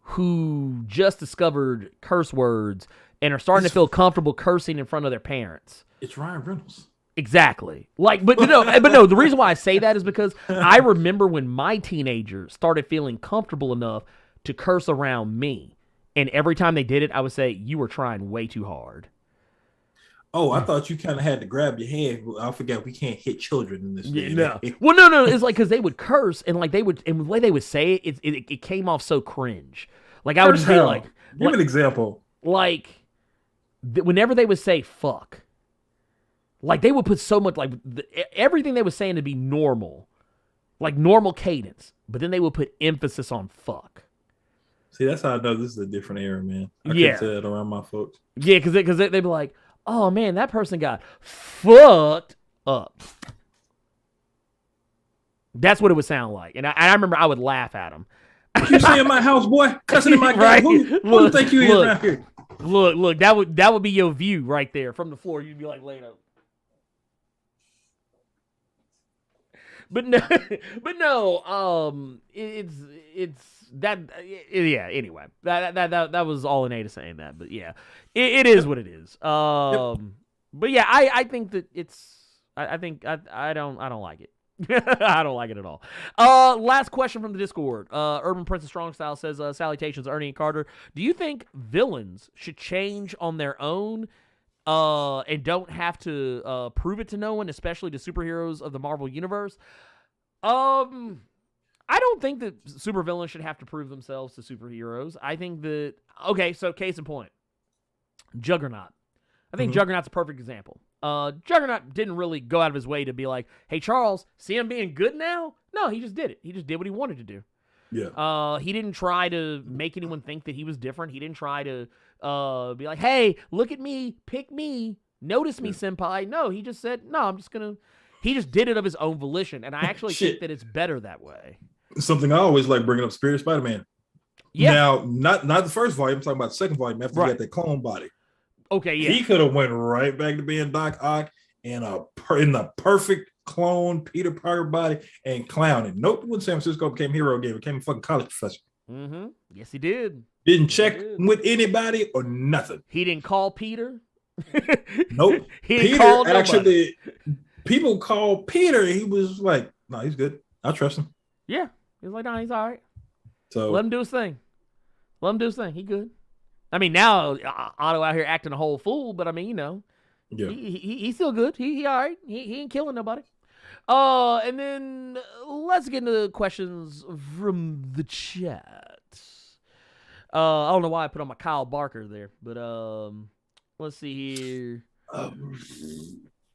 S2: who just discovered curse words and are starting to feel comfortable cursing in front of their parents.
S3: It's Ryan Reynolds.
S2: Exactly. But no, the reason why I say that is because I remember when my teenager started feeling comfortable enough to curse around me. And every time they did it, I would say, you were trying way too hard.
S3: Oh, I thought you kind of had to grab your hand. I forgot we can't hit children in this.
S2: No. Well, no. It's like because they would curse and like they would, and the way they would say it, it came off so cringe. Like I would just be like,
S3: give an example.
S2: Like whenever they would say fuck, like they would put so much like everything they were saying to be normal, like normal cadence, but then they would put emphasis on fuck.
S3: See, that's how I know this is a different era, man. I can say that around my folks.
S2: Yeah, because they'd be like, oh man, that person got fucked up. That's what it would sound like. And I remember I would laugh at them.
S3: You say in my house, boy, cussing in my right? Who do you think you is around here?
S2: Look, that would be your view right there from the floor. You'd be like laid up. but no, but no. It's that. Yeah. Anyway, that was all Anita saying that. But yeah, it is what it is. But yeah, I think that it's. I think I don't like it. I don't like it at all. Last question from the Discord. Urban Princess Strong Style says, salutations, Ernie and Carter. Do you think villains should change on their own and don't have to prove it to no one, especially to superheroes of the Marvel Universe? I don't think that supervillains should have to prove themselves to superheroes. I think that, okay, so case in point, Juggernaut. I think Juggernaut's a perfect example. Juggernaut didn't really go out of his way to be like, hey, Charles, see him being good now? No, he just did it. He just did what he wanted to do.
S3: Yeah.
S2: He didn't try to make anyone think that he was different. He didn't try to be like, hey, look at me, pick me, notice me, senpai. No, he just said, no, I'm just going to. He just did it of his own volition. And I actually think that it's better that way.
S3: Something I always like bringing up, Spirit Spider-Man.
S2: Yeah.
S3: Now, not the first volume. I'm talking about the second volume after he got that clone body.
S2: Okay, yeah.
S3: He could have went right back to being Doc Ock in the perfect clone Peter Parker body and clowning. Nope, when San Francisco became hero again, became a fucking college professor.
S2: Mm-hmm. Yes, he did.
S3: Didn't check with anybody or nothing.
S2: He didn't call Peter.
S3: Nope.
S2: He didn't call
S3: actually, people called Peter. He was like, no, he's good. I trust him.
S2: Yeah. He was like, no, he's all right.
S3: So
S2: let him do his thing. He good. I mean, now Otto out here acting a whole fool, but I mean, you know, he's still good. He all right. He ain't killing nobody. And then let's get into questions from the chat. I don't know why I put on my Kyle Barker there, but let's see here.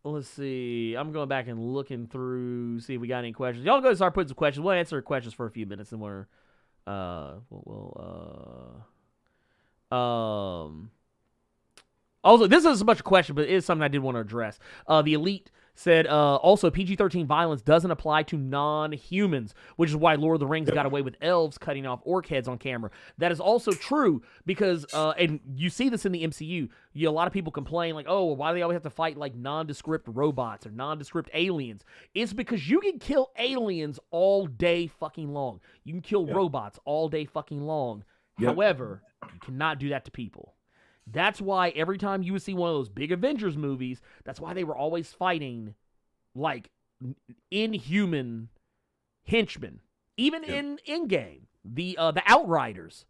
S2: Let's see. I'm going back and looking through, see if we got any questions. Y'all go start putting some questions. We'll answer questions for a few minutes, and also, this isn't so much a question, but it is something I did want to address. The Elite said, also, PG-13 violence doesn't apply to non-humans, which is why Lord of the Rings got away with elves cutting off orc heads on camera. That is also true because, and you see this in the MCU, a lot of people complain like, oh, why do they always have to fight like nondescript robots or nondescript aliens? It's because you can kill aliens all day fucking long. You can kill robots all day fucking long. However, you cannot do that to people. That's why every time you would see one of those big Avengers movies, that's why they were always fighting like inhuman henchmen. Even in Endgame, the Outriders,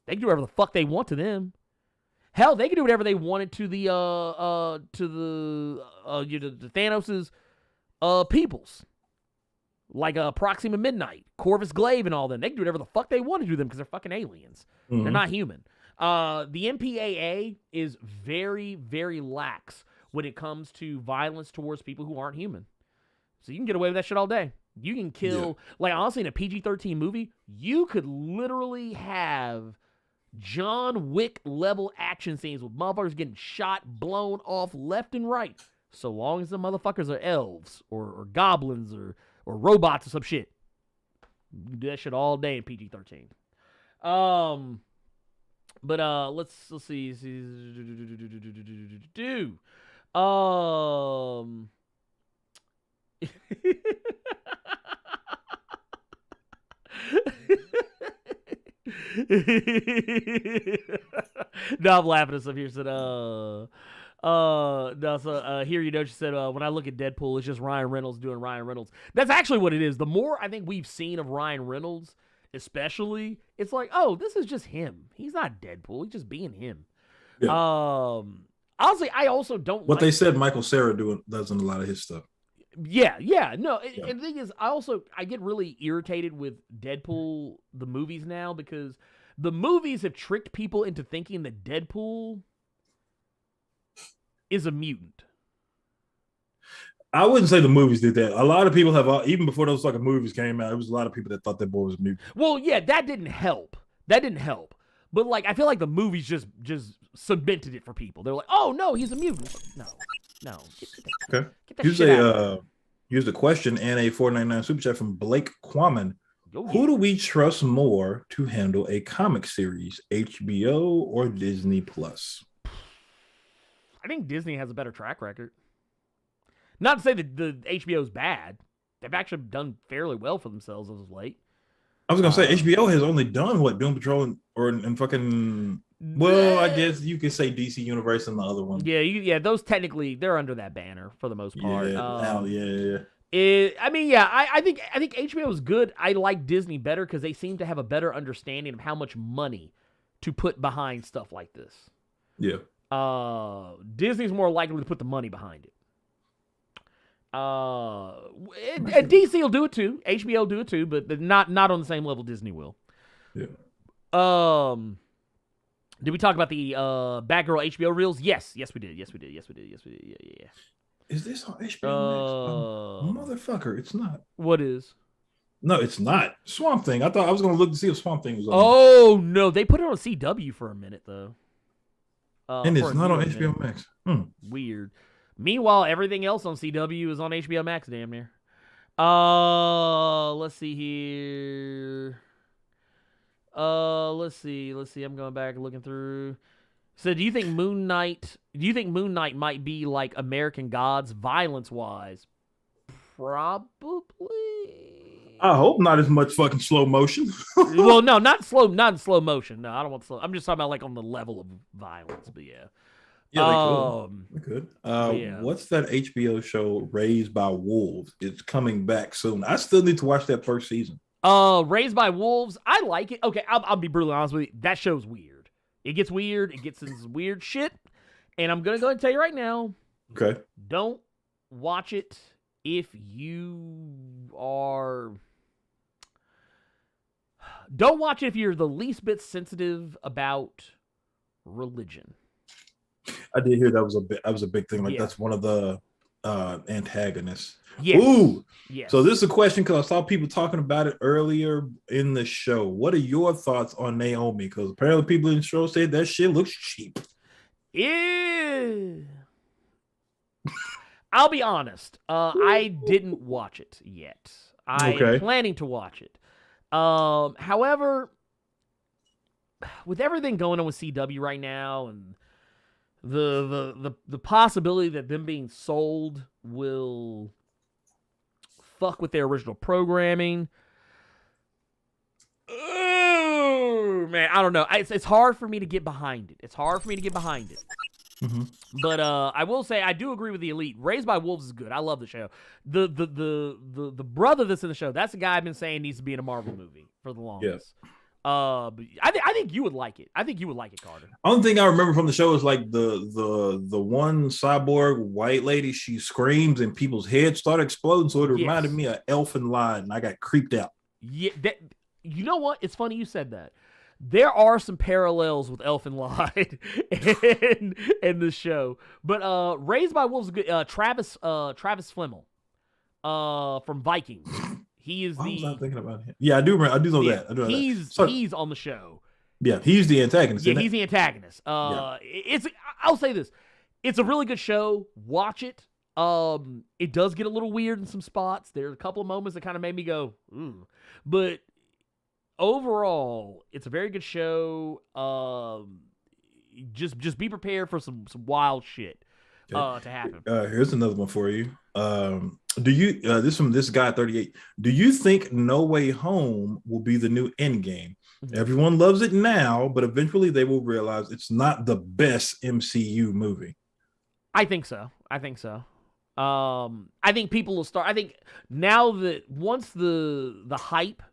S2: they can do whatever the fuck they want to them. Hell, they can do whatever they wanted to the Thanos's peoples. Like Proxima Midnight, Corvus Glaive, and all them. They can do whatever the fuck they want to do them because they're fucking aliens. Mm-hmm. They're not human. The MPAA is very, very lax when it comes to violence towards people who aren't human. So you can get away with that shit all day. You can kill, like honestly, in a PG-13 movie, you could literally have John Wick level action scenes with motherfuckers getting shot, blown off left and right. So long as the motherfuckers are elves or goblins or robots or some shit. You can do that shit all day in PG-13. But let's see. No, I'm laughing at stuff here. Said, no, so here you know, she said, when I look at Deadpool, it's just Ryan Reynolds doing Ryan Reynolds. That's actually what it is. The more I think we've seen of Ryan Reynolds, especially, it's like, oh, this is just him. He's not Deadpool. He's just being him. Yeah. Honestly, I also don't.
S3: What they said, Michael Cera does in a lot of his stuff.
S2: Yeah. No, and the thing is, I get really irritated with Deadpool the movies now because the movies have tricked people into thinking that Deadpool is a mutant.
S3: I wouldn't say the movies did that. A lot of people have, even before those fucking movies came out, it was a lot of people that thought that boy was a mutant.
S2: Well, yeah, that didn't help. But like, I feel like the movies just cemented it for people. They're like, oh no, he's a mutant. No.
S3: Okay.
S2: Get that shit out.
S3: Here's a question and a $4.99 super chat from Blake Quammen. Who do we trust more to handle a comic series, HBO or Disney Plus?
S2: I think Disney has a better track record. Not to say that the HBO is bad. they've actually done fairly well for themselves as of late.
S3: I was gonna say HBO has only done what Doom Patrol and fucking. Well, I guess you could say DC Universe and the other one.
S2: Yeah, those technically they're under that banner for the most part.
S3: Yeah.
S2: I think HBO is good. I like Disney better because they seem to have a better understanding of how much money to put behind stuff like this.
S3: Yeah.
S2: Disney's more likely to put the money behind it. And DC will do it too. HBO will do it too, but not on the same level Disney will.
S3: Yeah.
S2: Did we talk about the Batgirl HBO reels? Yes, we did. Yeah.
S3: Is this on HBO Max? Motherfucker, it's not.
S2: What is?
S3: No, it's not. Swamp Thing. I thought I was going to look to see if Swamp Thing was on.
S2: Oh, no. They put it on CW for a minute, though.
S3: And it's not on HBO Max.
S2: Weird. Meanwhile, everything else on CW is on HBO Max, damn near. Let's see here. Let's see. I'm going back and looking through. So do you think Moon Knight might be like American Gods violence-wise? Probably.
S3: I hope not as much fucking slow motion.
S2: Well, no, not in slow motion. No, I don't want slow. I'm just talking about like on the level of violence, but yeah.
S3: Yeah, they could. What's that HBO show, Raised by Wolves? It's coming back soon. I still need to watch that first season.
S2: Raised by Wolves. I like it. Okay, I'll be brutally honest with you. That show's weird. It gets weird. It gets into weird shit. And I'm going to go ahead and tell you right now.
S3: Okay.
S2: Don't watch it if you are... Don't watch it if you're the least bit sensitive about religion.
S3: I did hear that was a big thing. Like that's one of the antagonists.
S2: Yes.
S3: Ooh.
S2: Yes.
S3: So this is a question because I saw people talking about it earlier in the show. What are your thoughts on Naomi? Because apparently people in the show said that shit looks cheap.
S2: I'll be honest. I didn't watch it yet. I'm planning to watch it. However, with everything going on with CW right now and the possibility that them being sold will fuck with their original programming. Oh, man, I don't know. It's hard for me to get behind it. Mm-hmm. But I will say I do agree with the Elite. Raised by Wolves is good. I love the show. The brother that's in the show, that's the guy I've been saying needs to be in a Marvel movie for the longest.
S3: Yes.
S2: But I think you would like it. I think you would like it, Carter.
S3: Only thing I remember from the show is like the one cyborg white lady. She screams and people's heads start exploding. So it reminded me of Elfin Lied, and I got creeped out.
S2: Yeah, you know what? It's funny you said that. There are some parallels with Elfin Lied in the show, but Raised by Wolves is good. Travis Flamel, from Vikings. He is
S3: I was not thinking about him. Yeah, I do know that. I do know
S2: he's on the show.
S3: Yeah, he's the antagonist.
S2: Yeah, he's the antagonist. I'll say this. It's a really good show. Watch it. It does get a little weird in some spots. There's a couple of moments that kind of made me go, ooh. But overall, it's a very good show. Just be prepared for some wild shit to happen.
S3: Here's another one for you. Do you this from this guy 38? Do you think No Way Home will be the new Endgame? Mm-hmm. Everyone loves it now, but eventually they will realize it's not the best MCU movie.
S2: I think so. I think people will start. I think now that once the hype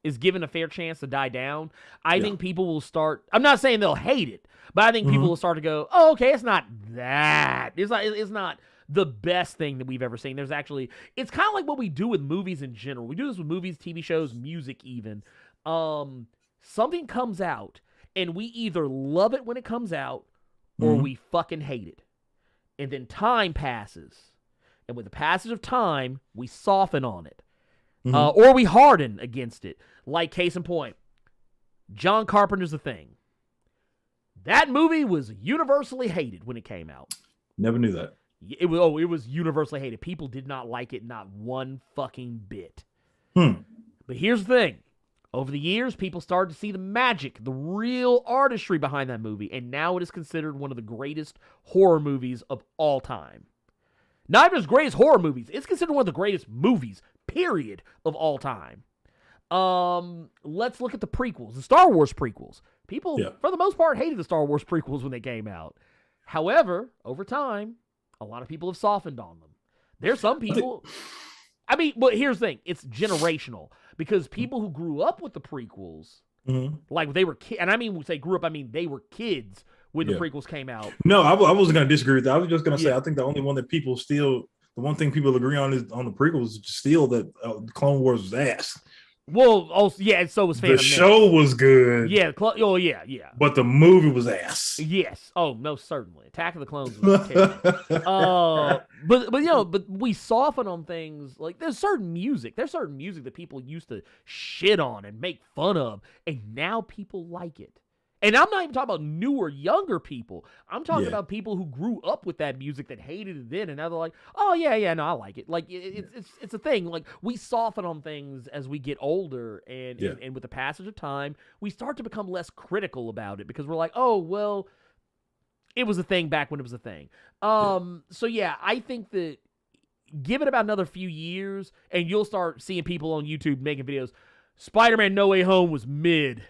S2: is given a fair chance to die down, I think people will start. I'm not saying they'll hate it, but I think people will start to go, "Oh, okay, it's not that. It's not the best thing that we've ever seen." There's actually, it's kind of like what we do with movies in general. We do this with movies, TV shows, music, even. Something comes out, and we either love it when it comes out, or we fucking hate it. And then time passes, and with the passage of time, we soften on it. Or we harden against it. Like, case in point, John Carpenter's The Thing. That movie was universally hated when it came out.
S3: Never knew that.
S2: It was universally hated. People did not like it, not one fucking bit. But here's the thing. Over the years, people started to see the magic, the real artistry behind that movie, and now it is considered one of the greatest horror movies of all time. Not even as greatest horror movies. It's considered one of the greatest movies, period, of all time. Let's look at the prequels, the Star Wars prequels. People, for the most part, hated the Star Wars prequels when they came out. However, over time, a lot of people have softened on them. There's some people... but here's the thing. It's generational. Because people who grew up with the prequels, like they were kids, and I mean, when we say grew up, I mean they were kids when the prequels came out.
S3: No, I wasn't going to disagree with that. I was just going to say, I think the only one that people still, the one thing people agree on is on the prequels is still that Clone Wars was ass.
S2: Well, also, yeah, and so was Phantom Menace.
S3: The show was good.
S2: Yeah, yeah.
S3: But the movie was ass.
S2: Yes. Oh, most certainly. Attack of the Clones was terrible. But we soften on things. Like, there's certain music that people used to shit on and make fun of, and now people like it. And I'm not even talking about newer, younger people. I'm talking about people who grew up with that music that hated it then, and now they're like, oh, yeah, no, I like it. Like, it's a thing. Like, we soften on things as we get older, and with the passage of time, we start to become less critical about it because we're like, oh, well, it was a thing back when it was a thing. So, yeah, I think that give it about another few years, and you'll start seeing people on YouTube making videos. Spider-Man No Way Home was mid.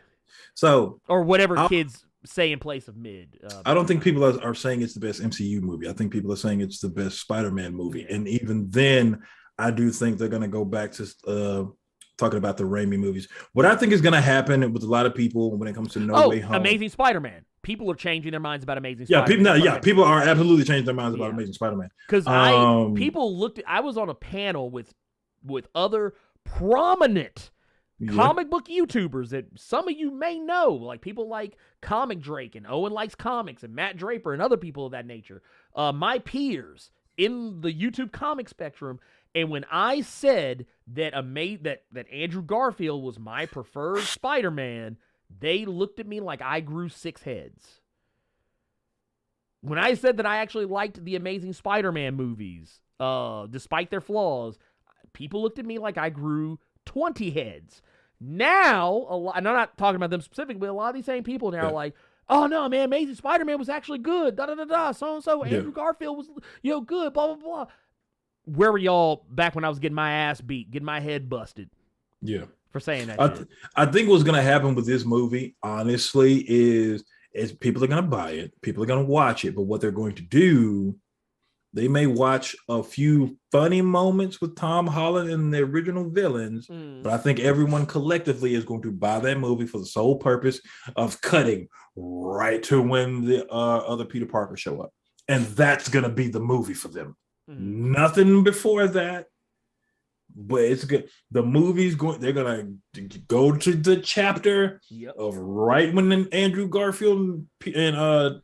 S3: So,
S2: or whatever kids say in place of mid.
S3: I don't think people are saying it's the best MCU movie. I think people are saying it's the best Spider-Man movie. And even then, I do think they're going to go back to talking about the Raimi movies. What I think is going to happen with a lot of people when it comes to No Way Home.
S2: Amazing Spider-Man. People are changing their minds about Amazing Spider-Man.
S3: People are absolutely changing their minds about Amazing Spider-Man.
S2: Because people looked at, I was on a panel with other prominent comic book YouTubers that some of you may know, like people like Comic Drake and Owen Likes Comics and Matt Draper and other people of that nature, my peers in the YouTube comic spectrum. And when I said that that Andrew Garfield was my preferred Spider-Man, they looked at me like I grew 6 heads. When I said that I actually liked the Amazing Spider-Man movies, despite their flaws, people looked at me like I grew 20 heads. Now, and I'm not talking about them specifically, but a lot of these same people now are like, oh no, man, Amazing Spider-Man was actually good. So-and-so. Andrew Garfield was, good, blah, blah, blah. Where were y'all back when I was getting my ass beat, getting my head busted? Yeah. For saying that shit?
S3: I think what's going to happen with this movie, honestly, is people are going to buy it. People are going to watch it. But what they're going to do, they may watch a few funny moments with Tom Holland and the original villains, but I think everyone collectively is going to buy that movie for the sole purpose of cutting right to when the other Peter Parker show up. And that's going to be the movie for them. Nothing before that, but it's good. The movie's going, they're going to go to the chapter of right when Andrew Garfield and Tobey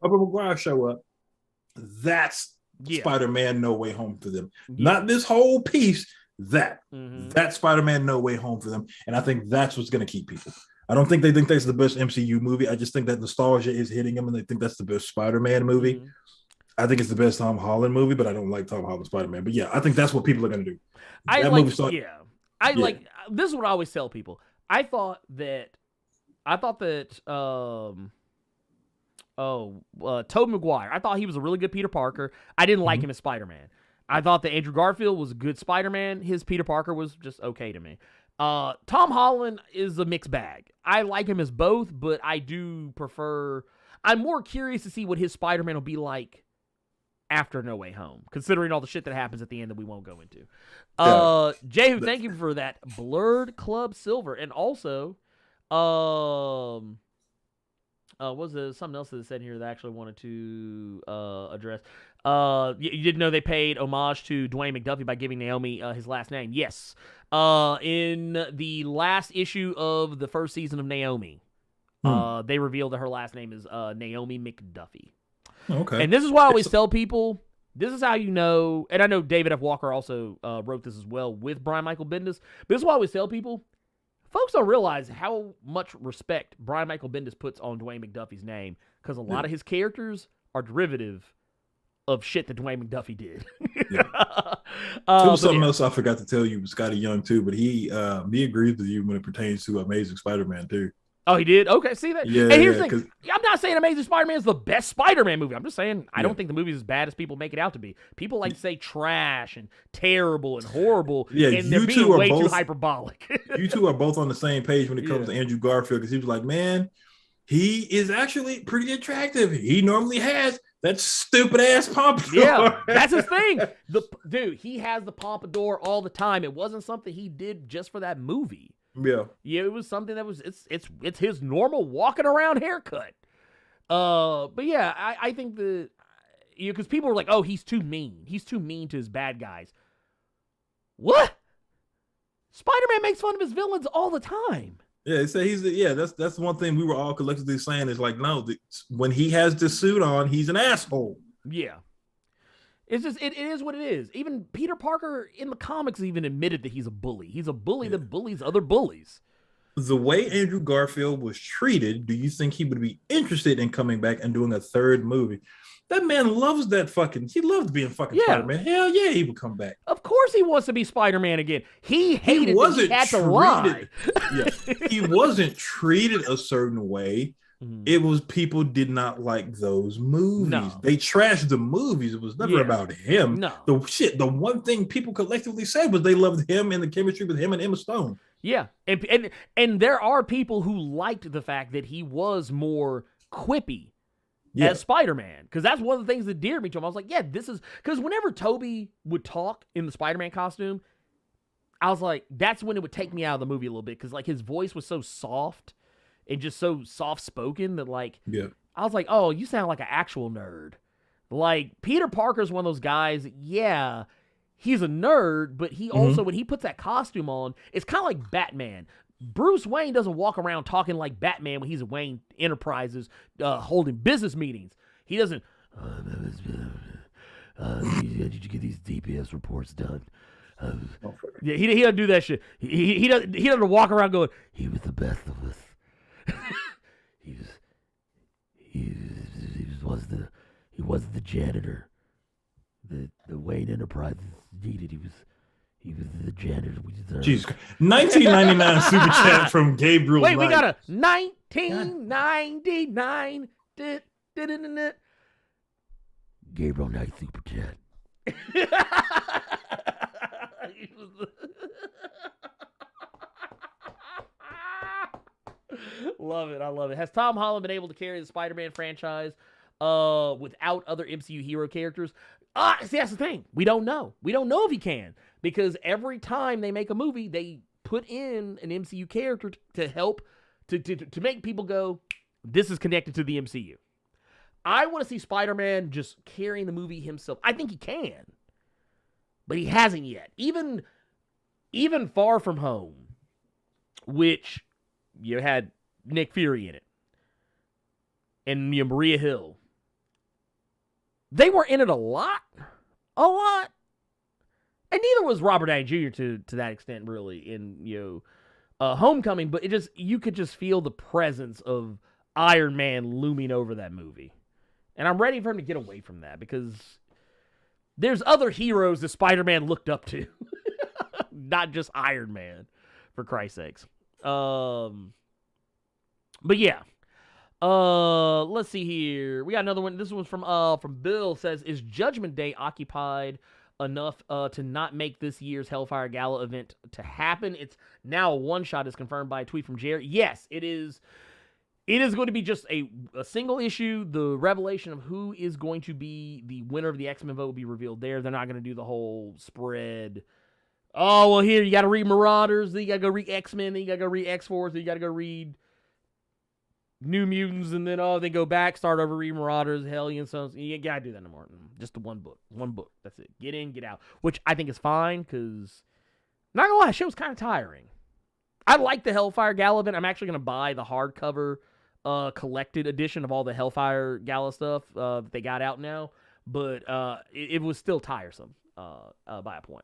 S3: Maguire show up. That's Spider-Man No Way Home for them. Not this whole piece, that's Spider-Man No Way Home for them. And I think that's what's going to keep people. I don't think they think that's the best MCU movie. I just think that nostalgia is hitting them and they think that's the best Spider-Man movie. I think it's the best Tom Holland movie, but I don't like Tom Holland Spider-Man. But yeah, I think that's what people are going to do.
S2: This is what I always tell people. I thought that Tobey Maguire, I thought he was a really good Peter Parker. I didn't like him as Spider-Man. I thought that Andrew Garfield was a good Spider-Man. His Peter Parker was just okay to me. Tom Holland is a mixed bag. I like him as both, but I'm more curious to see what his Spider-Man will be like after No Way Home, considering all the shit that happens at the end that we won't go into. Jehu, thank you for that Blerd Club Silver. And also, was there something else that it said here that I actually wanted to address? You didn't know they paid homage to Dwayne McDuffie by giving Naomi his last name. Yes. In the last issue of the first season of Naomi, they revealed that her last name is Naomi McDuffie. Okay. And this is why I always tell people, this is how you know, and I know David F. Walker also wrote this as well with Brian Michael Bendis, but this is why I always tell people, folks don't realize how much respect Brian Michael Bendis puts on Dwayne McDuffie's name, because a lot of his characters are derivative of shit that Dwayne McDuffie did.
S3: There was something else I forgot to tell you, Scotty Young too, but he agrees with you when it pertains to Amazing Spider-Man too.
S2: Oh, he did? Okay, see that?
S3: Yeah,
S2: And here's the
S3: yeah,
S2: thing. I'm not saying Amazing Spider-Man is the best Spider-Man movie. I'm just saying I don't think the movie's as bad as people make it out to be. People like to say trash and terrible and horrible,
S3: Yeah,
S2: and they're
S3: you
S2: being
S3: two are
S2: way too
S3: both-
S2: hyperbolic.
S3: You two are both on the same page when it comes
S2: Yeah.
S3: to Andrew Garfield, because he was like, man, he is actually pretty attractive. He normally has that stupid ass pompadour.
S2: Yeah, that's his thing. Dude, he has the pompadour all the time. It wasn't something he did just for that movie.
S3: Yeah.
S2: Yeah, it was something that was it's his normal walking around haircut. But yeah, I think because people were like, oh, he's too mean. He's too mean to his bad guys. What? Spider-Man makes fun of his villains all the time.
S3: Yeah, they say that's one thing we were all collectively saying is like, no, when he has this suit on, he's an asshole.
S2: Yeah. It's just, it is what it is. Even Peter Parker in the comics even admitted that he's a bully. He's a bully that bullies other bullies.
S3: The way Andrew Garfield was treated, do you think he would be interested in coming back and doing a third movie? That man loves he loves being fucking Spider-Man. Hell yeah, he would come back.
S2: Of course he wants to be Spider-Man again. He hated that he had to lie.
S3: He wasn't treated a certain way. It was people did not like those movies.
S2: No.
S3: They trashed the movies. It was never about him.
S2: No.
S3: The one thing people collectively said was they loved him and the chemistry with him and Emma Stone.
S2: Yeah. And there are people who liked the fact that he was more quippy as Spider-Man. Because that's one of the things that endeared me to him. I was like, yeah, this is... Because whenever Tobey would talk in the Spider-Man costume, I was like, that's when it would take me out of the movie a little bit. Because like his voice was so soft and just so soft-spoken that like...
S3: Yeah.
S2: I was like, oh, you sound like an actual nerd. Like, Peter Parker's one of those guys, yeah, he's a nerd, but he also, when he puts that costume on, it's kind of like Batman. Bruce Wayne doesn't walk around talking like Batman when he's at Wayne Enterprises holding business meetings. He doesn't, did you get these DPS reports done? Yeah, he doesn't do that shit. He doesn't walk around going, he was the best of us. He wasn't the janitor. The Wayne Enterprises needed. He was the janitor we deserved.
S3: Jesus Christ. 1999 super chat from Gabriel.
S2: Wait,
S3: Knight.
S2: we got a 1999. Gabriel Knight super chat. Love it. I love it. Has Tom Holland been able to carry the Spider-Man franchise without other MCU hero characters? See, that's the thing. We don't know. We don't know if he can, because every time they make a movie, they put in an MCU character to help to make people go, this is connected to the MCU. I want to see Spider-Man just carrying the movie himself. I think he can, but he hasn't yet. Even Far From Home, which you had Nick Fury in it, and Maria Hill. They were in it a lot, and neither was Robert Downey Jr. to that extent, really, in Homecoming. But you could just feel the presence of Iron Man looming over that movie, and I'm ready for him to get away from that, because there's other heroes that Spider-Man looked up to, not just Iron Man, for Christ's sakes. But yeah. Let's see here. We got another one. This one's from Bill. Says, is Judgment Day occupied enough to not make this year's Hellfire Gala event to happen? It's now a one-shot, is confirmed by a tweet from Jared. Yes, it is. It is going to be just a single issue. The revelation of who is going to be the winner of the X-Men vote will be revealed there. They're not going to do the whole spread. Oh, well, here, you got to read Marauders, then you got to go read X-Men, then you got to go read X-Force, then you got to go read New Mutants, and then they go back, start over, read Marauders, Hellion Sons. You gotta do that no more. Just the one book. That's it. Get in, get out. Which I think is fine, because not gonna lie, shit was kind of tiring. I like the Hellfire Gala event. I'm actually gonna buy the hardcover collected edition of all the Hellfire Gala stuff that they got out now. But it was still tiresome by a point.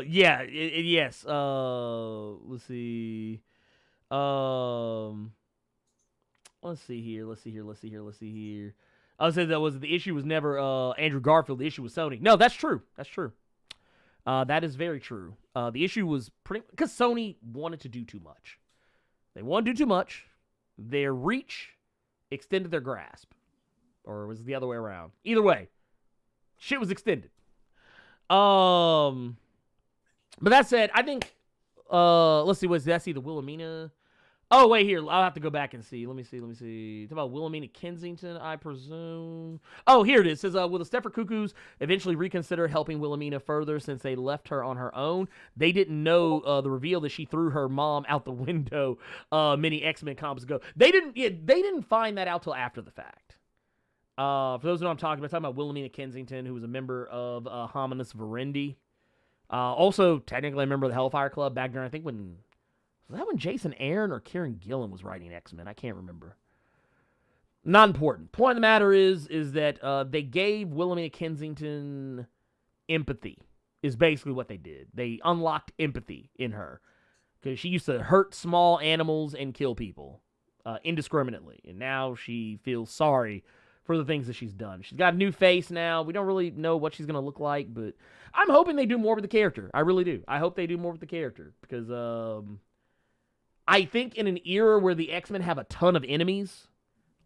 S2: Yes. Let's see. Let's see here. I would say the issue was never Andrew Garfield. The issue was Sony. No, that's true. That is very true. The issue was because Sony wanted to do too much. They wanted to do too much. Their reach extended their grasp. Or was it the other way around? Either way, shit was extended. But that said, I think, let's see, did I see the Wilhelmina? Oh, wait, here. I'll have to go back and see. Let me see. Talk about Wilhelmina Kensington, I presume. Oh, here it is. It says, will the Stepford Cuckoos eventually reconsider helping Wilhelmina further since they left her on her own? They didn't know the reveal that she threw her mom out the window many X-Men comics ago. They didn't find that out till after the fact. For those who know what I'm talking about Wilhelmina Kensington, who was a member of Hominis Verendi. Also, technically a member of the Hellfire Club back during, I think, was that when Jason Aaron or Kieran Gillen was writing X-Men? I can't remember. Not important. Point of the matter is that they gave Wilhelmina Kensington empathy, is basically what they did. They unlocked empathy in her. Because she used to hurt small animals and kill people indiscriminately. And now she feels sorry for the things that she's done. She's got a new face now. We don't really know what she's going to look like, but I'm hoping they do more with the character. I really do. I hope they do more with the character. Because I think in an era where the X-Men have a ton of enemies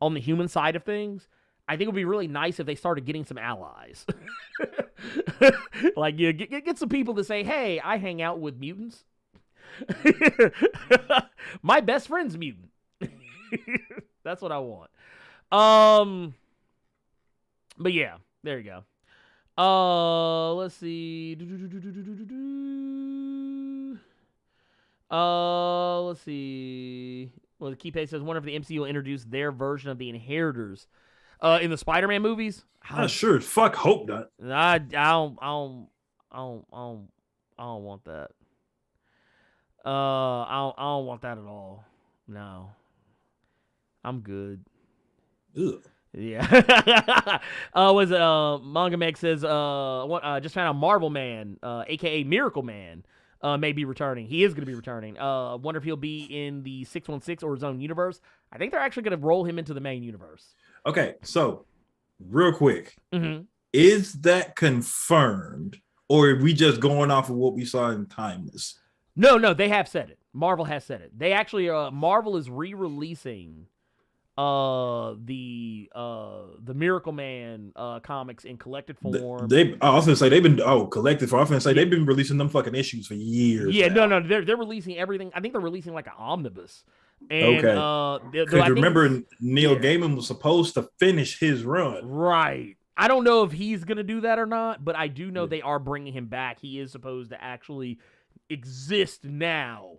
S2: on the human side of things, I think it would be really nice if they started getting some allies. Like, you get some people to say, hey, I hang out with mutants. My best friend's mutant. That's what I want. But yeah, there you go. Let's see. Let's see. Well, the key page says, wonder if the MCU will introduce their version of the Inheritors in the Spider-Man movies.
S3: I'm sure. Fuck, hope not.
S2: I don't want that. I don't want that at all. No, I'm good.
S3: Ugh.
S2: Yeah. Manga Meg says, just found out Marvel Man, aka Miracle Man, may be returning. He is going to be returning. Wonder if he'll be in the 616 or his own universe. I think they're actually going to roll him into the main universe.
S3: Okay, so real quick,
S2: Mm-hmm.
S3: Is that confirmed, or are we just going off of what we saw in Timeless?
S2: No, they have said it. Marvel has said it. They actually, Marvel is re-releasing the Miracle Man comics in collected form.
S3: I was gonna say they've been collected form. I was gonna say they've been releasing them fucking issues for years.
S2: Yeah,
S3: now.
S2: no, they're releasing everything. I think they're releasing like an omnibus. And,
S3: okay. Because remember, Neil Gaiman was supposed to finish his run.
S2: Right. I don't know if he's gonna do that or not, but I do know they are bringing him back. He is supposed to actually exist now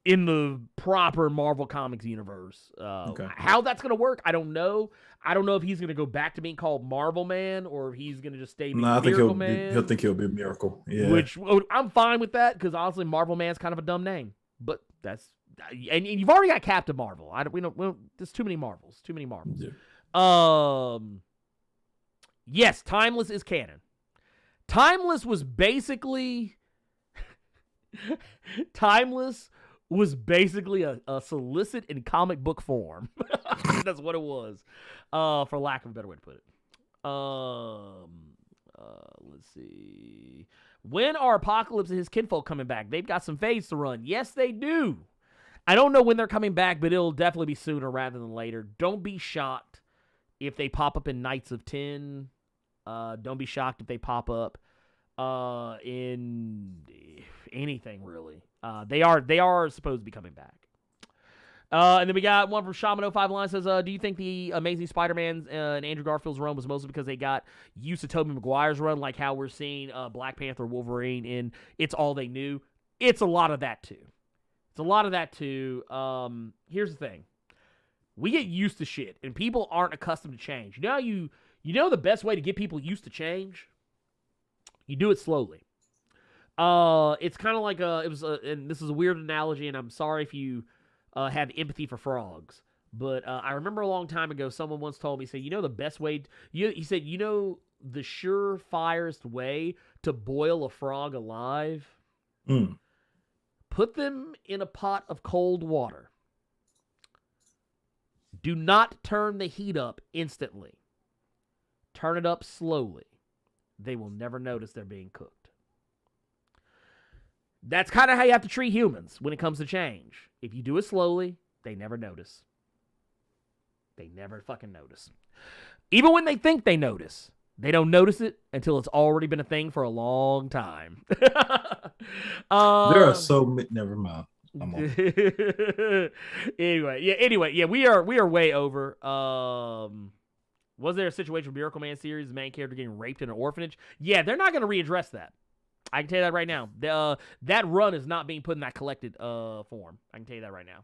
S2: in the proper Marvel Comics universe. How that's going to work, I don't know. I don't know if he's going to go back to being called Marvel Man or if he's going to just stay Miracle Man.
S3: I think he'll be a Miracle. Yeah.
S2: Which I'm fine with that because honestly, Marvel Man's kind of a dumb name. But that's and you've already got Captain Marvel. We don't. There's too many Marvels. Too many Marvels. Yeah. Yes, Timeless is canon. Timeless was basically a solicit in comic book form. That's what it was, for lack of a better way to put it. Let's see. When are Apocalypse and his kinfolk coming back? They've got some phase to run. Yes, they do. I don't know when they're coming back, but it'll definitely be sooner rather than later. Don't be shocked if they pop up in Knights of 10. Don't be shocked if they pop up in anything, really. They are supposed to be coming back. And then we got one from Shaman05 says, do you think the Amazing Spider-Man and Andrew Garfield's run was mostly because they got used to Tobey Maguire's run, like how we're seeing Black Panther, Wolverine in It's All They Knew? It's a lot of that, too. Here's the thing. We get used to shit, and people aren't accustomed to change. You know the best way to get people used to change? You do it slowly. It's kind of like and this is a weird analogy, and I'm sorry if you have empathy for frogs, but I remember a long time ago, someone once told me, say, you know the best way, he said, you know the surefirest way to boil a frog alive? Put them in a pot of cold water. Do not turn the heat up instantly. Turn it up slowly. They will never notice they're being cooked. That's kind of how you have to treat humans when it comes to change. If you do it slowly, they never notice. They never fucking notice. Even when they think they notice, they don't notice it until it's already been a thing for a long time.
S3: There are so many. Never mind. I'm on.
S2: Anyway, we are way over. Was there a situation with Miracle Man series, the main character getting raped in an orphanage? Yeah, they're not going to readdress that. I can tell you that right now. That run is not being put in that collected form. I can tell you that right now.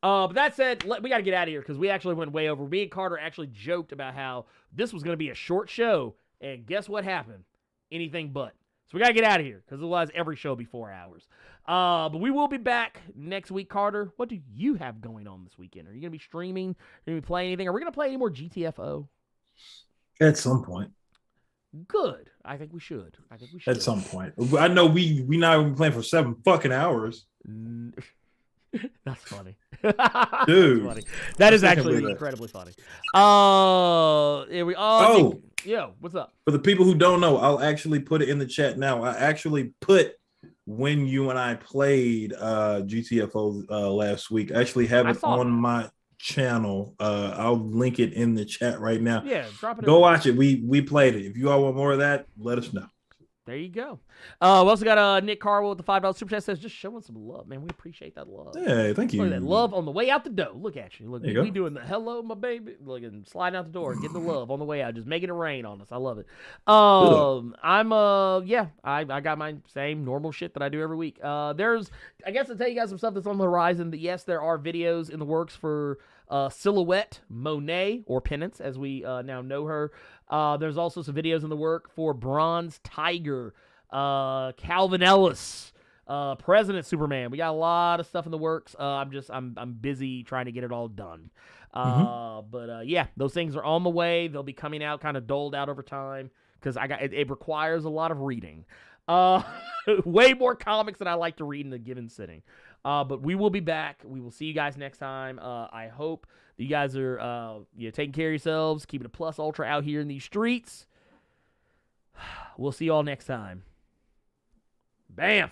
S2: But that said, we got to get out of here because we actually went way over. Me and Carter actually joked about how this was going to be a short show, and guess what happened? Anything but. So we got to get out of here because otherwise every show will be 4 hours. But we will be back next week. Carter, what do you have going on this weekend? Are you going to be streaming? Are you going to be playing anything? Are we going to play any more GTFO?
S3: At some point.
S2: Good. I think we should.
S3: At some point. I know we not even playing for 7 fucking hours.
S2: That's funny.
S3: Dude.
S2: That's funny. That is actually incredibly funny. Here we yo, what's up?
S3: For the people who don't know, I'll actually put it in the chat now. I actually put when you and I played GTFO last week. I actually have it on my channel. I'll link it in the chat right now.
S2: Yeah, drop it.
S3: Go watch it. We played it. If you all want more of that, let us know.
S2: There you go. We also got Nick Carwell with the $5 super chat. Says just showing some love, man. We appreciate that love.
S3: Yeah, thank you.
S2: Look at that love on the way out the door. Look at you. Look,
S3: there you
S2: we doing the hello, my baby. Look, and sliding out the door, getting the love on the way out, just making it rain on us. I love it. I got my same normal shit that I do every week. I guess I'll tell you guys some stuff that's on the horizon. That yes, there are videos in the works for Silhouette Monet, or Penance as we now know her. There's also some videos in the work for Bronze Tiger, Calvin Ellis, President Superman. We got a lot of stuff in the works. I'm busy trying to get it all done. But those things are on the way. They'll be coming out kind of doled out over time because it requires a lot of reading. Way more comics than I like to read in a given sitting. But we will be back. We will see you guys next time. I hope that you guys are taking care of yourselves, keeping it plus ultra out here in these streets. We'll see you all next time. Bam!